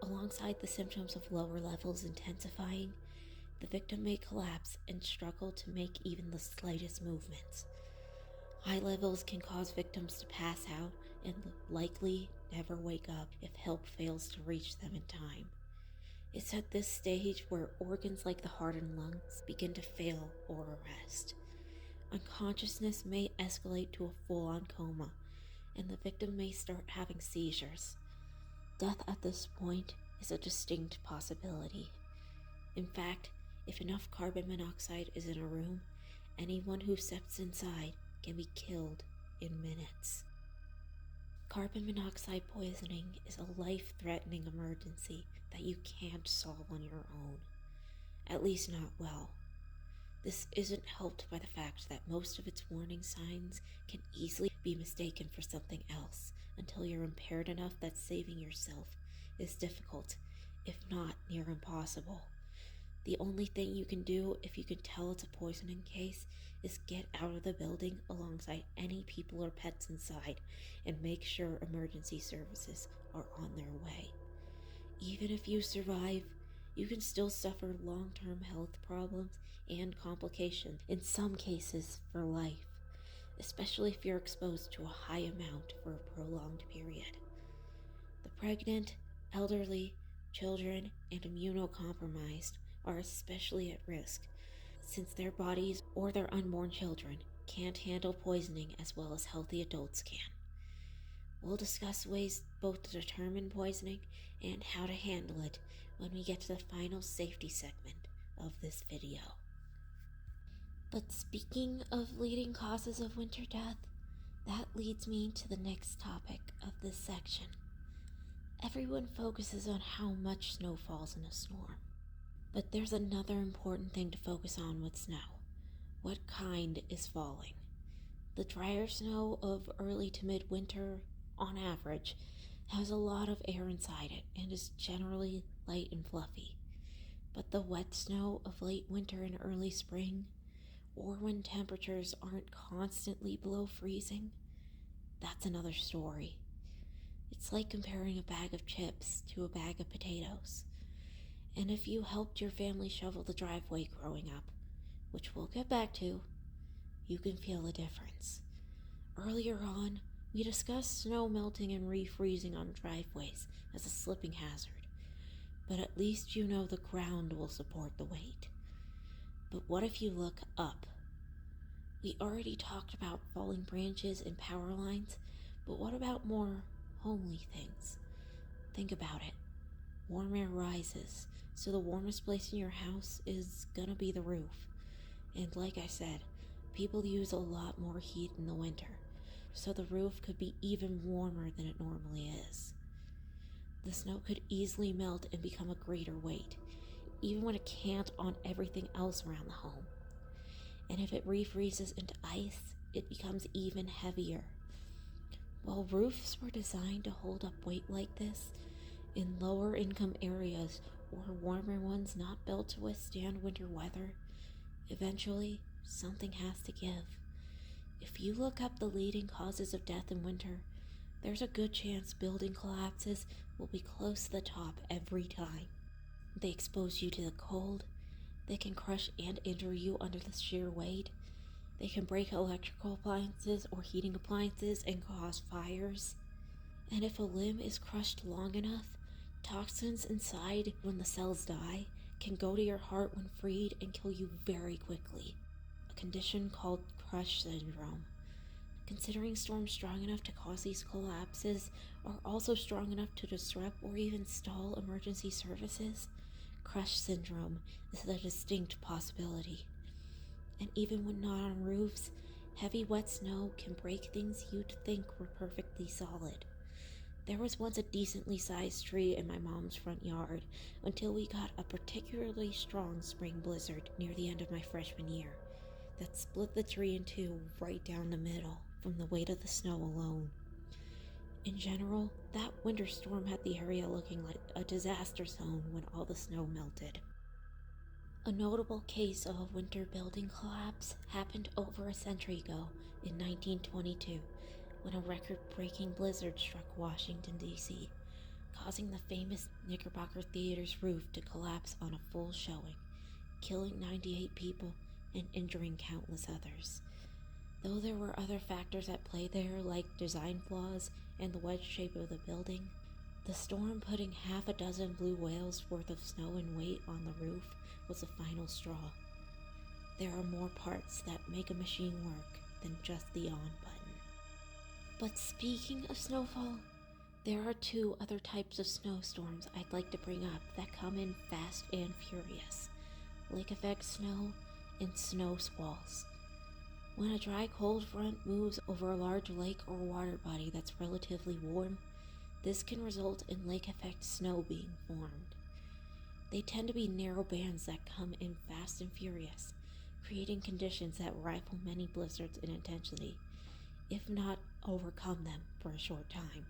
Alongside the symptoms of lower levels intensifying, the victim may collapse and struggle to make even the slightest movements. High levels can cause victims to pass out and likely never wake up if help fails to reach them in time. It's at this stage where organs like the heart and lungs begin to fail or arrest. Unconsciousness may escalate to a full-on coma, and the victim may start having seizures. Death at this point is a distinct possibility. In fact, if enough carbon monoxide is in a room, anyone who steps inside can be killed in minutes. Carbon monoxide poisoning is a life-threatening emergency that you can't solve on your own, at least not well. This isn't helped by the fact that most of its warning signs can easily be mistaken for something else until you're impaired enough that saving yourself is difficult, if not near impossible. The only thing you can do if you can tell it's a poisoning case is get out of the building alongside any people or pets inside and make sure emergency services are on their way. Even if you survive, you can still suffer long-term health problems and complications, in some cases for life, especially if you're exposed to a high amount for a prolonged period. The pregnant, elderly, children, and immunocompromised are especially at risk, since their bodies or their unborn children can't handle poisoning as well as healthy adults can. We'll discuss ways both to determine poisoning and how to handle it when we get to the final safety segment of this video. But speaking of leading causes of winter death, that leads me to the next topic of this section: Everyone focuses on how much snow falls in a storm. But there's another important thing to focus on with snow. What kind is falling? The drier snow of early to midwinter, on average, has a lot of air inside it and is generally light and fluffy. But the wet snow of late winter and early spring, or when temperatures aren't constantly below freezing, that's another story. It's like comparing a bag of chips to a bag of potatoes. And if you helped your family shovel the driveway growing up, which we'll get back to, you can feel the difference. Earlier on, we discussed snow melting and refreezing on driveways as a slipping hazard, but at least you know the ground will support the weight. But what if you look up? We already talked about falling branches and power lines, but what about more homely things? Think about it. Warm air rises, so the warmest place in your house is gonna be the roof. And like I said, people use a lot more heat in the winter, so the roof could be even warmer than it normally is. The snow could easily melt and become a greater weight, even when it can't on everything else around the home. And if it refreezes into ice, it becomes even heavier. While roofs were designed to hold up weight like this, in lower income areas or warmer ones not built to withstand winter weather, eventually something has to give. If you look up the leading causes of death in winter, there's a good chance building collapses will be close to the top every time. They expose you to the cold, they can crush and injure you under the sheer weight, they can break electrical appliances or heating appliances and cause fires. And if a limb is crushed long enough, toxins inside when the cells die can go to your heart when freed and kill you very quickly. A condition called crush syndrome. Considering storms strong enough to cause these collapses are also strong enough to disrupt or even stall emergency services, crush syndrome is a distinct possibility. And even when not on roofs, heavy wet snow can break things you'd think were perfectly solid. There was once a decently sized tree in my mom's front yard until we got a particularly strong spring blizzard near the end of my freshman year that split the tree in two right down the middle from the weight of the snow alone. In general, that winter storm had the area looking like a disaster zone when all the snow melted. A notable case of a winter building collapse happened over a century ago in 1922 when a record-breaking blizzard struck Washington, D.C., causing the famous Knickerbocker Theater's roof to collapse on a full showing, killing 98 people and injuring countless others. Though there were other factors at play there, like design flaws and the wedge shape of the building, the storm putting half a dozen blue whales worth of snow and weight on the roof was the final straw. There are more parts that make a machine work than just the on button. But speaking of snowfall, there are two other types of snowstorms I'd like to bring up that come in fast and furious: lake effect snow and snow squalls. When a dry cold front moves over a large lake or water body that's relatively warm, this can result in lake effect snow being formed. They tend to be narrow bands that come in fast and furious, creating conditions that rival many blizzards in intensity, if not overcome them for a short time.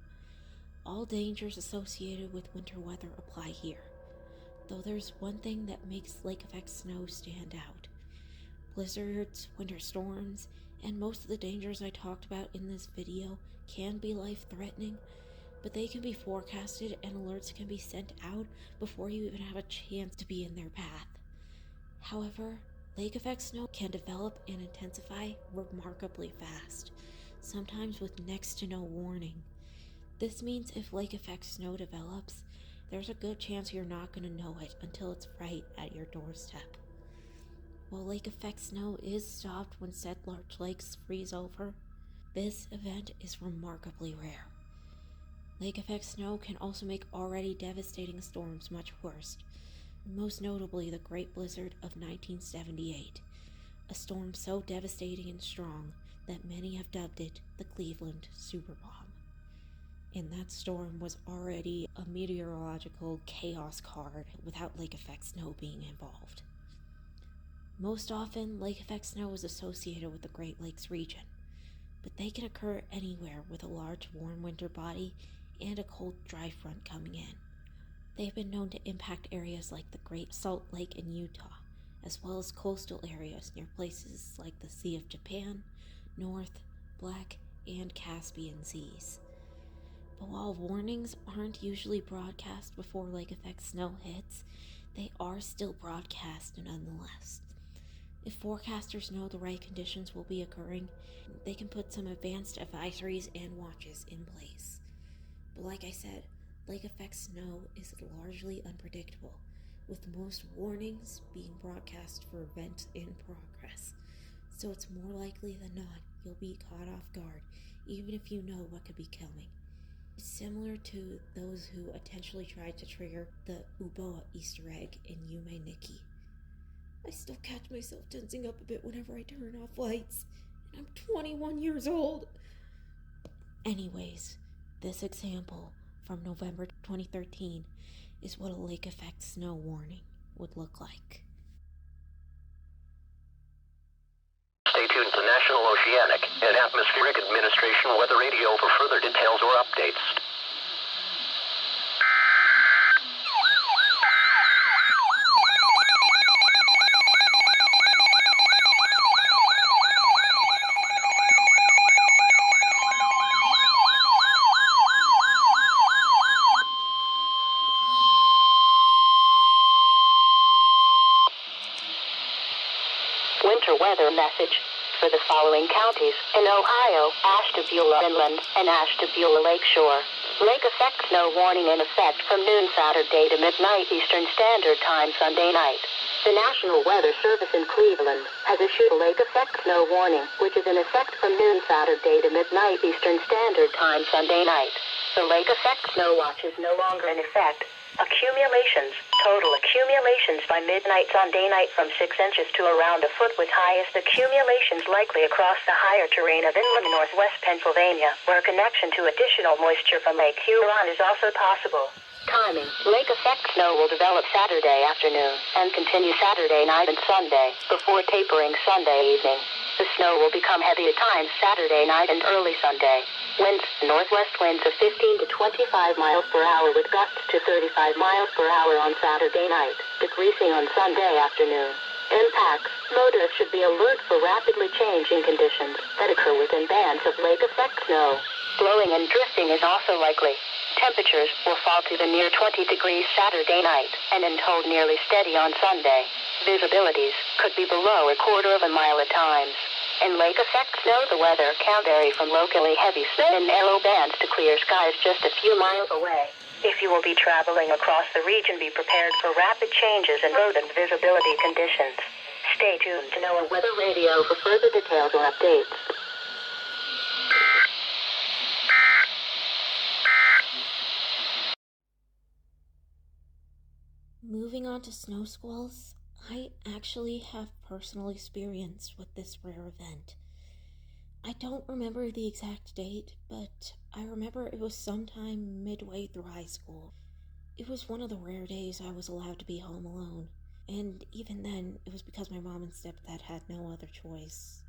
All dangers associated with winter weather apply here, though there's one thing that makes lake effect snow stand out. Blizzards, winter storms, and most of the dangers I talked about in this video can be life-threatening, but they can be forecasted and alerts can be sent out before you even have a chance to be in their path. However, lake effect snow can develop and intensify remarkably fast, sometimes with next to no warning. This means if lake effect snow develops, there's a good chance you're not going to know it until it's right at your doorstep. While lake effect snow is stopped when said large lakes freeze over, this event is remarkably rare. Lake effect snow can also make already devastating storms much worse, most notably the Great Blizzard of 1978, a storm so devastating and strong that many have dubbed it the Cleveland Superbomb. and that storm was already a meteorological chaos card without lake effect snow being involved. Most often, lake effect snow is associated with the Great Lakes region, but they can occur anywhere with a large warm winter body and a cold dry front coming in. They've been known to impact areas like the Great Salt Lake in Utah, as well as coastal areas near places like the Sea of Japan, North, Black, and Caspian Seas. But while warnings aren't usually broadcast before lake effect snow hits, they are still broadcast nonetheless. If forecasters know the right conditions will be occurring, they can put some advanced advisories and watches in place. But like I said, lake effect snow is largely unpredictable, with most warnings being broadcast for events in progress. So it's more likely than not you'll be caught off guard, even if you know what could be coming. It's similar to those who intentionally tried to trigger the Uboa Easter egg in Yume Nikki. I still catch myself tensing up a bit whenever I turn off lights, and I'm 21 years old. Anyways, this example from November 2013 is what a lake effect snow warning would look like. Stay tuned to National Oceanic and Atmospheric Administration Weather Radio for further details or updates. Winter weather message for the following counties in Ohio: Ashtabula Inland and Ashtabula Lakeshore. Lake effect snow warning in effect from noon Saturday to midnight Eastern Standard Time Sunday night. The National Weather Service in Cleveland has issued a lake effect snow warning, which is in effect from noon Saturday to midnight Eastern Standard Time Sunday night. The lake effect snow watch is no longer in effect. Total accumulations by midnight Sunday night from 6 inches to around a foot, with highest accumulations likely across the higher terrain of inland northwest Pennsylvania, where connection to additional moisture from Lake Huron is also possible. Timing: lake effect snow will develop Saturday afternoon and continue Saturday night and Sunday, before tapering Sunday evening. The snow will become heavy at times Saturday night and early Sunday. Winds: northwest winds of 15 to 25 miles per hour with gusts to 35 miles per hour on Saturday night, decreasing on Sunday afternoon. Impacts: motorists should be alert for rapidly changing conditions that occur within bands of lake effect snow. Blowing and drifting is also likely. Temperatures will fall to the near 20 degrees Saturday night and then hold nearly steady on Sunday. Visibilities could be below a quarter of a mile at times. In lake effect snow, the weather can vary from locally heavy snow in narrow bands to clear skies just a few miles away. If you will be traveling across the region, be prepared for rapid changes in road and visibility conditions. Stay tuned to NOAA Weather Radio for further details or updates. Moving on to snow squalls, I actually have personal experience with this rare event. I don't remember the exact date, but I remember it was sometime midway through high school. It was one of the rare days I was allowed to be home alone, and even then, it was because my mom and stepdad had no other choice.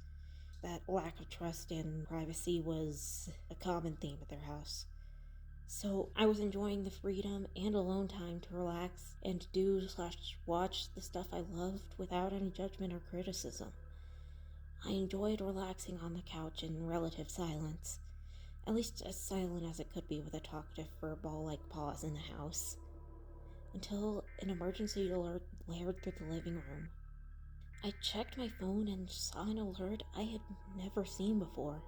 That lack of trust and privacy was a common theme at their house. So I was enjoying the freedom and alone time to relax and do/watch the stuff I loved without any judgment or criticism. I enjoyed relaxing on the couch in relative silence, at least as silent as it could be with a talkative furball-like pause in the house, until an emergency alert blared through the living room. I checked my phone and saw an alert I had never seen before.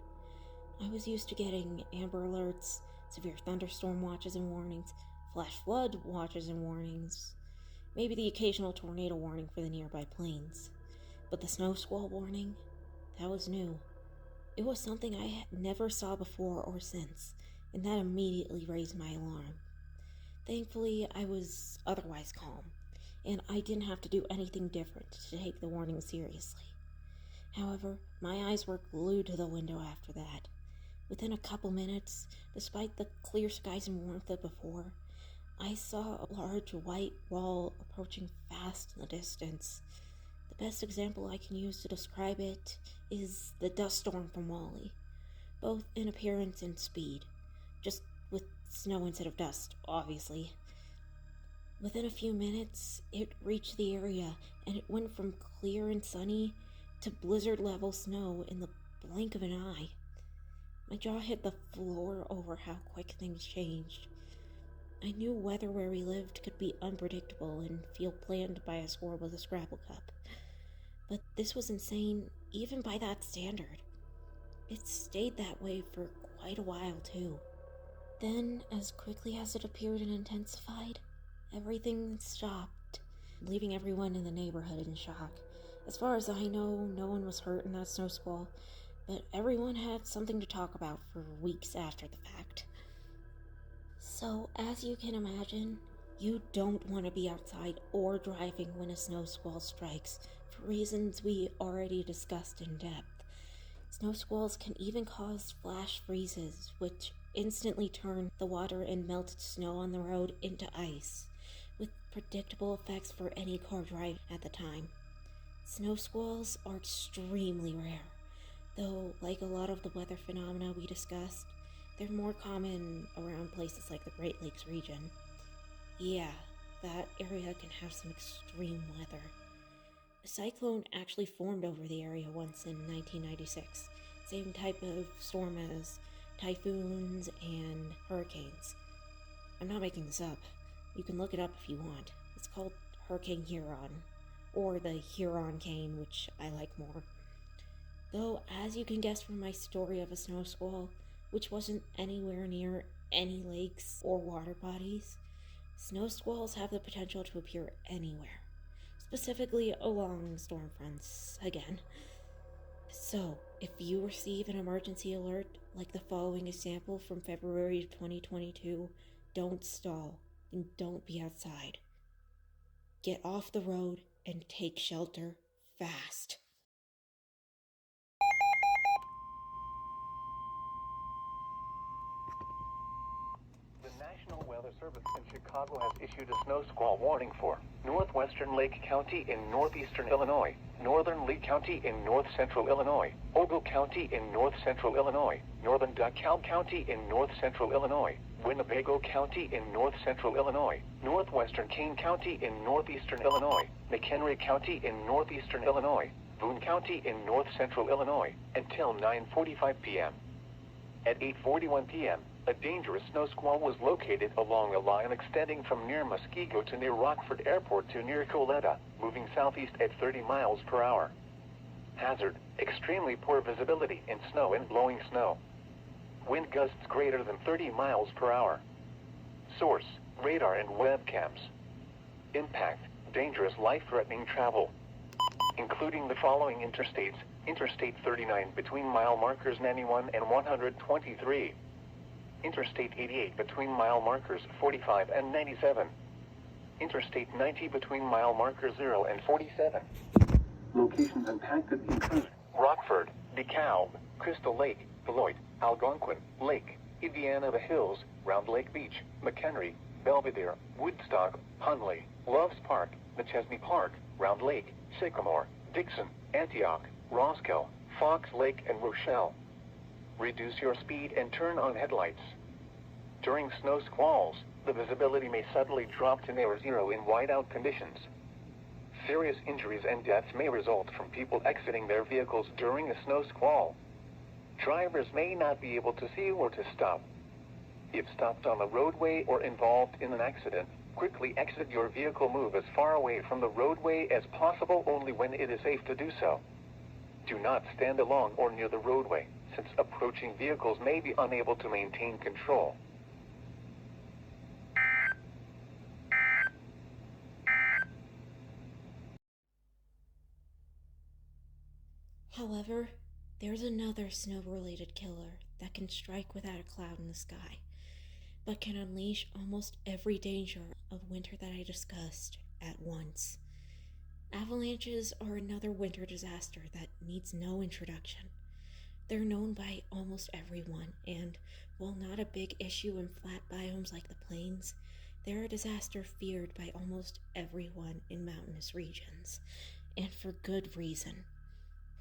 I was used to getting Amber Alerts, severe thunderstorm watches and warnings, flash flood watches and warnings, maybe the occasional tornado warning for the nearby plains. But the snow squall warning, that was new. It was something I never saw before or since, and that immediately raised my alarm. Thankfully, I was otherwise calm, and I didn't have to do anything different to take the warning seriously. However, my eyes were glued to the window after that. Within a couple minutes, despite the clear skies and warmth of before, I saw a large white wall approaching fast in the distance. The best example I can use to describe it is the dust storm from Wall-E, both in appearance and speed, just with snow instead of dust, obviously. Within a few minutes, it reached the area, and it went from clear and sunny to blizzard-level snow in the blink of an eye. My jaw hit the floor over how quick things changed. I knew weather where we lived could be unpredictable and feel planned by a squirrel with a Scrabble cup. But this was insane, even by that standard. It stayed that way for quite a while, too. Then, as quickly as it appeared and intensified, everything stopped, leaving everyone in the neighborhood in shock. As far as I know, no one was hurt in that snow squall, but everyone had something to talk about for weeks after the fact. So, as you can imagine, you don't want to be outside or driving when a snow squall strikes, for reasons we already discussed in depth. Snow squalls can even cause flash freezes, which instantly turn the water and melted snow on the road into ice, with predictable effects for any car driving at the time. Snow squalls are extremely rare, though, like a lot of the weather phenomena we discussed, they're more common around places like the Great Lakes region. Yeah, that area can have some extreme weather. A cyclone actually formed over the area once in 1996, same type of storm as typhoons and hurricanes. I'm not making this up. You can look it up if you want. It's called Hurricane Huron, or the Huron cane, which I like more. Though, as you can guess from my story of a snow squall, which wasn't anywhere near any lakes or water bodies, snow squalls have the potential to appear anywhere, specifically along storm fronts again. So, if you receive an emergency alert like the following example from February of 2022, don't stall and don't be outside. Get off the road and take shelter fast. The National Weather Service in Chicago has issued a snow squall warning for northwestern Lake County in northeastern Illinois, northern Lee County in north central Illinois, Ogle County in north central Illinois, northern DeKalb County in north central Illinois, Winnebago County in north central Illinois, northwestern Kane County in northeastern Illinois, McHenry County in northeastern Illinois, Boone County in north central Illinois, until 9:45 p.m. At 8:41 p.m., a dangerous snow squall was located along a line extending from near Muskego to near Rockford Airport to near Coletta, moving southeast at 30 miles per hour. Hazard: extremely poor visibility in snow and blowing snow. Wind gusts greater than 30 miles per hour. Source: radar and webcams. Impact: dangerous, life-threatening travel, including the following interstates: Interstate 39 between mile markers 91 and 123. Interstate 88 between mile markers 45 and 97. Interstate 90 between mile markers 0 and 47. Locations impacted include Rockford, DeKalb, Crystal Lake, Beloit, Algonquin, Lake, Indiana, the Hills, Round Lake Beach, McHenry, Belvedere, Woodstock, Hunley, Loves Park, McChesney Park, Round Lake, Sycamore, Dixon, Antioch, Roscoe, Fox Lake, and Rochelle. Reduce your speed and turn on headlights. During snow squalls, the visibility may suddenly drop to near zero in whiteout conditions. Serious injuries and deaths may result from people exiting their vehicles during a snow squall. Drivers may not be able to see or to stop. If stopped on the roadway or involved in an accident, quickly exit your vehicle. Move as far away from the roadway as possible only when it is safe to do so. Do not stand along or near the roadway, since approaching vehicles may be unable to maintain control. However, there's another snow-related killer that can strike without a cloud in the sky, but can unleash almost every danger of winter that I discussed at once. Avalanches are another winter disaster that needs no introduction. They're known by almost everyone, and while not a big issue in flat biomes like the plains, they're a disaster feared by almost everyone in mountainous regions, and for good reason.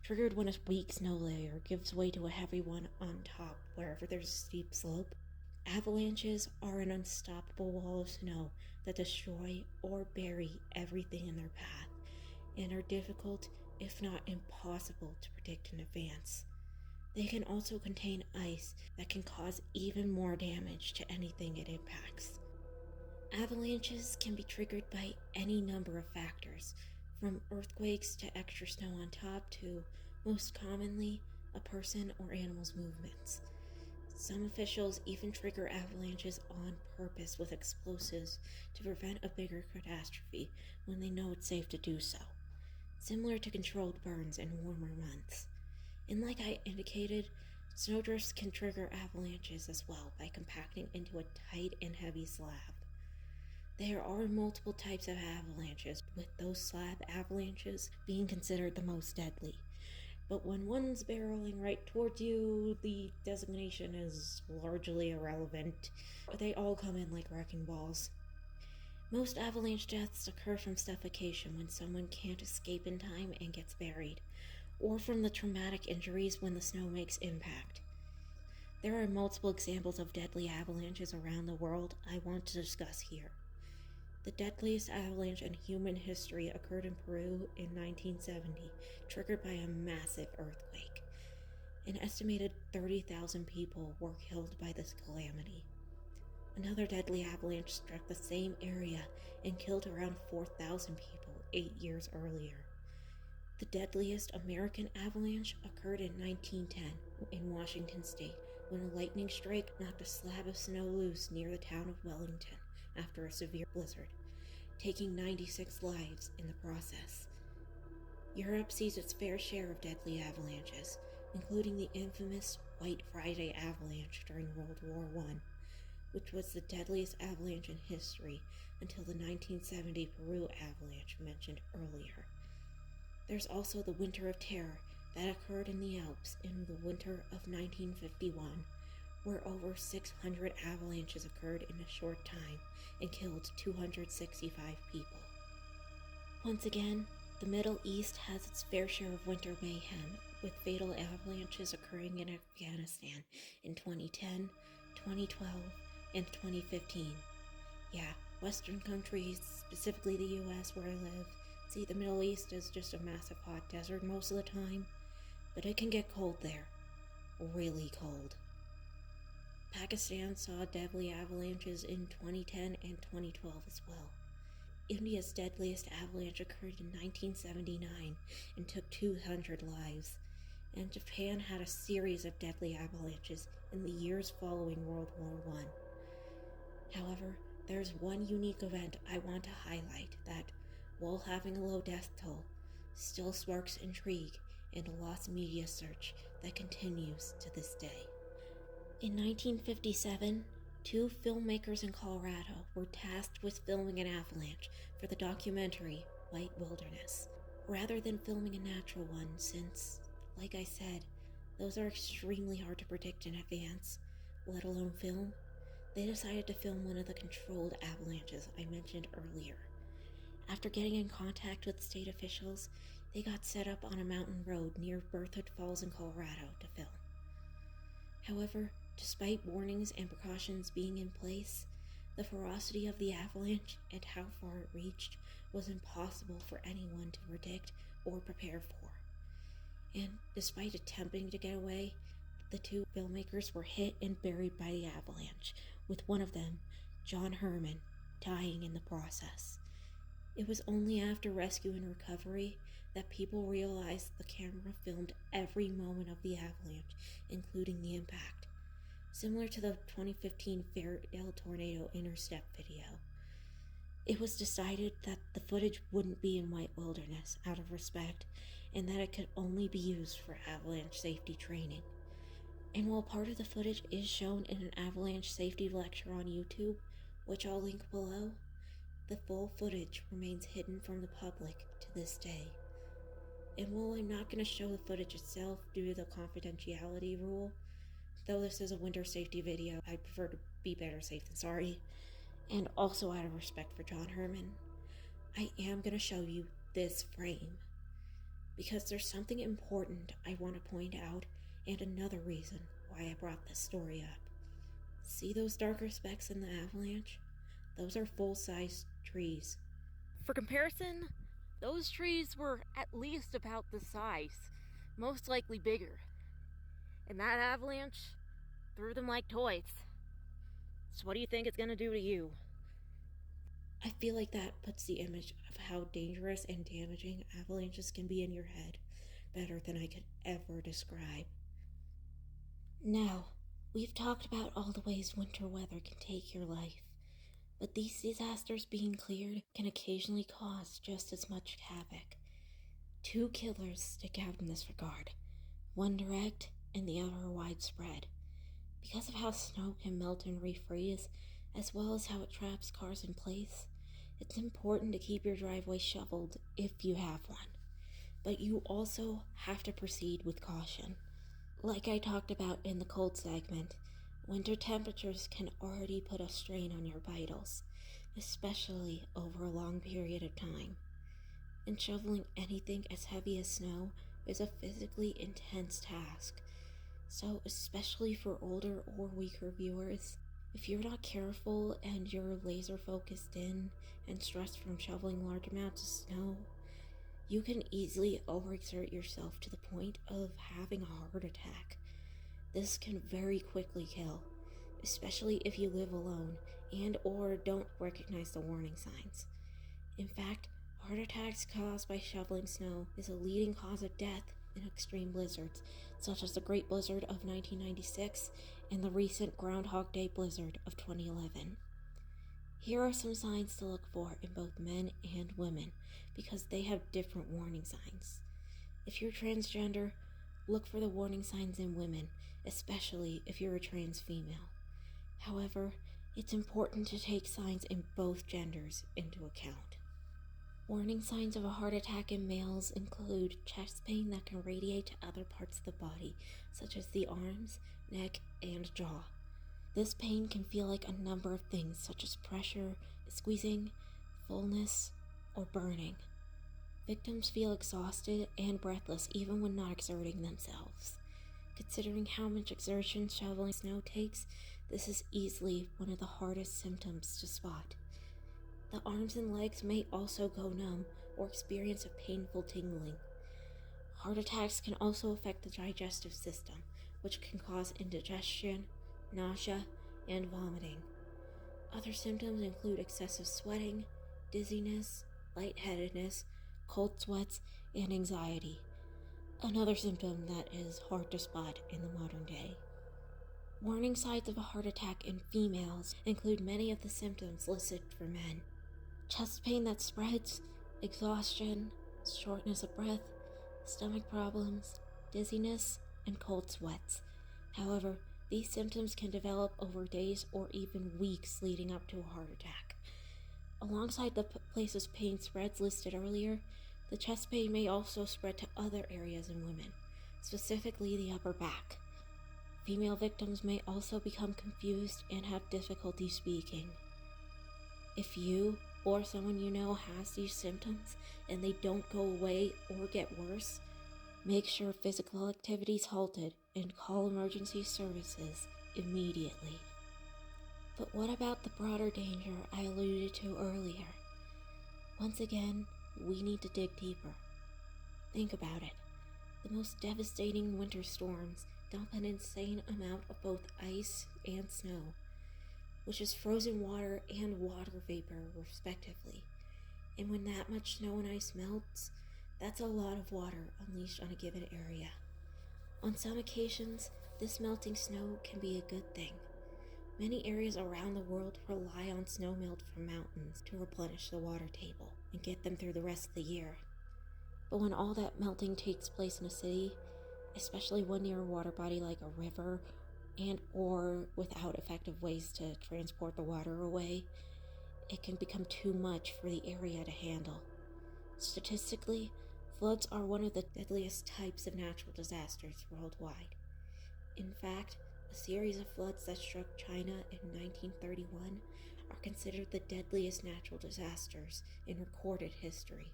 Triggered when a weak snow layer gives way to a heavy one on top wherever there's a steep slope, avalanches are an unstoppable wall of snow that destroy or bury everything in their path, and are difficult, if not impossible, to predict in advance. They can also contain ice that can cause even more damage to anything it impacts. Avalanches can be triggered by any number of factors, from earthquakes to extra snow on top to, most commonly, a person or animal's movements. Some officials even trigger avalanches on purpose with explosives to prevent a bigger catastrophe when they know it's safe to do so, similar to controlled burns in warmer months. And like I indicated, snowdrifts can trigger avalanches as well by compacting into a tight and heavy slab. There are multiple types of avalanches, with those slab avalanches being considered the most deadly. But when one's barreling right towards you, the designation is largely irrelevant. They all come in like wrecking balls. Most avalanche deaths occur from suffocation when someone can't escape in time and gets buried, or from the traumatic injuries when the snow makes impact. There are multiple examples of deadly avalanches around the world I want to discuss here. The deadliest avalanche in human history occurred in Peru in 1970, triggered by a massive earthquake. An estimated 30,000 people were killed by this calamity. Another deadly avalanche struck the same area and killed around 4,000 people 8 years earlier. The deadliest American avalanche occurred in 1910 in Washington state, when a lightning strike knocked a slab of snow loose near the town of Wellington after a severe blizzard, taking 96 lives in the process. Europe sees its fair share of deadly avalanches, including the infamous White Friday avalanche during World War I, which was the deadliest avalanche in history until the 1970 Peru avalanche mentioned earlier. There's also the Winter of Terror that occurred in the Alps in the winter of 1951, where over 600 avalanches occurred in a short time and killed 265 people. Once again, the Middle East has its fair share of winter mayhem, with fatal avalanches occurring in Afghanistan in 2010, 2012, and 2015. Yeah, Western countries, specifically the US where I live, see the Middle East as just a massive hot desert most of the time, but it can get cold there. Really cold. Pakistan saw deadly avalanches in 2010 and 2012 as well. India's deadliest avalanche occurred in 1979 and took 200 lives, and Japan had a series of deadly avalanches in the years following World War I. However, there's one unique event I want to highlight that, while having a low death toll, still sparks intrigue and a lost media search that continues to this day. In 1957, 2 filmmakers in Colorado were tasked with filming an avalanche for the documentary White Wilderness, rather than filming a natural one since, like I said, those are extremely hard to predict in advance, let alone film. They decided to film one of the controlled avalanches I mentioned earlier. After getting in contact with state officials, they got set up on a mountain road near Berthoud Falls in Colorado to film. However, despite warnings and precautions being in place, the ferocity of the avalanche and how far it reached was impossible for anyone to predict or prepare for. And despite attempting to get away, the 2 filmmakers were hit and buried by the avalanche, with one of them, John Herman, dying in the process. It was only after rescue and recovery that people realized the camera filmed every moment of the avalanche, including the impact, similar to the 2015 Fairdale tornado intercept video. It was decided that the footage wouldn't be in White Wilderness out of respect, and that it could only be used for avalanche safety training. And while part of the footage is shown in an avalanche safety lecture on YouTube, which I'll link below, the full footage remains hidden from the public to this day. And while I'm not going to show the footage itself due to the confidentiality rule, though this is a winter safety video, I prefer to be better safe than sorry, and also out of respect for John Herman, I am going to show you this frame. Because there's something important I want to point out, and another reason why I brought this story up. See those darker specks in the avalanche? Those are full-size trees. For comparison, those trees were at least about this size, most likely bigger. And that avalanche threw them like toys. So what do you think it's gonna do to you? I feel like that puts the image of how dangerous and damaging avalanches can be in your head better than I could ever describe. Now, we've talked about all the ways winter weather can take your life, but these disasters being cleared can occasionally cause just as much havoc. Two killers stick out in this regard, one direct and the other widespread. Because of how snow can melt and refreeze, as well as how it traps cars in place, it's important to keep your driveway shoveled if you have one. But you also have to proceed with caution. Like I talked about in the cold segment, winter temperatures can already put a strain on your vitals, especially over a long period of time. And shoveling anything as heavy as snow is a physically intense task. So, especially for older or weaker viewers, if you're not careful and you're laser focused in and stressed from shoveling large amounts of snow, you can easily overexert yourself to the point of having a heart attack. This can very quickly kill, especially if you live alone and or don't recognize the warning signs. In fact, heart attacks caused by shoveling snow is a leading cause of death in extreme blizzards, such as the Great Blizzard of 1996 and the recent Groundhog Day blizzard of 2011. Here are some signs to look for in both men and women, because they have different warning signs. If you're transgender, look for the warning signs in women, especially if you're a trans female. However, it's important to take signs in both genders into account. Warning signs of a heart attack in males include chest pain that can radiate to other parts of the body, such as the arms, neck, and jaw. This pain can feel like a number of things, such as pressure, squeezing, fullness, or burning. Victims feel exhausted and breathless even when not exerting themselves. Considering how much exertion shoveling snow takes, this is easily one of the hardest symptoms to spot. The arms and legs may also go numb or experience a painful tingling. Heart attacks can also affect the digestive system, which can cause indigestion, nausea, and vomiting. Other symptoms include excessive sweating, dizziness, lightheadedness, cold sweats, and anxiety. Another symptom that is hard to spot in the modern day. Warning signs of a heart attack in females include many of the symptoms listed for men. Chest pain that spreads, exhaustion, shortness of breath, stomach problems, dizziness, and cold sweats. However, these symptoms can develop over days or even weeks leading up to a heart attack. Alongside the places pain spreads listed earlier, the chest pain may also spread to other areas in women, specifically the upper back. Female victims may also become confused and have difficulty speaking. If you or someone you know has these symptoms and they don't go away or get worse, make sure physical activity is halted and call emergency services immediately. But what about the broader danger I alluded to earlier? Once again, we need to dig deeper. Think about it. The most devastating winter storms dump an insane amount of both ice and snow, which is frozen water and water vapor, respectively. And when that much snow and ice melts, that's a lot of water unleashed on a given area. On some occasions, this melting snow can be a good thing. Many areas around the world rely on snow melt from mountains to replenish the water table and get them through the rest of the year. But when all that melting takes place in a city, especially one near a water body like a river and or without effective ways to transport the water away, it can become too much for the area to handle. Statistically, Floods are one of the deadliest types of natural disasters worldwide. In fact, a series of floods that struck China in 1931 are considered the deadliest natural disasters in recorded history.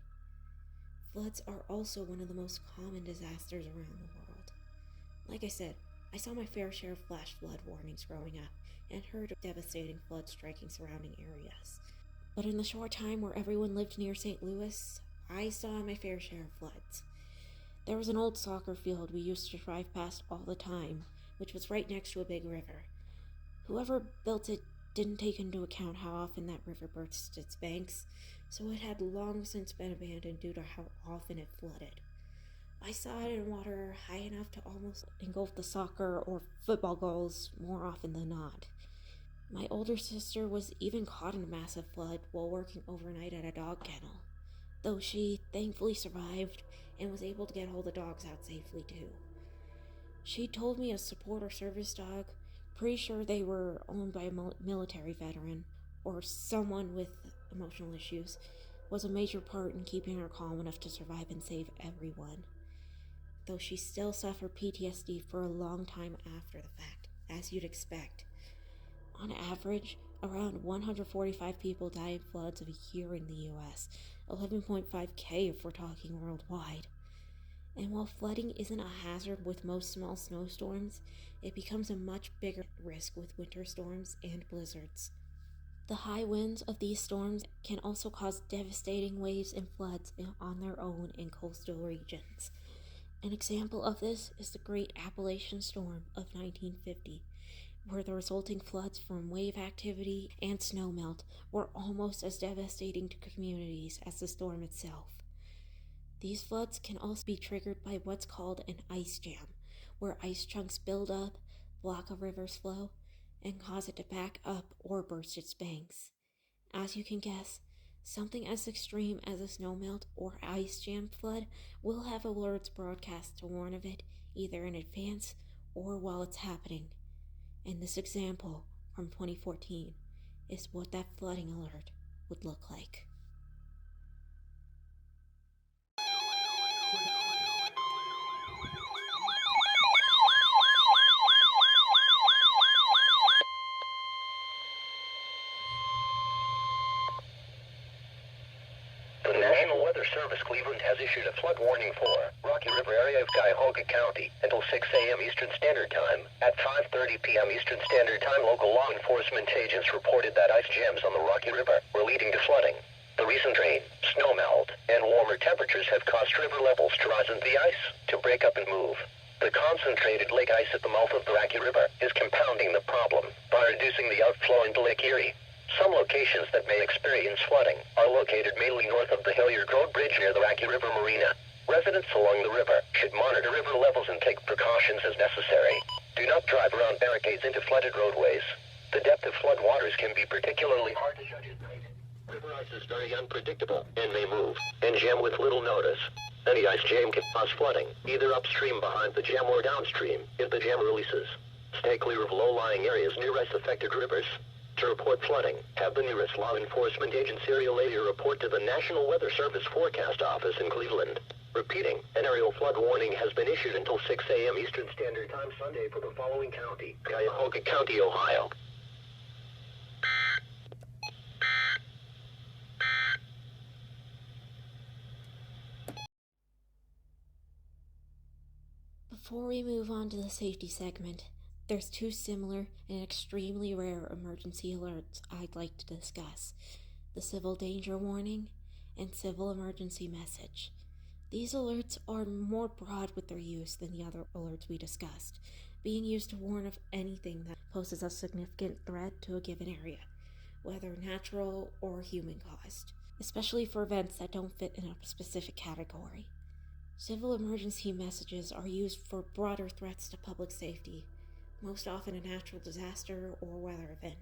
Floods are also one of the most common disasters around the world. Like I said, I saw my fair share of flash flood warnings growing up and heard of devastating floods striking surrounding areas. But in the short time where everyone lived near St. Louis, I saw my fair share of floods. There was an old soccer field we used to drive past all the time, which was right next to a big river. Whoever built it didn't take into account how often that river burst its banks, so it had long since been abandoned due to how often it flooded. I saw it in water high enough to almost engulf the soccer or football goals more often than not. My older sister was even caught in a massive flood while working overnight at a dog kennel, though she thankfully survived and was able to get all the dogs out safely too. She told me a support or service dog, pretty sure they were owned by a military veteran or someone with emotional issues, was a major part in keeping her calm enough to survive and save everyone. Though she still suffered PTSD for a long time after the fact, as you'd expect. On average, around 145 people die in floods a year in the US, 11.5K if we're talking worldwide. And while flooding isn't a hazard with most small snowstorms, it becomes a much bigger risk with winter storms and blizzards. The high winds of these storms can also cause devastating waves and floods on their own in coastal regions. An example of this is the Great Appalachian Storm of 1950, where the resulting floods from wave activity and snowmelt were almost as devastating to communities as the storm itself. These floods can also be triggered by what's called an ice jam, where ice chunks build up, block a river's flow, and cause it to back up or burst its banks. As you can guess, something as extreme as a snowmelt or ice jam flood will have alerts broadcast to warn of it either in advance or while it's happening. And this example from 2014 is what that flooding alert would look like. The National Weather Service Cleveland has issued a flood warning for Rocky River area of Cuyahoga County until 6 a.m. Eastern Standard Time. At 5:30 p.m. Eastern Standard Time, local law enforcement agents reported that ice jams on the Rocky River were leading to flooding. The recent rain, snowmelt, and warmer temperatures have caused river levels to rise and the ice to break up and move. The concentrated lake ice at the mouth of the Rocky River is compounding the problem by reducing the outflow into Lake Erie. Some locations that may experience flooding are located mainly north of the Hilliard Road Bridge near the Rocky River Marina. Residents along the river should monitor river levels and take precautions as necessary. Do not drive around barricades into flooded roadways. The depth of flood waters can be particularly hard to judge at night. River ice is very unpredictable and may move and jam with little notice. Any ice jam can cause flooding, either upstream behind the jam or downstream if the jam releases. Stay clear of low-lying areas near ice-affected rivers. To report flooding, have the nearest law enforcement agency relay your report to the National Weather Service Forecast Office in Cleveland. Repeating, an aerial flood warning has been issued until 6 a.m. Eastern Standard Time Sunday for the following county: Cuyahoga County, Ohio. Before we move on to the safety segment, there's two similar and extremely rare emergency alerts I'd like to discuss: the civil danger warning and civil emergency message. These alerts are more broad with their use than the other alerts we discussed, being used to warn of anything that poses a significant threat to a given area, whether natural or human caused, especially for events that don't fit in a specific category. Civil emergency messages are used for broader threats to public safety, most often a natural disaster or weather event,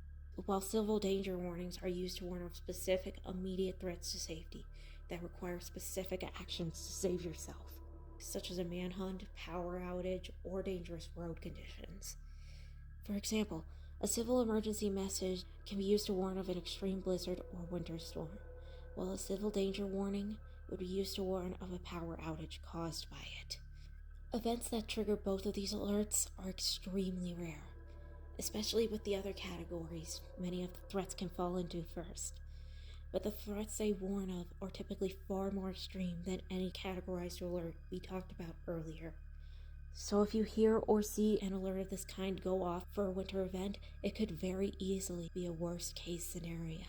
while civil danger warnings are used to warn of specific immediate threats to safety that require specific actions to save yourself, such as a manhunt, power outage, or dangerous road conditions. For example, a civil emergency message can be used to warn of an extreme blizzard or winter storm, while a civil danger warning would be used to warn of a power outage caused by it. Events that trigger both of these alerts are extremely rare, especially with the other categories many of the threats can fall into first. But the threats they warn of are typically far more extreme than any categorized alert we talked about earlier. So if you hear or see an alert of this kind go off for a winter event, it could very easily be a worst case scenario.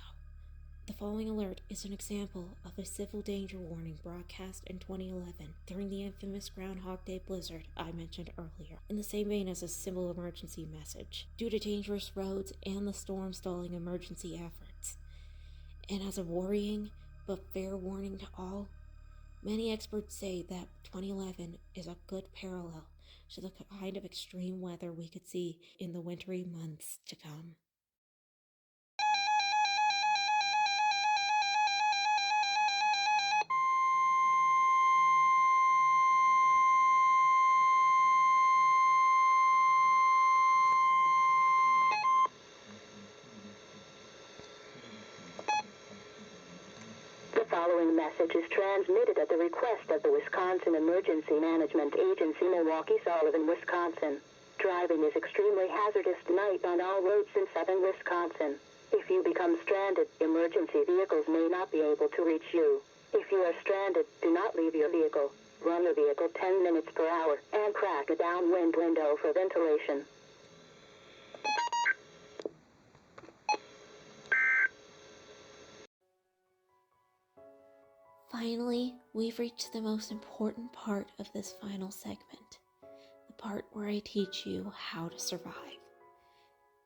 The following alert is an example of a civil danger warning broadcast in 2011 during the infamous Groundhog Day blizzard I mentioned earlier, in the same vein as a civil emergency message, due to dangerous roads and the storm stalling emergency efforts. And as a worrying but fair warning to all, many experts say that 2011 is a good parallel to the kind of extreme weather we could see in the wintry months to come. The following message is transmitted at the request of the Wisconsin Emergency Management Agency, Milwaukee, Sullivan, Wisconsin. Driving is extremely hazardous tonight on all roads in southern Wisconsin. If you become stranded, emergency vehicles may not be able to reach you. If you are stranded, do not leave your vehicle. Run the vehicle 10 minutes per hour and crack a downwind window for ventilation. Finally, we've reached the most important part of this final segment, the part where I teach you how to survive.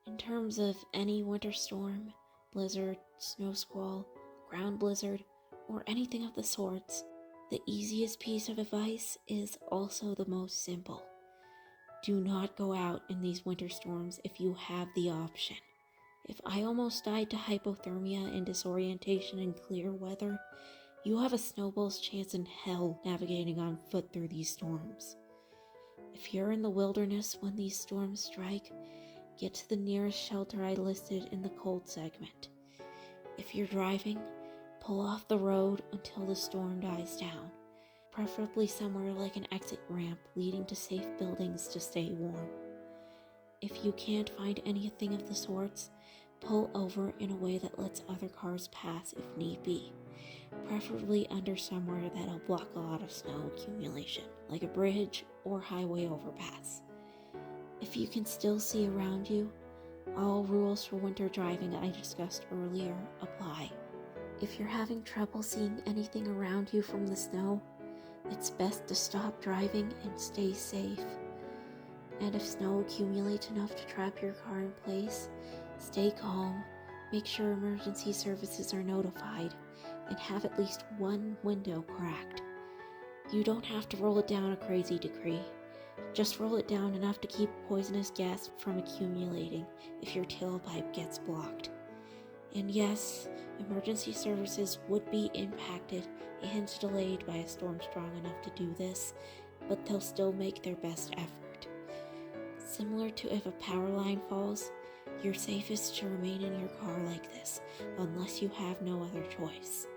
In terms of any winter storm, blizzard, snow squall, ground blizzard, or anything of the sorts, the easiest piece of advice is also the most simple. Do not go out in these winter storms if you have the option. If I almost died to hypothermia and disorientation in clear weather, you have a snowball's chance in hell navigating on foot through these storms. If you're in the wilderness when these storms strike, get to the nearest shelter I listed in the cold segment. If you're driving, pull off the road until the storm dies down, preferably somewhere like an exit ramp leading to safe buildings to stay warm. If you can't find anything of the sorts, pull over in a way that lets other cars pass if need be, preferably under somewhere that'll block a lot of snow accumulation, like a bridge or highway overpass. If you can still see around you, all rules for winter driving I discussed earlier apply. If you're having trouble seeing anything around you from the snow, it's best to stop driving and stay safe. And if snow accumulates enough to trap your car in place, stay calm, make sure emergency services are notified, and have at least one window cracked. You don't have to roll it down a crazy degree. Just roll it down enough to keep poisonous gas from accumulating if your tailpipe gets blocked. And yes, emergency services would be impacted and delayed by a storm strong enough to do this, but they'll still make their best effort. Similar to if a power line falls, you're safest to remain in your car like this, unless you have no other choice.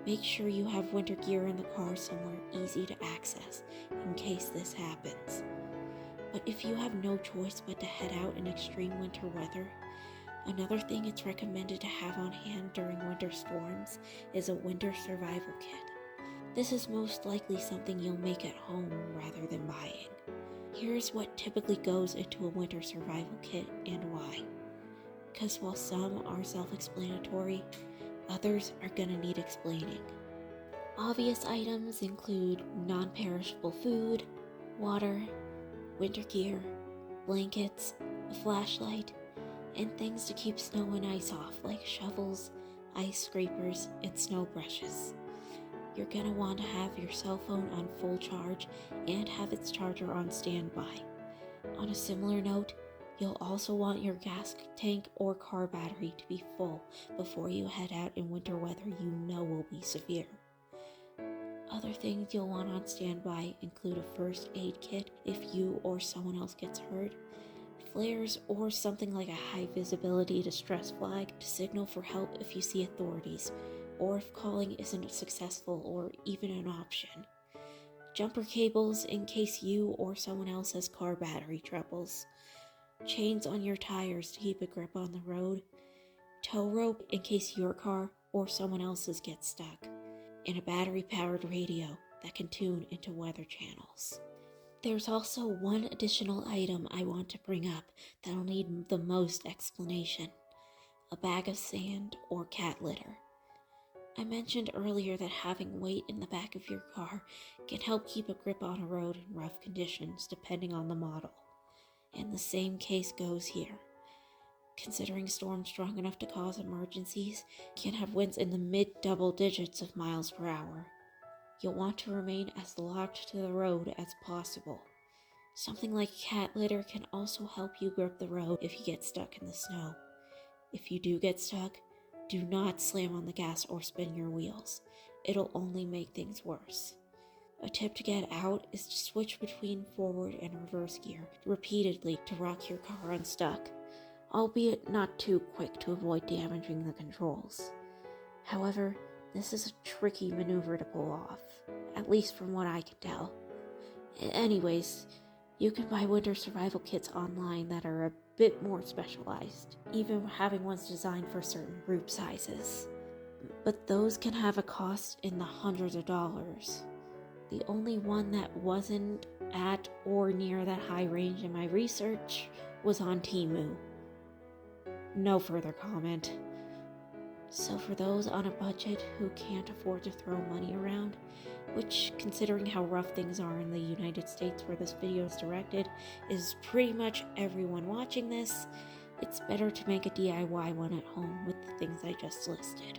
Make sure you have winter gear in the car somewhere easy to access in case this happens. But if you have no choice but to head out in extreme winter weather, another thing it's recommended to have on hand during winter storms is a winter survival kit. This is most likely something you'll make at home rather than buying. Here's what typically goes into a winter survival kit and why. Because while some are self-explanatory, others are gonna need explaining. Obvious items include non-perishable food, water, winter gear, blankets, a flashlight, and things to keep snow and ice off like shovels, ice scrapers, and snow brushes. You're gonna want to have your cell phone on full charge and have its charger on standby. On a similar note, you'll also want your gas tank or car battery to be full before you head out in winter weather you know will be severe. Other things you'll want on standby include a first aid kit if you or someone else gets hurt, flares or something like a high visibility distress flag to signal for help if you see authorities, or if calling isn't successful or even an option. Jumper cables in case you or someone else has car battery troubles. Chains on your tires to keep a grip on the road. Tow rope in case your car or someone else's gets stuck. And a battery-powered radio that can tune into weather channels. There's also one additional item I want to bring up that'll need the most explanation. A bag of sand or cat litter. I mentioned earlier that having weight in the back of your car can help keep a grip on a road in rough conditions depending on the model. And the same case goes here. Considering storms strong enough to cause emergencies can have winds in the mid-double digits of miles per hour. You'll want to remain as locked to the road as possible. Something like cat litter can also help you grip the road if you get stuck in the snow. If you do get stuck, do not slam on the gas or spin your wheels. It'll only make things worse. A tip to get out is to switch between forward and reverse gear repeatedly to rock your car unstuck, albeit not too quick to avoid damaging the controls. However, this is a tricky maneuver to pull off, at least from what I can tell. Anyways, you can buy winter survival kits online that are a bit more specialized, even having ones designed for certain group sizes. But those can have a cost in the hundreds of dollars. The only one that wasn't at or near that high range in my research was on Temu. No further comment. So for those on a budget who can't afford to throw money around, which, considering how rough things are in the United States where this video is directed, is pretty much everyone watching this, it's better to make a DIY one at home with the things I just listed.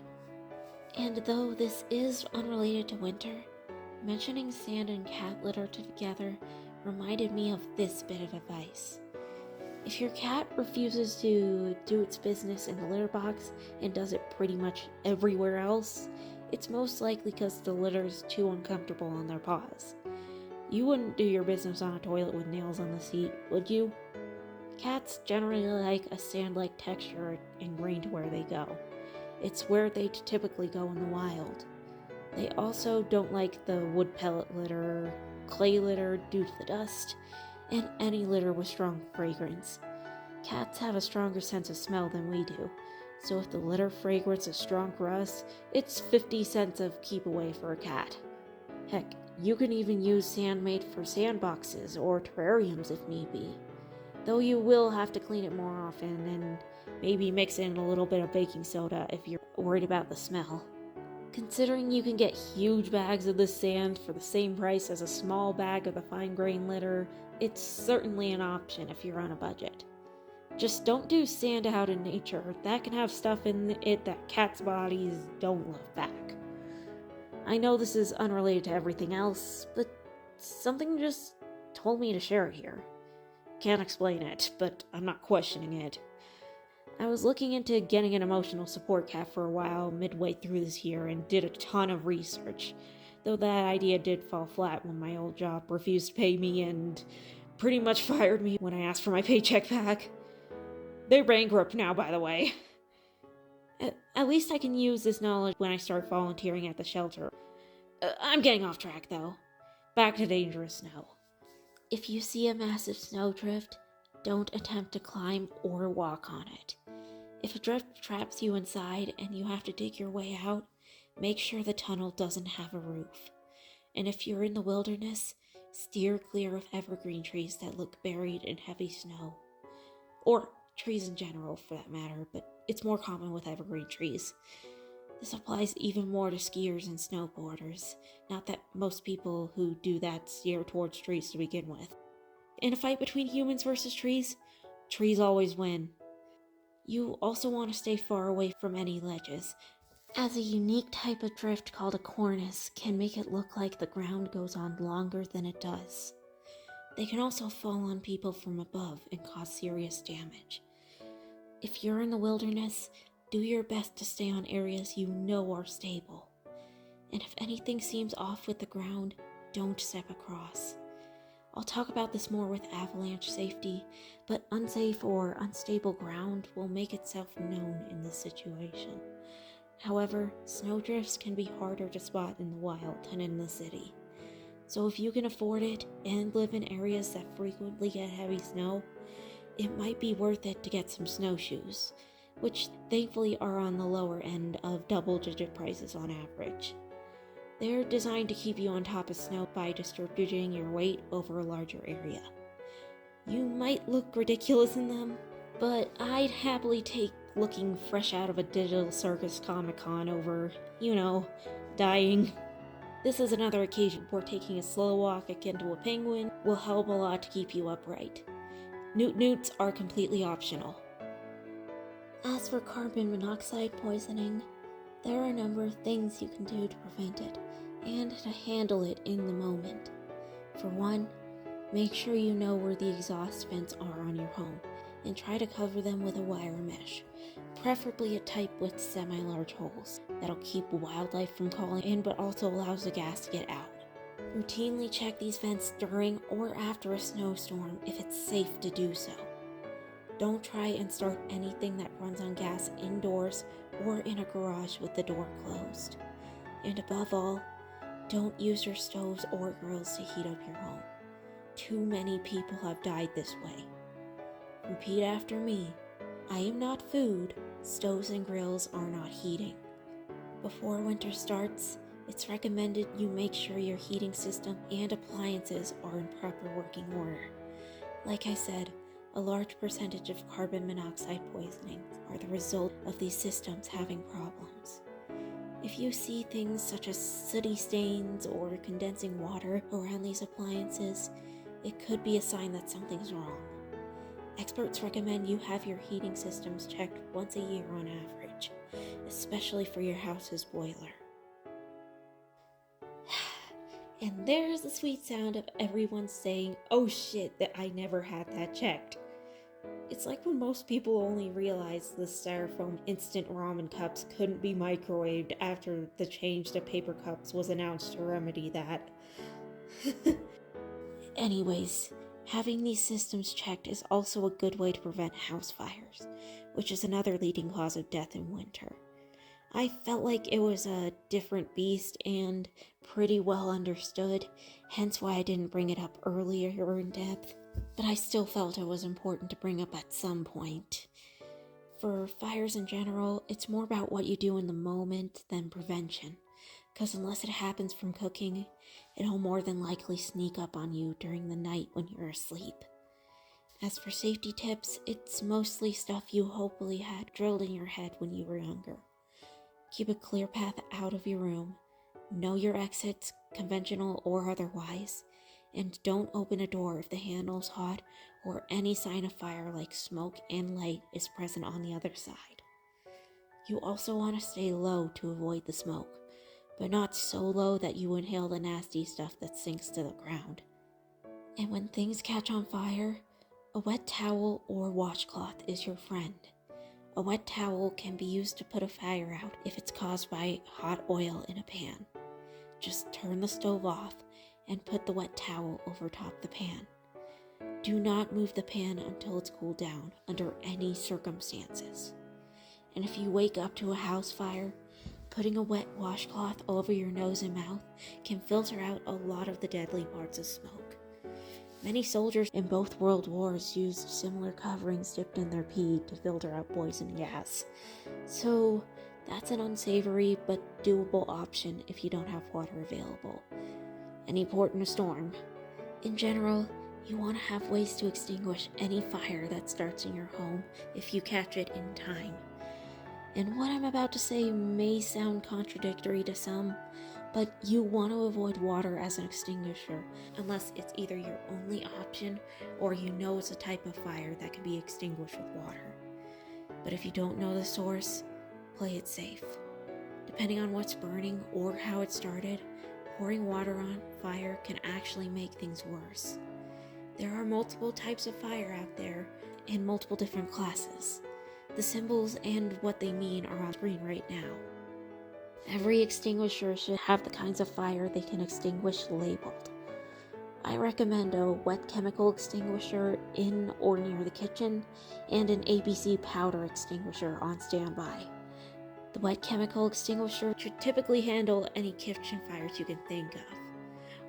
And though this is unrelated to winter, mentioning sand and cat litter together reminded me of this bit of advice. If your cat refuses to do its business in the litter box and does it pretty much everywhere else, it's most likely because the litter is too uncomfortable on their paws. You wouldn't do your business on a toilet with nails on the seat, would you? Cats generally like a sand-like texture and grain to where they go. It's where they typically go in the wild. They also don't like the wood pellet litter, clay litter due to the dust, and any litter with strong fragrance. Cats have a stronger sense of smell than we do, so if the litter fragrance is strong for us, it's 50 cents of keep away for a cat. Heck, you can even use sand made for sandboxes or terrariums if need be, though you will have to clean it more often and maybe mix in a little bit of baking soda if you're worried about the smell. Considering you can get huge bags of this sand for the same price as a small bag of the fine grain litter, it's certainly an option if you're on a budget. Just don't do sand out in nature. That can have stuff in it that cats' bodies don't love back. I know this is unrelated to everything else, but something just told me to share it here. Can't explain it, but I'm not questioning it. I was looking into getting an emotional support cat for a while midway through this year and did a ton of research, though that idea did fall flat when my old job refused to pay me and pretty much fired me when I asked for my paycheck back. They're bankrupt now, by the way. At least I can use this knowledge when I start volunteering at the shelter. I'm getting off track, though. Back to dangerous snow. If you see a massive snowdrift, don't attempt to climb or walk on it. If a drift traps you inside and you have to dig your way out, make sure the tunnel doesn't have a roof. And if you're in the wilderness, steer clear of evergreen trees that look buried in heavy snow. Or trees in general, for that matter, but it's more common with evergreen trees. This applies even more to skiers and snowboarders, not that most people who do that steer towards trees to begin with. In a fight between humans versus trees, trees always win. You also want to stay far away from any ledges, as a unique type of drift called a cornice can make it look like the ground goes on longer than it does. They can also fall on people from above and cause serious damage. If you're in the wilderness, do your best to stay on areas you know are stable. And if anything seems off with the ground, don't step across. I'll talk about this more with avalanche safety, but unsafe or unstable ground will make itself known in this situation. However, snowdrifts can be harder to spot in the wild than in the city. So if you can afford it and live in areas that frequently get heavy snow, it might be worth it to get some snowshoes, which thankfully are on the lower end of double-digit prices on average. They're designed to keep you on top of snow by distributing your weight over a larger area. You might look ridiculous in them, but I'd happily take looking fresh out of a Digital Circus Comic-Con over, dying. This is another occasion where taking a slow walk akin to a penguin will help a lot to keep you upright. Newts are completely optional. As for carbon monoxide poisoning, there are a number of things you can do to prevent it and to handle it in the moment. For one, make sure you know where the exhaust vents are on your home and try to cover them with a wire mesh, preferably a type with semi-large holes that'll keep wildlife from calling in but also allows the gas to get out. Routinely check these vents during or after a snowstorm if it's safe to do so. Don't try and start anything that runs on gas indoors or in a garage with the door closed. And above all, don't use your stoves or grills to heat up your home. Too many people have died this way. Repeat after me. I am not food. Stoves and grills are not heating. Before winter starts, it's recommended you make sure your heating system and appliances are in proper working order. Like I said, a large percentage of carbon monoxide poisoning are the result of these systems having problems. If you see things such as sooty stains or condensing water around these appliances, it could be a sign that something's wrong. Experts recommend you have your heating systems checked once a year on average, especially for your house's boiler. And there's the sweet sound of everyone saying, "Oh shit, that I never had that checked." It's like when most people only realized the styrofoam instant ramen cups couldn't be microwaved after the change to paper cups was announced to remedy that. Anyways, having these systems checked is also a good way to prevent house fires, which is another leading cause of death in winter. I felt like it was a different beast and pretty well understood, hence why I didn't bring it up earlier in depth, but I still felt it was important to bring up at some point. For fires in general, it's more about what you do in the moment than prevention, because unless it happens from cooking, it'll more than likely sneak up on you during the night when you're asleep. As for safety tips, it's mostly stuff you hopefully had drilled in your head when you were younger. Keep a clear path out of your room, know your exits, conventional or otherwise, and don't open a door if the handle's hot or any sign of fire like smoke and light is present on the other side. You also want to stay low to avoid the smoke, but not so low that you inhale the nasty stuff that sinks to the ground. And when things catch on fire, a wet towel or washcloth is your friend. A wet towel can be used to put a fire out if it's caused by hot oil in a pan. Just turn the stove off and put the wet towel over top the pan. Do not move the pan until it's cooled down under any circumstances. And if you wake up to a house fire, putting a wet washcloth over your nose and mouth can filter out a lot of the deadly parts of smoke. Many soldiers in both world wars used similar coverings dipped in their pee to filter out poison gas. So that's an unsavory but doable option if you don't have water available. Any port in a storm. In general, you want to have ways to extinguish any fire that starts in your home if you catch it in time. And what I'm about to say may sound contradictory to some, but you want to avoid water as an extinguisher unless it's either your only option or you know it's a type of fire that can be extinguished with water. But if you don't know the source, play it safe. Depending on what's burning or how it started, pouring water on fire can actually make things worse. There are multiple types of fire out there in multiple different classes. The symbols and what they mean are on screen right now. Every extinguisher should have the kinds of fire they can extinguish labeled. I recommend a wet chemical extinguisher in or near the kitchen and an ABC powder extinguisher on standby. The wet chemical extinguisher should typically handle any kitchen fires you can think of,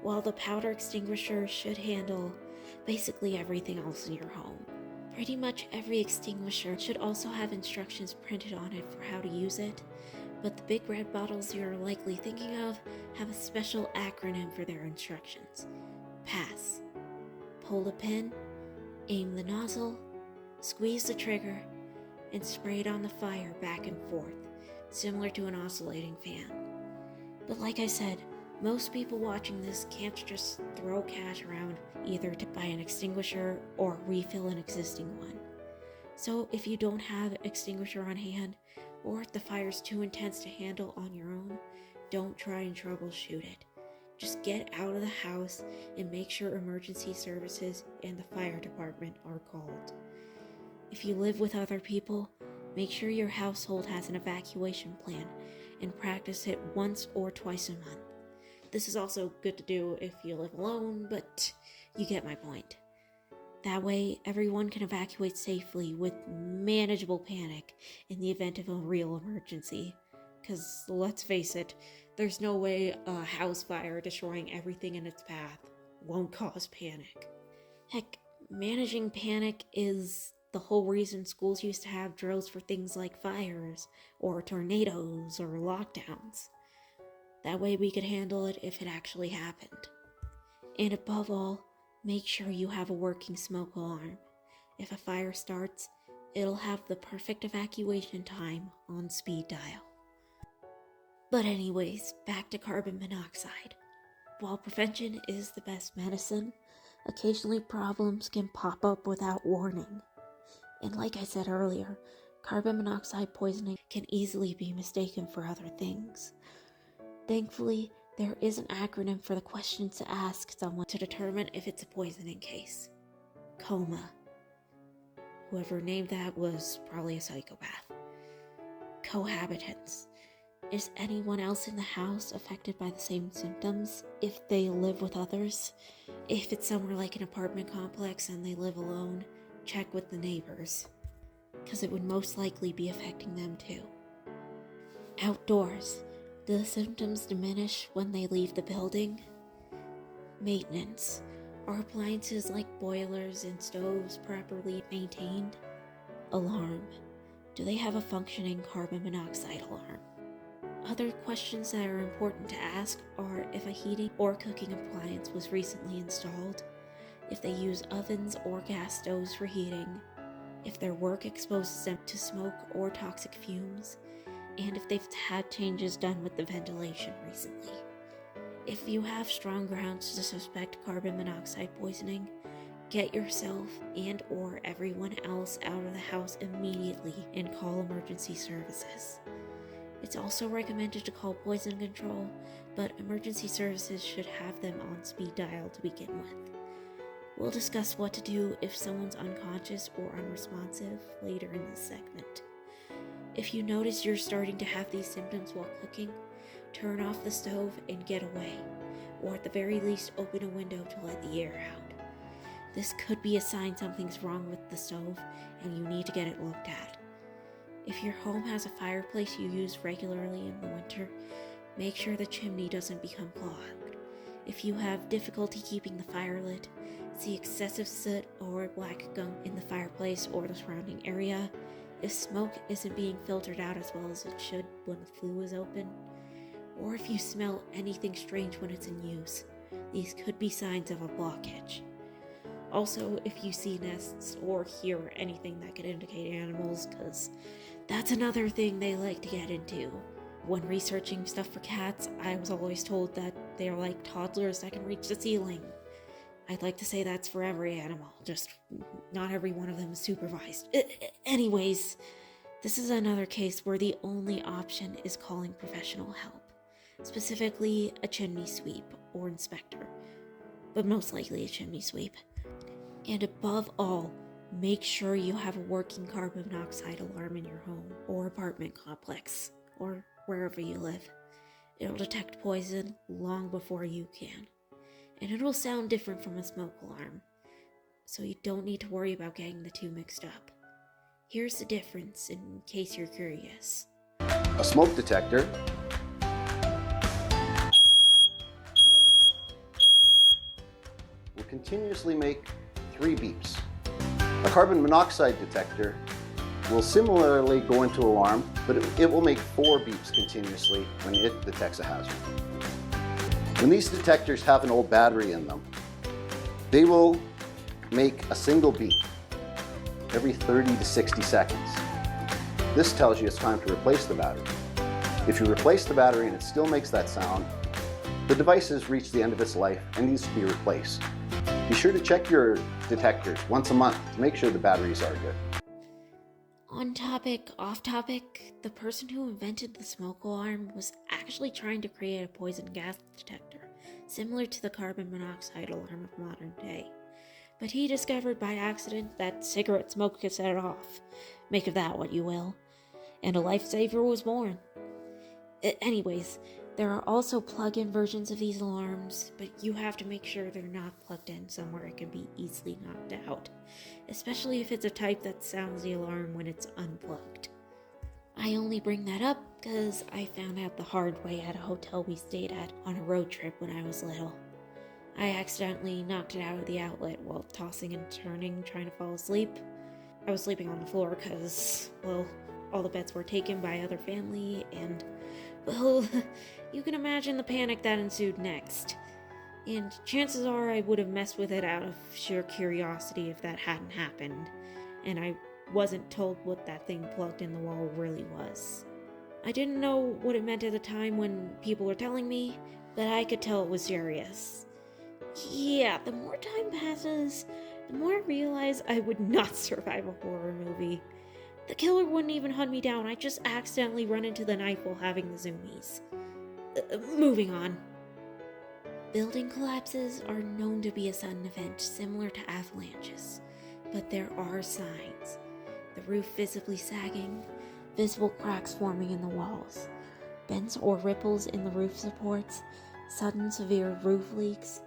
while the powder extinguisher should handle basically everything else in your home. Pretty much every extinguisher should also have instructions printed on it for how to use it, but the big red bottles you're likely thinking of have a special acronym for their instructions. PASS. Pull the pin, aim the nozzle, squeeze the trigger, and spray it on the fire back and forth, similar to an oscillating fan. But like I said, most people watching this can't just throw cash around either to buy an extinguisher or refill an existing one. So if you don't have an extinguisher on hand, or if the fire's too intense to handle on your own, don't try and troubleshoot it. Just get out of the house and make sure emergency services and the fire department are called. If you live with other people, make sure your household has an evacuation plan and practice it once or twice a month. This is also good to do if you live alone, but you get my point. That way, everyone can evacuate safely with manageable panic in the event of a real emergency. Because, let's face it, there's no way a house fire destroying everything in its path won't cause panic. Heck, managing panic is the whole reason schools used to have drills for things like fires, or tornadoes, or lockdowns. That way we could handle it if it actually happened. And above all, make sure you have a working smoke alarm. If a fire starts, it'll have the perfect evacuation time on speed dial. But anyways, back to carbon monoxide. While prevention is the best medicine, occasionally problems can pop up without warning. And like I said earlier, carbon monoxide poisoning can easily be mistaken for other things. Thankfully, there is an acronym for the questions to ask someone to determine if it's a poisoning case. COMA. Whoever named that was probably a psychopath. Cohabitants. Is anyone else in the house affected by the same symptoms if they live with others? If it's somewhere like an apartment complex and they live alone, check with the neighbors, because it would most likely be affecting them too. Outdoors. Do the symptoms diminish when they leave the building? Maintenance. Are appliances like boilers and stoves properly maintained? Alarm. Do they have a functioning carbon monoxide alarm? Other questions that are important to ask are if a heating or cooking appliance was recently installed, if they use ovens or gas stoves for heating, if their work exposes them to smoke or toxic fumes, and if they've had changes done with the ventilation recently. If you have strong grounds to suspect carbon monoxide poisoning, get yourself and or everyone else out of the house immediately and call emergency services. It's also recommended to call poison control, but emergency services should have them on speed dial to begin with. We'll discuss what to do if someone's unconscious or unresponsive later in this segment. If you notice you're starting to have these symptoms while cooking, turn off the stove and get away, or at the very least open a window to let the air out. This could be a sign something's wrong with the stove and you need to get it looked at. If your home has a fireplace you use regularly in the winter, make sure the chimney doesn't become clogged. If you have difficulty keeping the fire lit, see excessive soot or black gunk in the fireplace or the surrounding area, if smoke isn't being filtered out as well as it should when the flue is open, or if you smell anything strange when it's in use, these could be signs of a blockage. Also, if you see nests or hear anything that could indicate animals, because that's another thing they like to get into. When researching stuff for cats, I was always told that they're like toddlers that can reach the ceiling. I'd like to say that's for every animal, just not every one of them is supervised. Anyways, this is another case where the only option is calling professional help, specifically a chimney sweep or inspector, but most likely a chimney sweep. And above all, make sure you have a working carbon monoxide alarm in your home or apartment complex or wherever you live. It'll detect poison long before you can. And it'll sound different from a smoke alarm, so you don't need to worry about getting the two mixed up. Here's the difference in case you're curious. A smoke detector will continuously make 3 beeps. A carbon monoxide detector will similarly go into alarm, but it will make 4 beeps continuously when it detects a hazard. When these detectors have an old battery in them, they will make a single beep every 30 to 60 seconds. This tells you it's time to replace the battery. If you replace the battery and it still makes that sound, the device has reached the end of its life and needs to be replaced. Be sure to check your detectors once a month to make sure the batteries are good. On topic, off topic, the person who invented the smoke alarm was actually trying to create a poison gas detector, similar to the carbon monoxide alarm of modern day. But he discovered by accident that cigarette smoke could set it off. Make of that what you will. And a lifesaver was born. Anyways, there are also plug-in versions of these alarms, but you have to make sure they're not plugged in somewhere it can be easily knocked out, especially if it's a type that sounds the alarm when it's unplugged. I only bring that up because I found out the hard way at a hotel we stayed at on a road trip when I was little. I accidentally knocked it out of the outlet while tossing and turning, trying to fall asleep. I was sleeping on the floor because, well, all the beds were taken by other family, and, well, you can imagine the panic that ensued next. And chances are I would have messed with it out of sheer curiosity if that hadn't happened, and I wasn't told what that thing plugged in the wall really was. I didn't know what it meant at the time when people were telling me, but I could tell it was serious. Yeah, the more time passes, the more I realize I would not survive a horror movie. The killer wouldn't even hunt me down, I'd just accidentally run into the knife while having the zoomies. Moving on. Building collapses are known to be a sudden event similar to avalanches, but there are signs. The roof visibly sagging, visible cracks forming in the walls, bends or ripples in the roof supports, sudden severe roof leaks,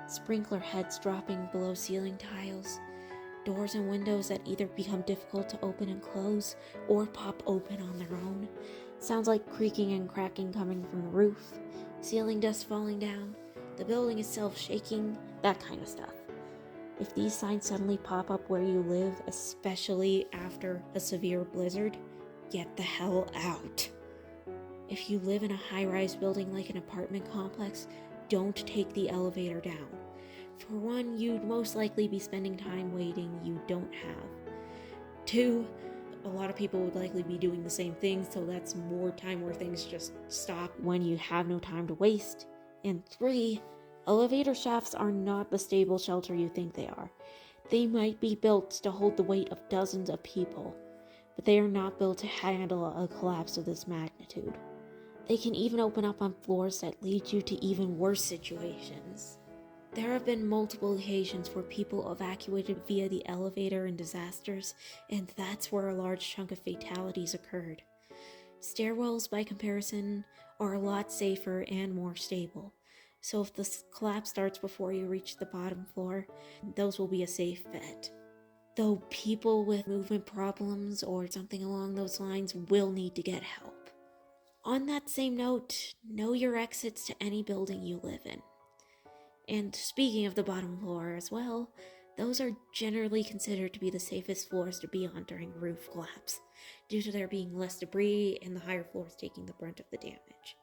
sprinkler heads dropping below ceiling tiles, doors and windows that either become difficult to open and close or pop open on their own, sounds like creaking and cracking coming from the roof, ceiling dust falling down, the building itself shaking, that kind of stuff. If these signs suddenly pop up where you live, especially after a severe blizzard, get the hell out. If you live in a high-rise building like an apartment complex, don't take the elevator down. For one, you'd most likely be spending time waiting you don't have. 2, a lot of people would likely be doing the same thing, so that's more time where things just stop when you have no time to waste. And 3, elevator shafts are not the stable shelter you think they are. They might be built to hold the weight of dozens of people, but they are not built to handle a collapse of this magnitude. They can even open up on floors that lead you to even worse situations. There have been multiple occasions where people evacuated via the elevator in disasters, and that's where a large chunk of fatalities occurred. Stairwells, by comparison, are a lot safer and more stable, so if the collapse starts before you reach the bottom floor, those will be a safe bet. Though people with movement problems or something along those lines will need to get help. On that same note, know your exits to any building you live in. And speaking of the bottom floor as well, those are generally considered to be the safest floors to be on during a roof collapse, due to there being less debris and the higher floors taking the brunt of the damage.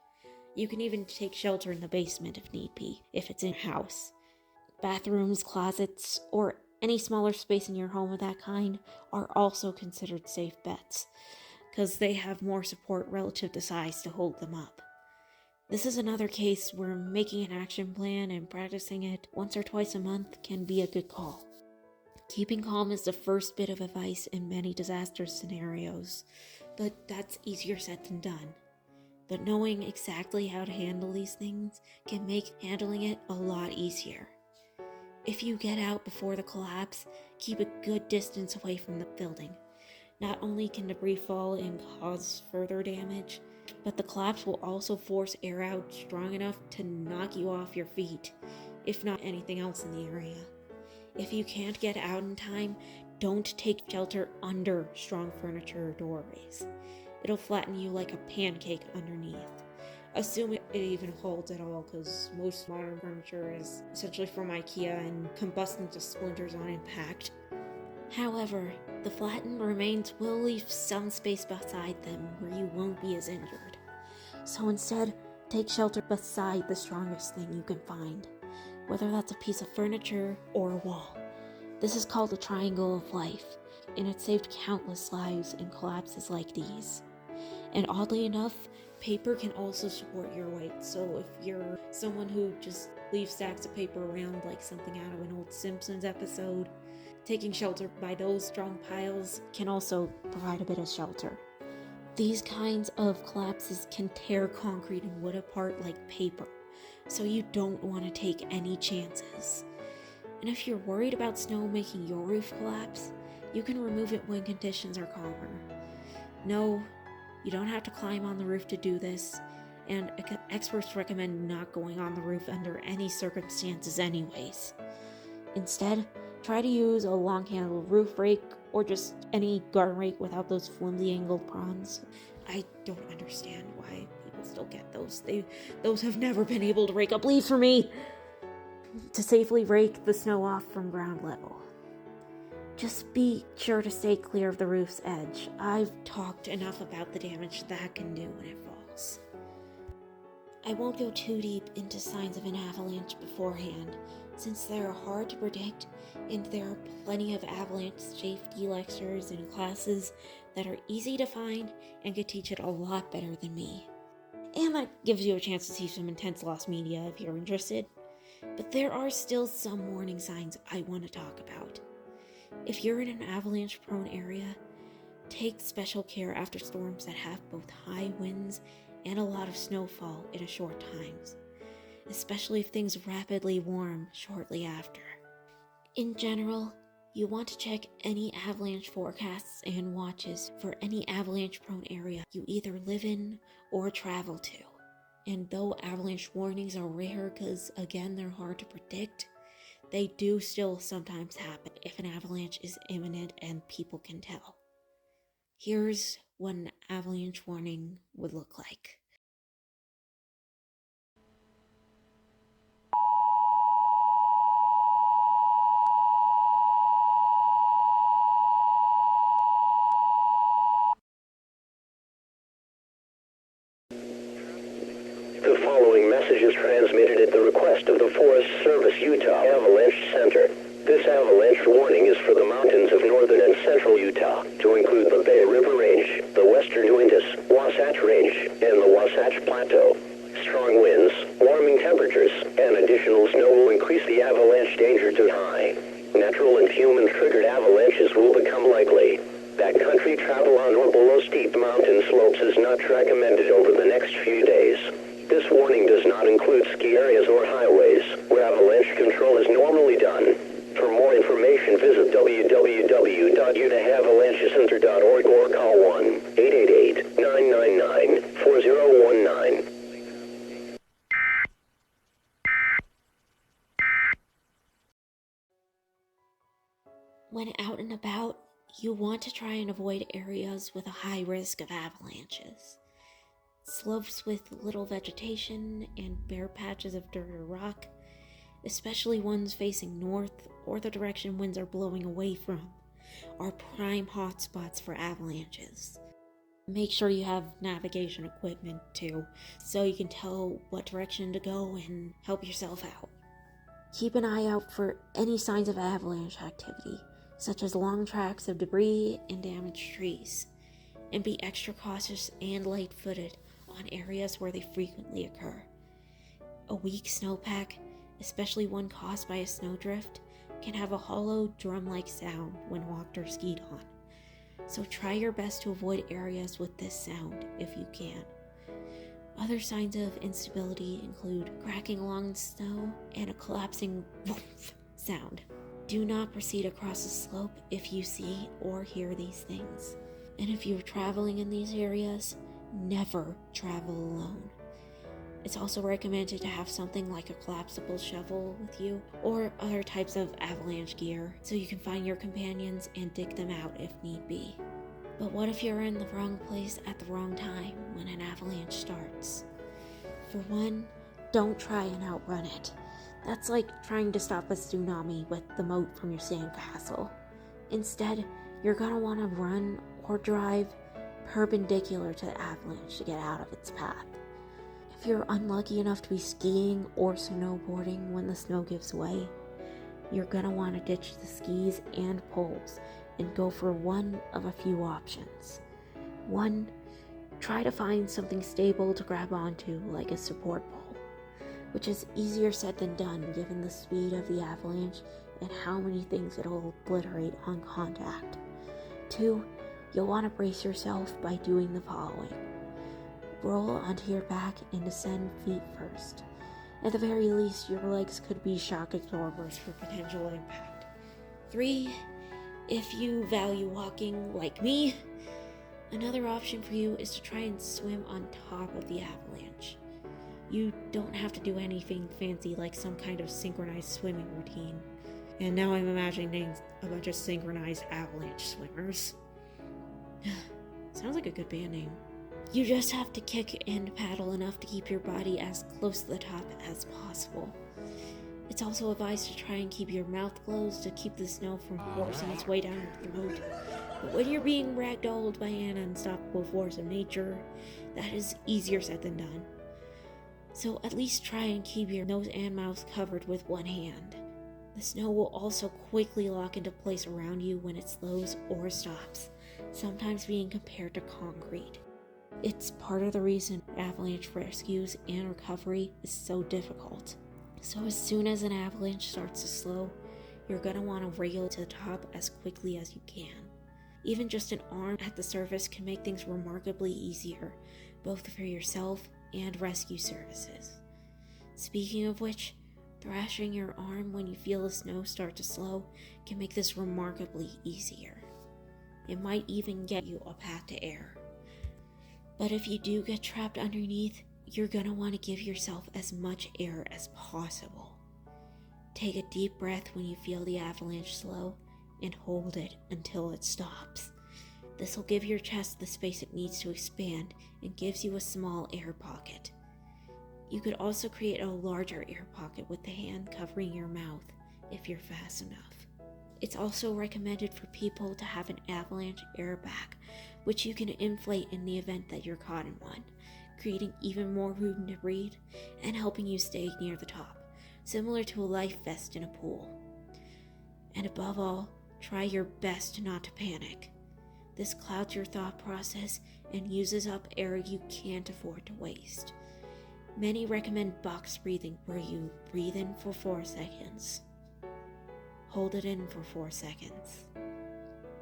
You can even take shelter in the basement if need be, if it's in a house. Bathrooms, closets, or any smaller space in your home of that kind are also considered safe bets, because they have more support relative to size to hold them up. This is another case where making an action plan and practicing it once or twice a month can be a good call. Keeping calm is the first bit of advice in many disaster scenarios, but that's easier said than done. But knowing exactly how to handle these things can make handling it a lot easier. If you get out before the collapse, keep a good distance away from the building. Not only can debris fall and cause further damage, but the collapse will also force air out strong enough to knock you off your feet, if not anything else in the area. If you can't get out in time, don't take shelter under strong furniture or doorways. it'll flatten you like a pancake underneath. Assume it even holds at all, because most modern furniture is essentially from IKEA and combusts into splinters on impact. However, the flattened remains will leave some space beside them where you won't be as injured. So instead, take shelter beside the strongest thing you can find, whether that's a piece of furniture or a wall. This is called the triangle of life, and it saved countless lives in collapses like these. And oddly enough, paper can also support your weight, so if you're someone who just leaves stacks of paper around like something out of an old Simpsons episode, taking shelter by those strong piles can also provide a bit of shelter. These kinds of collapses can tear concrete and wood apart like paper, so you don't want to take any chances. And if you're worried about snow making your roof collapse, you can remove it when conditions are calmer. No, you don't have to climb on the roof to do this, and experts recommend not going on the roof under any circumstances anyways. Instead, try to use a long-handled roof rake or just any garden rake without those flimsy angled prongs. I don't understand why people still get those. Those have never been able to rake up leaves for me to safely rake the snow off from ground level. Just be sure to stay clear of the roof's edge. I've talked enough about the damage that can do when it falls. I won't go too deep into signs of an avalanche beforehand, since they are hard to predict, and there are plenty of avalanche safety lectures and classes that are easy to find and could teach it a lot better than me. And that gives you a chance to see some intense lost media if you're interested. But there are still some warning signs I want to talk about. If you're in an avalanche-prone area, take special care after storms that have both high winds and a lot of snowfall in a short time, especially if things rapidly warm shortly after. In general, you want to check any avalanche forecasts and watches for any avalanche-prone area you either live in or travel to. And though avalanche warnings are rare because, again, they're hard to predict, they do still sometimes happen if an avalanche is imminent and people can tell. Here's what an avalanche warning would look like. The following message is transmitted at the request of the Forest Service Utah Avalanche Center. This avalanche warning is for the mountains of northern and central Utah, to include the Bay River Range, the western Uintas, Wasatch Range, and the Wasatch Plateau. Strong winds, warming temperatures, and additional snow will increase the avalanche danger to high. Natural and human-triggered avalanches will become likely. Backcountry travel on or below steep mountain slopes is not recommended over the next few days. This warning does not include ski areas or highways, where avalanche control is normally done. For more information, visit www.utahavalanchecenter.org or call 1-888-999-4019. When out and about, you want to try and avoid areas with a high risk of avalanches. Slopes with little vegetation and bare patches of dirt or rock, especially ones facing north or the direction winds are blowing away from, are prime hotspots for avalanches. Make sure you have navigation equipment too, so you can tell what direction to go and help yourself out. Keep an eye out for any signs of avalanche activity, such as long tracks of debris and damaged trees, and be extra cautious and light-footed on areas where they frequently occur. A weak snowpack, especially one caused by a snowdrift, can have a hollow drum-like sound when walked or skied on. So try your best to avoid areas with this sound if you can. Other signs of instability include cracking along the snow and a collapsing woof sound. Do not proceed across a slope if you see or hear these things. And if you're traveling in these areas, never travel alone. It's also recommended to have something like a collapsible shovel with you or other types of avalanche gear so you can find your companions and dig them out if need be. But what if you're in the wrong place at the wrong time when an avalanche starts? For one, don't try and outrun it. That's like trying to stop a tsunami with the moat from your sandcastle. Instead, you're gonna want to run or drive perpendicular to the avalanche to get out of its path. If you're unlucky enough to be skiing or snowboarding when the snow gives way, you're gonna want to ditch the skis and poles and go for one of a few options. 1. Try to find something stable to grab onto, like a support pole, which is easier said than done given the speed of the avalanche and how many things it'll obliterate on contact. 2. You'll want to brace yourself by doing the following. Roll onto your back and descend feet first. At the very least, your legs could be shock absorbers for potential impact. 3. If you value walking like me, another option for you is to try and swim on top of the avalanche. You don't have to do anything fancy like some kind of synchronized swimming routine. And now I'm imagining a bunch of synchronized avalanche swimmers. Sounds like a good band name. You just have to kick and paddle enough to keep your body as close to the top as possible. It's also advised to try and keep your mouth closed to keep the snow from forcing its way down your throat. But when you're being ragdolled by an unstoppable force of nature, that is easier said than done. So at least try and keep your nose and mouth covered with one hand. The snow will also quickly lock into place around you when it slows or stops, sometimes being compared to concrete. It's part of the reason avalanche rescues and recovery is so difficult. So as soon as an avalanche starts to slow, you're going to want to wriggle to the top as quickly as you can. Even just an arm at the surface can make things remarkably easier, both for yourself and rescue services. Speaking of which, thrashing your arm when you feel the snow start to slow can make this remarkably easier. It might even get you a path to air. But if you do get trapped underneath, you're going to want to give yourself as much air as possible. Take a deep breath when you feel the avalanche slow and hold it until it stops. This will give your chest the space it needs to expand and gives you a small air pocket. You could also create a larger air pocket with the hand covering your mouth if you're fast enough. It's also recommended for people to have an avalanche airbag, which you can inflate in the event that you're caught in one, creating even more room to breathe and helping you stay near the top, similar to a life vest in a pool. And above all, try your best not to panic. This clouds your thought process and uses up air you can't afford to waste. Many recommend box breathing, where you breathe in for 4 seconds, hold it in for 4 seconds,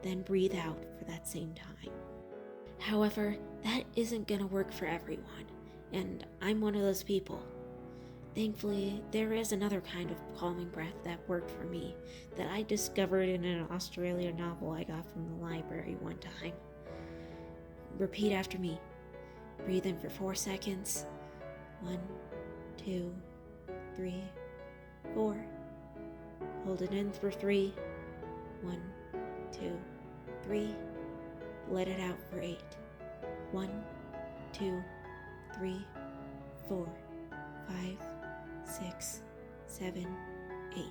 then breathe out for that same time. However, that isn't gonna work for everyone, and I'm one of those people. Thankfully, there is another kind of calming breath that worked for me that I discovered in an Australian novel I got from the library one time. Repeat after me. Breathe in for 4 seconds. 1, 2, 3, 4. Hold it in for 3. 1, 2, 3. Let it out for 8. 1, 2, 3, 4, 5, 6, 7, 8.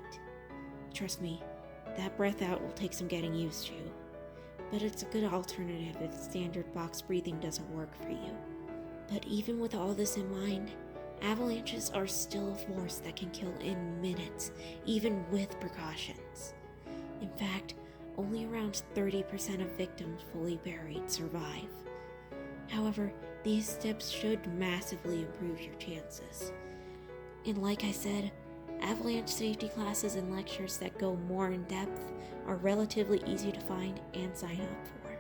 Trust me, that breath out will take some getting used to, but it's a good alternative if standard box breathing doesn't work for you. But even with all this in mind, avalanches are still a force that can kill in minutes, even with precautions. In fact, only around 30% of victims fully buried survive. However, these steps should massively improve your chances. And like I said, avalanche safety classes and lectures that go more in depth are relatively easy to find and sign up for.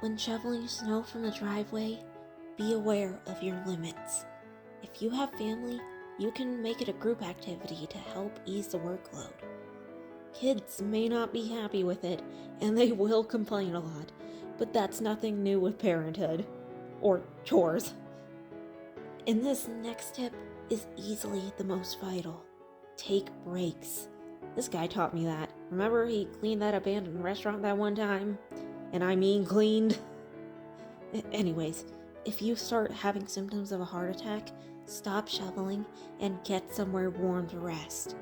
When shoveling snow from the driveway, be aware of your limits. If you have family, you can make it a group activity to help ease the workload. Kids may not be happy with it, and they will complain a lot, but that's nothing new with parenthood. Or chores. And this next tip is easily the most vital. Take breaks. This guy taught me that. Remember he cleaned that abandoned restaurant that one time? And I mean cleaned. Anyways, if you start having symptoms of a heart attack, stop shoveling and get somewhere warm to rest.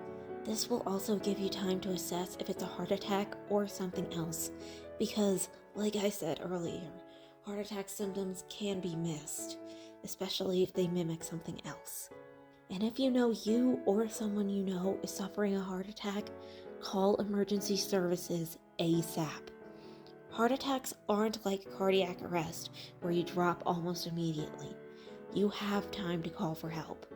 This will also give you time to assess if it's a heart attack or something else, because, like I said earlier, heart attack symptoms can be missed, especially if they mimic something else. And if you know you or someone you know is suffering a heart attack, call emergency services ASAP. Heart attacks aren't like cardiac arrest, where you drop almost immediately. You have time to call for help.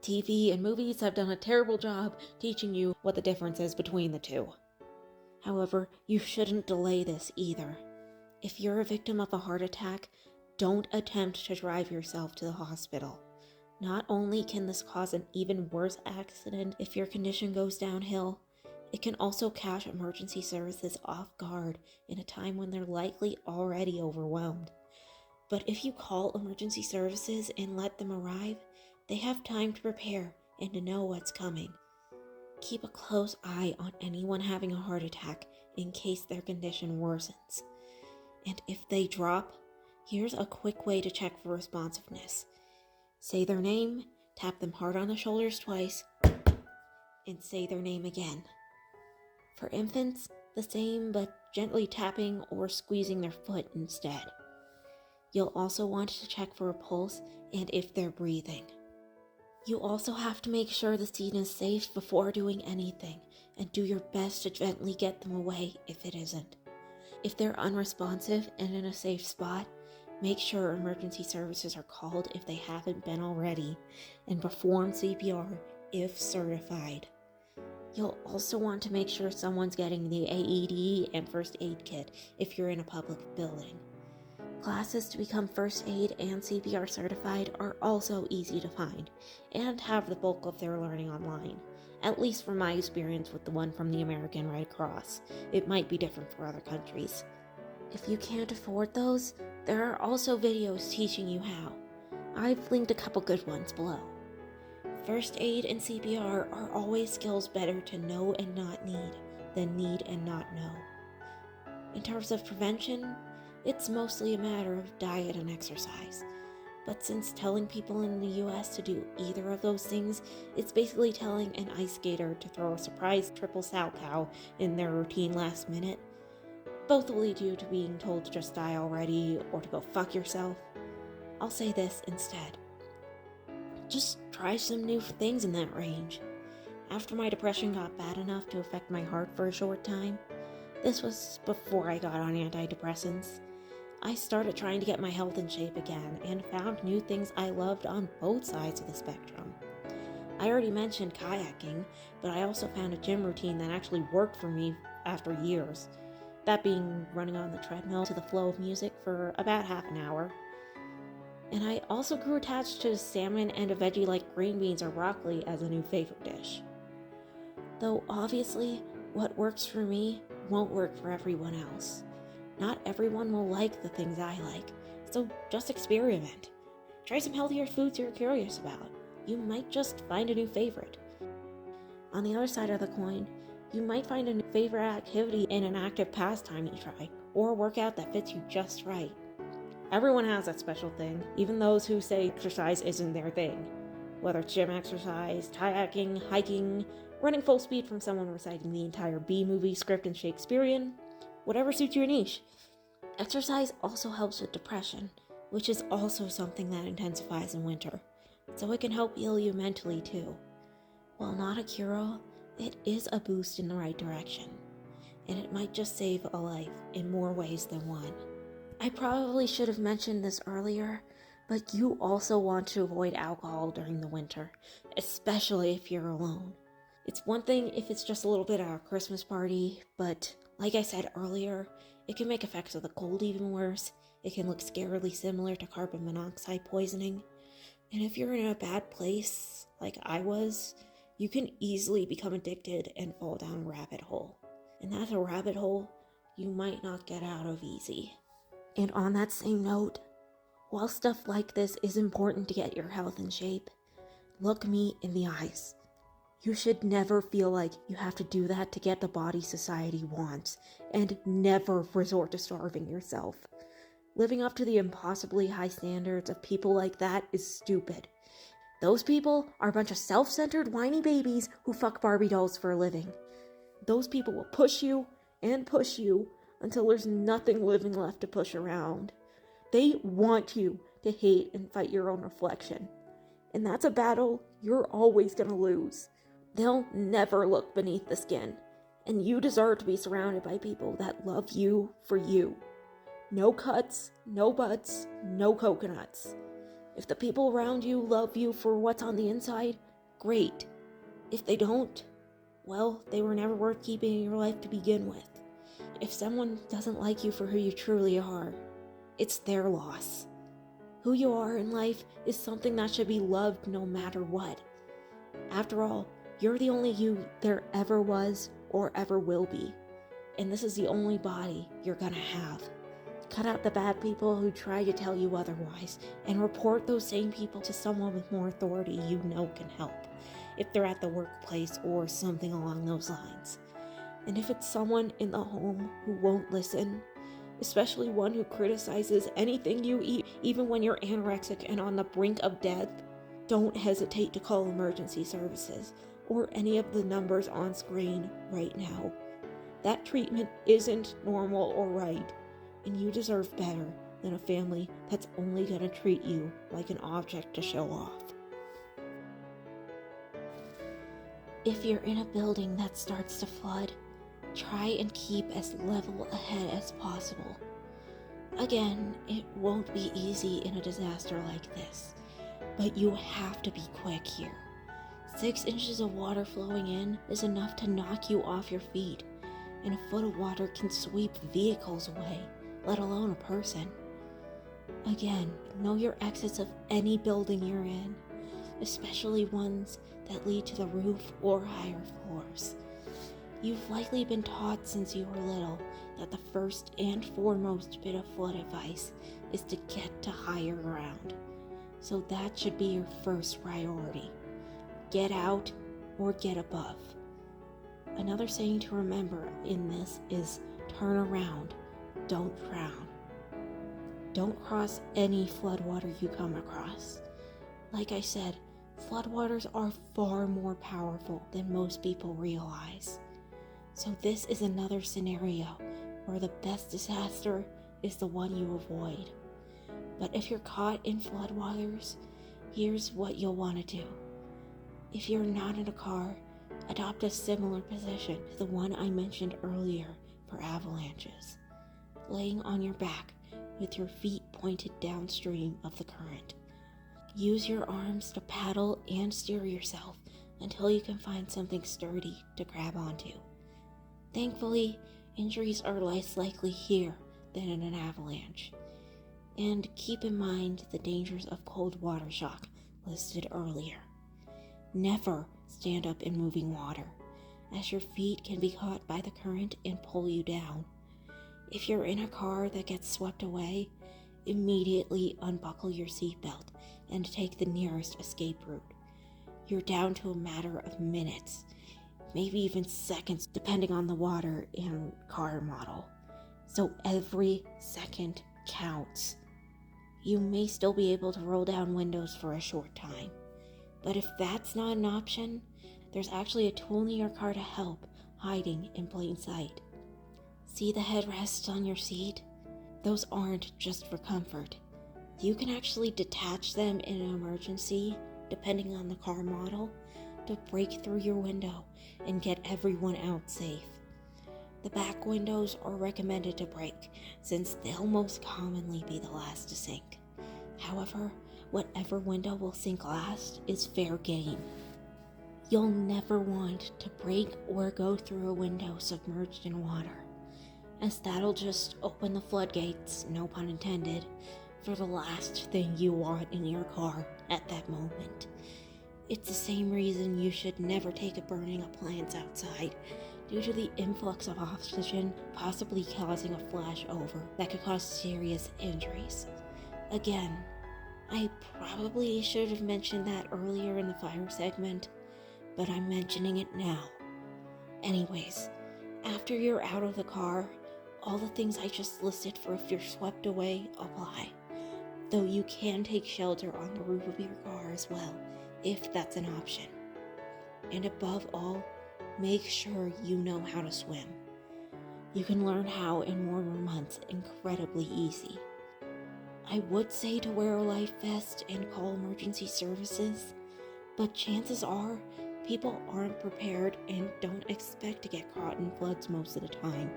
TV and movies have done a terrible job teaching you what the difference is between the two. However, you shouldn't delay this either. If you're a victim of a heart attack, don't attempt to drive yourself to the hospital. Not only can this cause an even worse accident if your condition goes downhill, it can also catch emergency services off guard in a time when they're likely already overwhelmed. But if you call emergency services and let them arrive, they have time to prepare and to know what's coming. Keep a close eye on anyone having a heart attack in case their condition worsens. And if they drop, here's a quick way to check for responsiveness. Say their name, tap them hard on the shoulders twice, and say their name again. For infants, the same, but gently tapping or squeezing their foot instead. You'll also want to check for a pulse and if they're breathing. You also have to make sure the scene is safe before doing anything, and do your best to gently get them away if it isn't. If they're unresponsive and in a safe spot, make sure emergency services are called if they haven't been already, and perform CPR if certified. You'll also want to make sure someone's getting the AED and first aid kit if you're in a public building. Classes to become first aid and CPR certified are also easy to find, and have the bulk of their learning online, at least from my experience with the one from the American Red Cross. It might be different for other countries. If you can't afford those, there are also videos teaching you how. I've linked a couple good ones below. First aid and CPR are always skills better to know and not need than need and not know. In terms of prevention, it's mostly a matter of diet and exercise. But since telling people in the US to do either of those things, it's basically telling an ice skater to throw a surprise triple salchow in their routine last minute, both will lead you to being told to just die already or to go fuck yourself. I'll say this instead. Just try some new things in that range. After my depression got bad enough to affect my heart for a short time, this was before I got on antidepressants, I started trying to get my health in shape again and found new things I loved on both sides of the spectrum. I already mentioned kayaking, but I also found a gym routine that actually worked for me after years. That being running on the treadmill to the flow of music for about half an hour. And I also grew attached to salmon and a veggie like green beans or broccoli as a new favorite dish. Though obviously, what works for me won't work for everyone else. Not everyone will like the things I like, so just experiment. Try some healthier foods you're curious about. You might just find a new favorite. On the other side of the coin, you might find a new favorite activity in an active pastime you try, or a workout that fits you just right. Everyone has that special thing, even those who say exercise isn't their thing. Whether it's gym exercise, kayaking, hiking, running full speed from someone reciting the entire B-movie script in Shakespearean, whatever suits your niche. Exercise also helps with depression, which is also something that intensifies in winter, so it can help heal you mentally too. While not a cure-all, it is a boost in the right direction, and it might just save a life in more ways than one. I probably should have mentioned this earlier, but you also want to avoid alcohol during the winter, especially if you're alone. It's one thing if it's just a little bit at a Christmas party, but like I said earlier, it can make effects of the cold even worse. It can look scarily similar to carbon monoxide poisoning. And if you're in a bad place, like I was, you can easily become addicted and fall down a rabbit hole. And that's a rabbit hole you might not get out of easy. And on that same note, while stuff like this is important to get your health in shape, look me in the eyes. You should never feel like you have to do that to get the body society wants, and never resort to starving yourself. Living up to the impossibly high standards of people like that is stupid. Those people are a bunch of self-centered whiny babies who fuck Barbie dolls for a living. Those people will push you until there's nothing living left to push around. They want you to hate and fight your own reflection. And that's a battle you're always gonna lose. They'll never look beneath the skin. And you deserve to be surrounded by people that love you for you. No cuts, no butts, no coconuts. If the people around you love you for what's on the inside, great. If they don't, well, they were never worth keeping in your life to begin with. If someone doesn't like you for who you truly are, it's their loss. Who you are in life is something that should be loved no matter what. After all, you're the only you there ever was or ever will be. And this is the only body you're gonna have. Cut out the bad people who try to tell you otherwise, and report those same people to someone with more authority you know can help, if they're at the workplace or something along those lines. And if it's someone in the home who won't listen, especially one who criticizes anything you eat, even when you're anorexic and on the brink of death, don't hesitate to call emergency services or any of the numbers on screen right now. That treatment isn't normal or right, and you deserve better than a family that's only gonna treat you like an object to show off. If you're in a building that starts to flood, try and keep as level ahead as possible. Again, it won't be easy in a disaster like this, but you have to be quick here. 6 inches of water flowing in is enough to knock you off your feet, and a foot of water can sweep vehicles away, let alone a person. Again, know your exits of any building you're in, especially ones that lead to the roof or higher floors. You've likely been taught since you were little that the first and foremost bit of flood advice is to get to higher ground. So that should be your first priority. Get out or get above. Another saying to remember in this is turn around, don't drown. Don't cross any floodwater you come across. Like I said, floodwaters are far more powerful than most people realize. So this is another scenario where the best disaster is the one you avoid. But if you're caught in floodwaters, here's what you'll want to do. If you're not in a car, adopt a similar position to the one I mentioned earlier for avalanches, laying on your back with your feet pointed downstream of the current. Use your arms to paddle and steer yourself until you can find something sturdy to grab onto. Thankfully, injuries are less likely here than in an avalanche. And keep in mind the dangers of cold water shock listed earlier. Never stand up in moving water, as your feet can be caught by the current and pull you down. If you're in a car that gets swept away, immediately unbuckle your seatbelt and take the nearest escape route. You're down to a matter of minutes, maybe even seconds, depending on the water and car model. So every second counts. You may still be able to roll down windows for a short time, but if that's not an option, there's actually a tool in your car to help, hiding in plain sight. See the headrests on your seat? Those aren't just for comfort. You can actually detach them in an emergency, depending on the car model, to break through your window and get everyone out safe. The back windows are recommended to break, since they'll most commonly be the last to sink. However, whatever window will sink last is fair game. You'll never want to break or go through a window submerged in water, as that'll just open the floodgates, no pun intended, for the last thing you want in your car at that moment. It's the same reason you should never take a burning appliance outside, due to the influx of oxygen possibly causing a flashover that could cause serious injuries. Again, I probably should have mentioned that earlier in the fire segment, but I'm mentioning it now. Anyways, after you're out of the car, all the things I just listed for if you're swept away apply. Though you can take shelter on the roof of your car as well, if that's an option. And above all, make sure you know how to swim. You can learn how in warmer months incredibly easy. I would say to wear a life vest and call emergency services, but chances are people aren't prepared and don't expect to get caught in floods most of the time.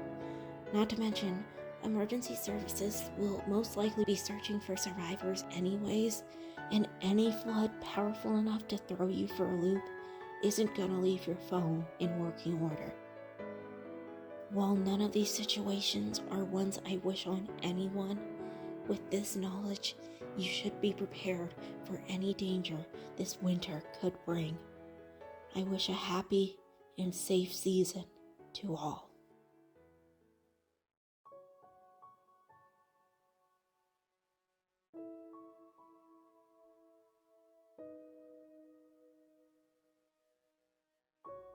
Not to mention, emergency services will most likely be searching for survivors anyways, and any flood powerful enough to throw you for a loop isn't gonna leave your phone in working order. While none of these situations are ones I wish on anyone, with this knowledge, you should be prepared for any danger this winter could bring. I wish a happy and safe season to all.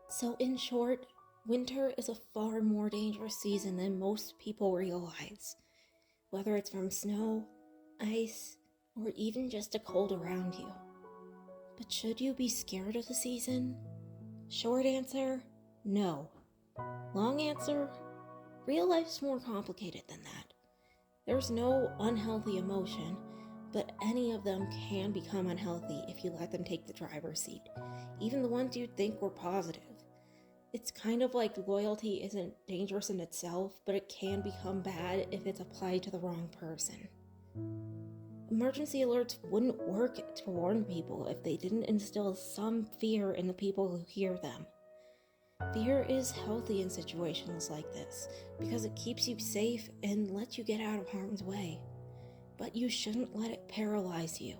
So in short, winter is a far more dangerous season than most people realize. Whether it's from snow, ice, or even just a cold around you. But should you be scared of the season? Short answer, no. Long answer, real life's more complicated than that. There's no unhealthy emotion, but any of them can become unhealthy if you let them take the driver's seat, even the ones you'd think were positive. It's kind of like loyalty isn't dangerous in itself, but it can become bad if it's applied to the wrong person. Emergency alerts wouldn't work to warn people if they didn't instill some fear in the people who hear them. Fear is healthy in situations like this because it keeps you safe and lets you get out of harm's way. But you shouldn't let it paralyze you.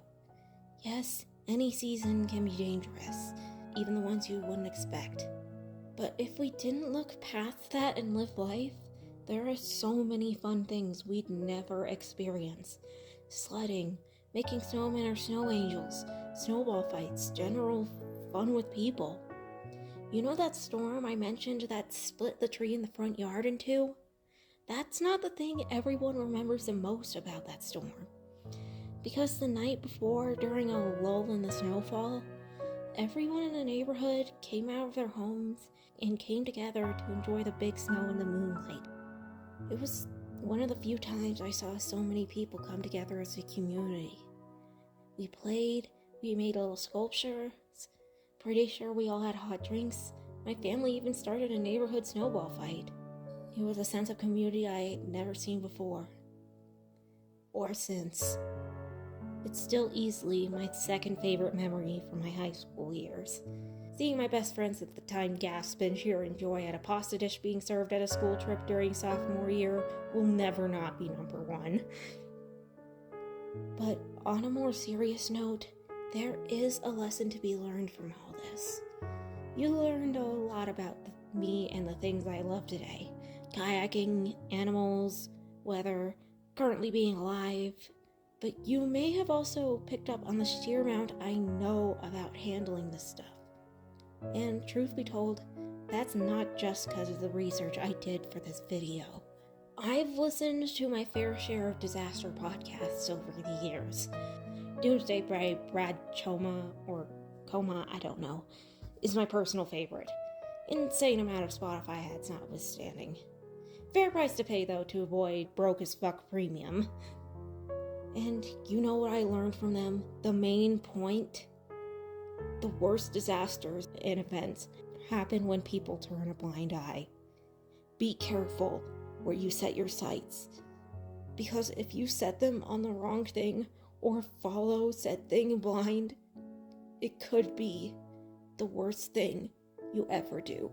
Yes, any season can be dangerous, even the ones you wouldn't expect. But if we didn't look past that and live life, there are so many fun things we'd never experience. Sledding, making snowmen or snow angels, snowball fights, general fun with people. You know that storm I mentioned that split the tree in the front yard in two? That's not the thing everyone remembers the most about that storm. Because the night before, during a lull in the snowfall, everyone in the neighborhood came out of their homes and came together to enjoy the big snow in the moonlight. It was one of the few times I saw so many people come together as a community. We played, we made little sculptures, pretty sure we all had hot drinks. My family even started a neighborhood snowball fight. It was a sense of community I had never seen before. Or since. It's still easily my second favorite memory from my high school years. Seeing my best friends at the time gasp in sheer joy at a pasta dish being served at a school trip during sophomore year will never not be number one. But on a more serious note, there is a lesson to be learned from all this. You learned a lot about me and the things I love today. Kayaking, animals, weather, currently being alive. But you may have also picked up on the sheer amount I know about handling this stuff. And truth be told, that's not just because of the research I did for this video. I've listened to my fair share of disaster podcasts over the years. Doomsday by Brad Choma, or Coma, I don't know, is my personal favorite. Insane amount of Spotify ads notwithstanding. Fair price to pay though to avoid broke as fuck premium. And you know what I learned from them? The main point? The worst disasters and events happen when people turn a blind eye. Be careful where you set your sights. Because if you set them on the wrong thing or follow said thing blind, it could be the worst thing you ever do.